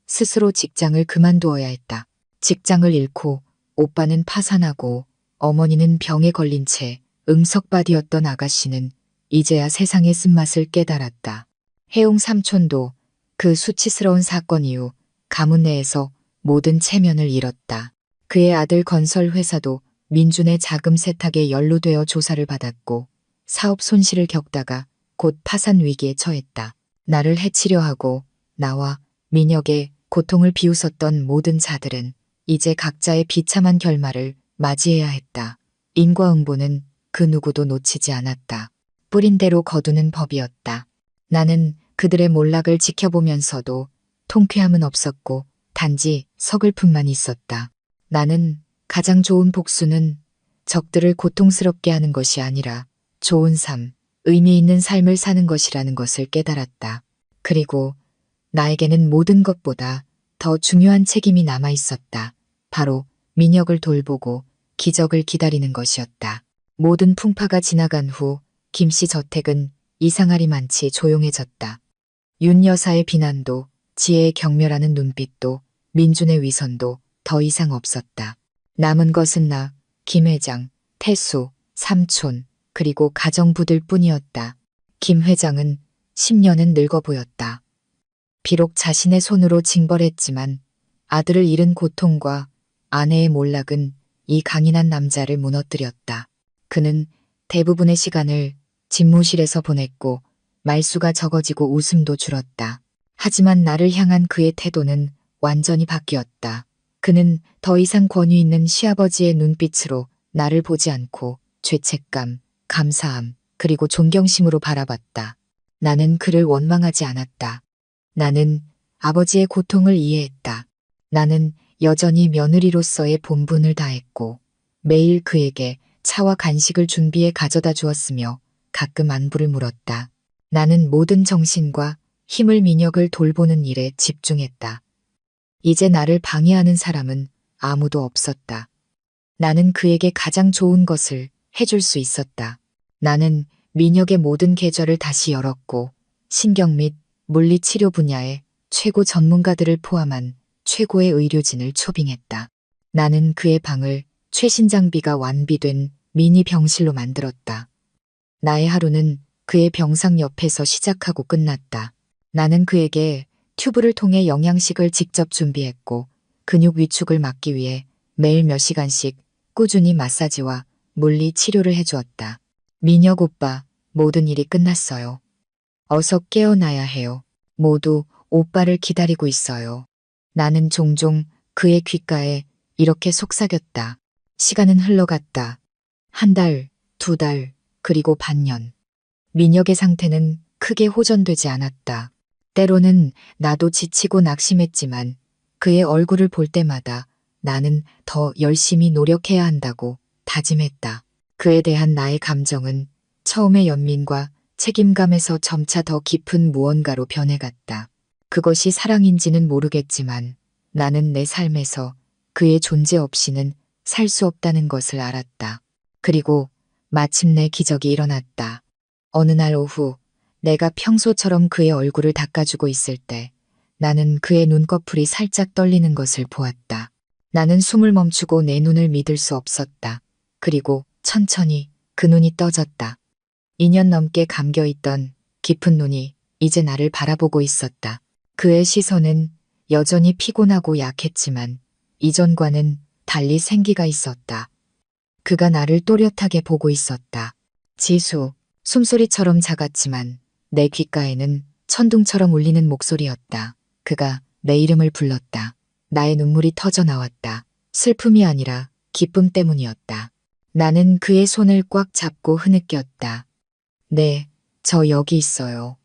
스스로 직장을 그만두어야 했다. 직장을 잃고 오빠는 파산하고 어머니는 병에 걸린 채 응석바디였던 아가씨는 이제야 세상의 쓴맛을 깨달았다. 혜용 삼촌도 그 수치스러운 사건 이후 가문 내에서 모든 체면을 잃었다. 그의 아들 건설 회사도 민준의 자금 세탁에 연루되어 조사를 받았고 사업 손실을 겪다가 곧 파산 위기에 처했다. 나를 해치려 하고 나와 민혁의 고통을 비웃었던 모든 자들은 이제 각자의 비참한 결말을 맞이해야 했다. 인과응보는 그 누구도 놓치지 않았다. 뿌린 대로 거두는 법이었다. 나는 그들의 몰락을 지켜보면서도 통쾌함은 없었고 단지 서글픔만 있었다. 나는 가장 좋은 복수는 적들을 고통스럽게 하는 것이 아니라 좋은 삶, 의미 있는 삶을 사는 것이라는 것을 깨달았다. 그리고 나에게는 모든 것보다 더 중요한 책임이 남아 있었다. 바로 민혁을 돌보고 기적을 기다리는 것이었다. 모든 풍파가 지나간 후 김씨 저택은 이상하리만치 조용해졌다. 윤 여사의 비난도 지혜의 경멸하는 눈빛도 민준의 위선도 더 이상 없었다. 남은 것은 나, 김 회장, 태수, 삼촌, 그리고 가정부들 뿐이었다. 김 회장은 10년은 늙어 보였다. 비록 자신의 손으로 징벌했지만 아들을 잃은 고통과 아내의 몰락은 이 강인한 남자를 무너뜨렸다. 그는 대부분의 시간을 집무실에서 보냈고 말수가 적어지고 웃음도 줄었다. 하지만 나를 향한 그의 태도는 완전히 바뀌었다. 그는 더 이상 권위 있는 시아버지의 눈빛으로 나를 보지 않고 죄책감, 감사함, 그리고 존경심으로 바라봤다. 나는 그를 원망하지 않았다. 나는 아버지의 고통을 이해했다. 나는 여전히 며느리로서의 본분을 다했고 매일 그에게 차와 간식을 준비해 가져다 주었으며 가끔 안부를 물었다. 나는 모든 정신과 힘을 민혁을 돌보는 일에 집중했다. 이제 나를 방해하는 사람은 아무도 없었다. 나는 그에게 가장 좋은 것을 해줄 수 있었다. 나는 민혁의 모든 계좌를 다시 열었고 신경 및 물리치료 분야의 최고 전문가들을 포함한 최고의 의료진을 초빙했다. 나는 그의 방을 최신 장비가 완비된 미니 병실로 만들었다. 나의 하루는 그의 병상 옆에서 시작하고 끝났다. 나는 그에게 튜브를 통해 영양식을 직접 준비했고 근육 위축을 막기 위해 매일 몇 시간씩 꾸준히 마사지와 물리 치료를 해주었다. 민혁 오빠, 모든 일이 끝났어요. 어서 깨어나야 해요. 모두 오빠를 기다리고 있어요. 나는 종종 그의 귓가에 이렇게 속삭였다. 시간은 흘러갔다. 한 달, 두 달, 그리고 반년. 민혁의 상태는 크게 호전되지 않았다. 때로는 나도 지치고 낙심했지만 그의 얼굴을 볼 때마다 나는 더 열심히 노력해야 한다고 다짐했다. 그에 대한 나의 감정은 처음의 연민과 책임감에서 점차 더 깊은 무언가로 변해갔다. 그것이 사랑인지는 모르겠지만 나는 내 삶에서 그의 존재 없이는 살 수 없다는 것을 알았다. 그리고 마침내 기적이 일어났다. 어느 날 오후 내가 평소처럼 그의 얼굴을 닦아주고 있을 때 나는 그의 눈꺼풀이 살짝 떨리는 것을 보았다. 나는 숨을 멈추고 내 눈을 믿을 수 없었다. 그리고 천천히 그 눈이 떠졌다. 2년 넘게 감겨있던 깊은 눈이 이제 나를 바라보고 있었다. 그의 시선은 여전히 피곤하고 약했지만 이전과는 달리 생기가 있었다. 그가 나를 또렷하게 보고 있었다. 지수, 숨소리처럼 작았지만 내 귓가에는 천둥처럼 울리는 목소리였다. 그가 내 이름을 불렀다. 나의 눈물이 터져 나왔다. 슬픔이 아니라 기쁨 때문이었다. 나는 그의 손을 꽉 잡고 흐느꼈다. 네, 저 여기 있어요.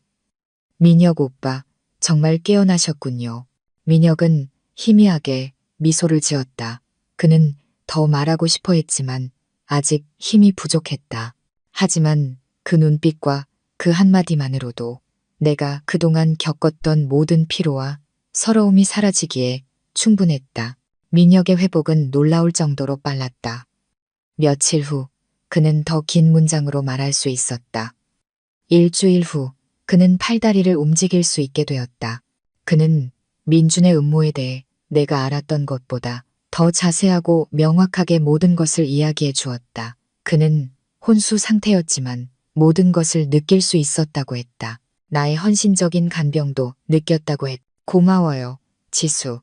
민혁 오빠, 정말 깨어나셨군요. 민혁은 희미하게 미소를 지었다. 그는 더 말하고 싶어 했지만 아직 힘이 부족했다. 하지만 그 눈빛과 그 한마디만으로도 내가 그동안 겪었던 모든 피로와 서러움이 사라지기에 충분했다. 민혁의 회복은 놀라울 정도로 빨랐다. 며칠 후 그는 더 긴 문장으로 말할 수 있었다. 일주일 후 그는 팔다리를 움직일 수 있게 되었다. 그는 민준의 음모에 대해 내가 알았던 것보다 더 자세하고 명확하게 모든 것을 이야기해 주었다. 그는 혼수 상태였지만 모든 것을 느낄 수 있었다고 했다. 나의 헌신적인 간병도 느꼈다고 했다. 고마워요, 지수.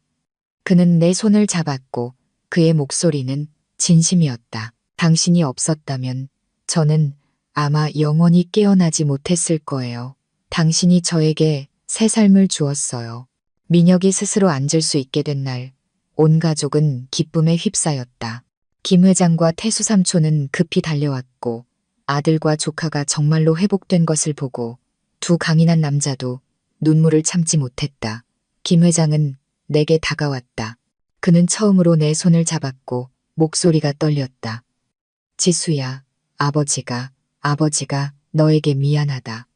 그는 내 손을 잡았고 그의 목소리는 진심이었다. 당신이 없었다면 저는 아마 영원히 깨어나지 못했을 거예요. 당신이 저에게 새 삶을 주었어요. 민혁이 스스로 앉을 수 있게 된 날, 온 가족은 기쁨에 휩싸였다. 김 회장과 태수 삼촌은 급히 달려왔고 아들과 조카가 정말로 회복된 것을 보고 두 강인한 남자도 눈물을 참지 못했다. 김 회장은 내게 다가왔다. 그는 처음으로 내 손을 잡았고 목소리가 떨렸다. 지수야, 아버지가 너에게 미안하다.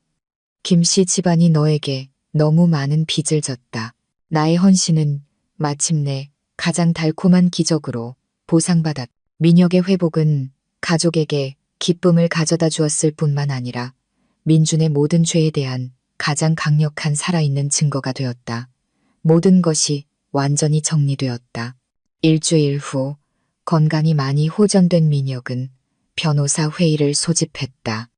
김씨 집안이 너에게 너무 많은 빚을 졌다. 나의 헌신은 마침내 가장 달콤한 기적으로 보상받았다. 민혁의 회복은 가족에게 기쁨을 가져다 주었을 뿐만 아니라 민준의 모든 죄에 대한 가장 강력한 살아있는 증거가 되었다. 모든 것이 완전히 정리되었다. 일주일 후 건강이 많이 호전된 민혁은 변호사 회의를 소집했다.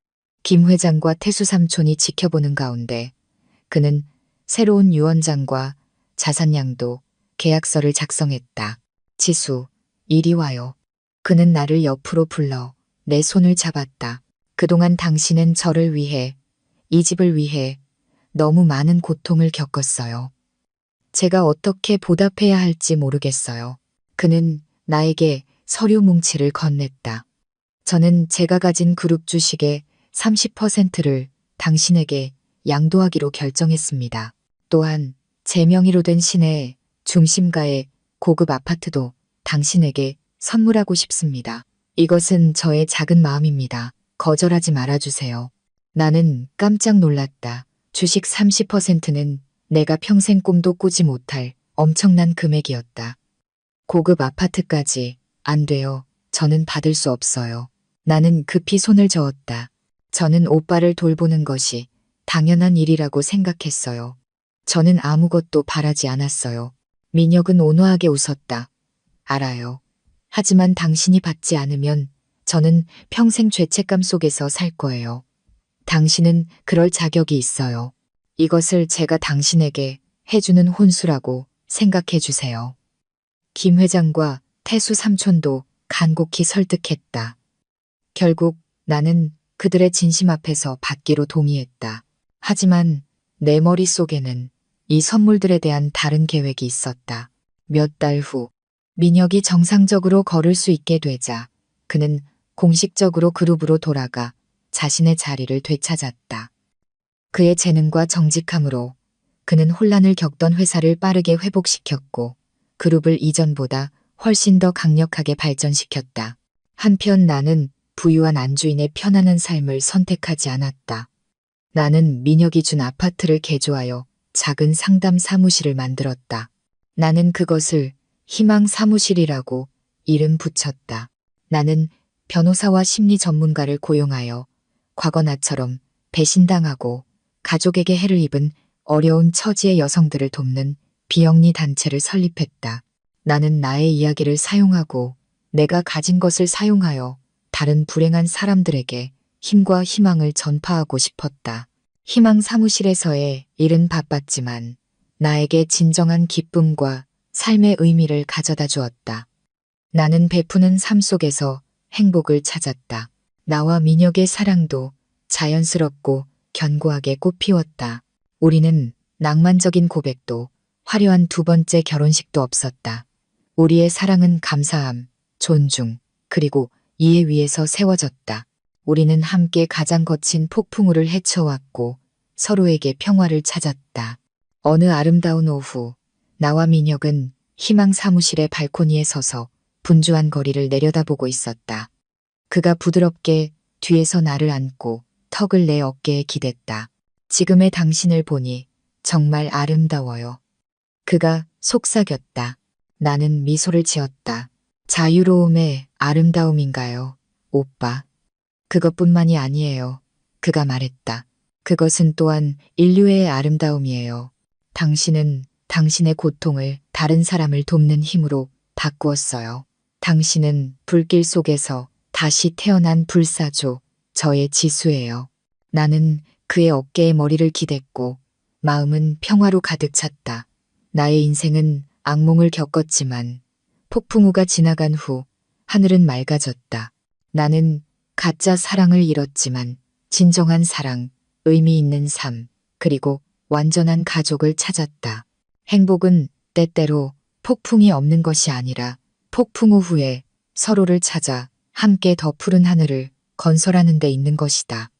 김 회장과 태수 삼촌이 지켜보는 가운데 그는 새로운 유언장과 자산양도 계약서를 작성했다. 지수, 이리 와요. 그는 나를 옆으로 불러 내 손을 잡았다. 그동안 당신은 저를 위해, 이 집을 위해 너무 많은 고통을 겪었어요. 제가 어떻게 보답해야 할지 모르겠어요. 그는 나에게 서류 뭉치를 건넸다. 저는 제가 가진 그룹 주식의 30%를 당신에게 양도하기로 결정했습니다. 또한 제 명의로 된 시내 중심가의 고급 아파트도 당신에게 선물하고 싶습니다. 이것은 저의 작은 마음입니다. 거절하지 말아주세요. 나는 깜짝 놀랐다. 주식 30%는 내가 평생 꿈도 꾸지 못할 엄청난 금액이었다. 고급 아파트까지 안 돼요. 저는 받을 수 없어요. 나는 급히 손을 저었다. 저는 오빠를 돌보는 것이 당연한 일이라고 생각했어요. 저는 아무것도 바라지 않았어요. 민혁은 온화하게 웃었다. 알아요. 하지만 당신이 받지 않으면 저는 평생 죄책감 속에서 살 거예요. 당신은 그럴 자격이 있어요. 이것을 제가 당신에게 해주는 혼수라고 생각해 주세요. 김 회장과 태수 삼촌도 간곡히 설득했다. 결국 나는 그들의 진심 앞에서 받기로 동의했다. 하지만 내 머릿속에는 이 선물들에 대한 다른 계획이 있었다. 몇 달 후 민혁이 정상적으로 걸을 수 있게 되자 그는 공식적으로 그룹으로 돌아가 자신의 자리를 되찾았다. 그의 재능과 정직함으로 그는 혼란을 겪던 회사를 빠르게 회복시켰고 그룹을 이전보다 훨씬 더 강력하게 발전시켰다. 한편 나는 부유한 안주인의 편안한 삶을 선택하지 않았다. 나는 민혁이 준 아파트를 개조하여 작은 상담 사무실을 만들었다. 나는 그것을 희망 사무실이라고 이름 붙였다. 나는 변호사와 심리 전문가를 고용하여 과거 나처럼 배신당하고 가족에게 해를 입은 어려운 처지의 여성들을 돕는 비영리 단체를 설립했다. 나는 나의 이야기를 사용하고 내가 가진 것을 사용하여 다른 불행한 사람들에게 힘과 희망을 전파하고 싶었다. 희망 사무실에서의 일은 바빴지만 나에게 진정한 기쁨과 삶의 의미를 가져다 주었다. 나는 베푸는 삶 속에서 행복을 찾았다. 나와 민혁의 사랑도 자연스럽고 견고하게 꽃피웠다. 우리는 낭만적인 고백도 화려한 두 번째 결혼식도 없었다. 우리의 사랑은 감사함, 존중, 그리고 이해 위에서 세워졌다. 우리는 함께 가장 거친 폭풍우를 헤쳐왔고 서로에게 평화를 찾았다. 어느 아름다운 오후, 나와 민혁은 희망 사무실의 발코니에 서서 분주한 거리를 내려다보고 있었다. 그가 부드럽게 뒤에서 나를 안고 턱을 내 어깨에 기댔다. 지금의 당신을 보니 정말 아름다워요. 그가 속삭였다. 나는 미소를 지었다. 자유로움의 아름다움인가요, 오빠? 그것뿐만이 아니에요. 그가 말했다. 그것은 또한 인류의 아름다움이에요. 당신은 당신의 고통을 다른 사람을 돕는 힘으로 바꾸었어요. 당신은 불길 속에서 다시 태어난 불사조, 저의 지수예요. 나는 그의 어깨에 머리를 기댔고 마음은 평화로 가득 찼다. 나의 인생은 악몽을 겪었지만 폭풍우가 지나간 후 하늘은 맑아졌다. 나는 가짜 사랑을 잃었지만 진정한 사랑, 의미 있는 삶, 그리고 완전한 가족을 찾았다. 행복은 때때로 폭풍이 없는 것이 아니라 폭풍우 후에 서로를 찾아 함께 더 푸른 하늘을 건설하는 데 있는 것이다.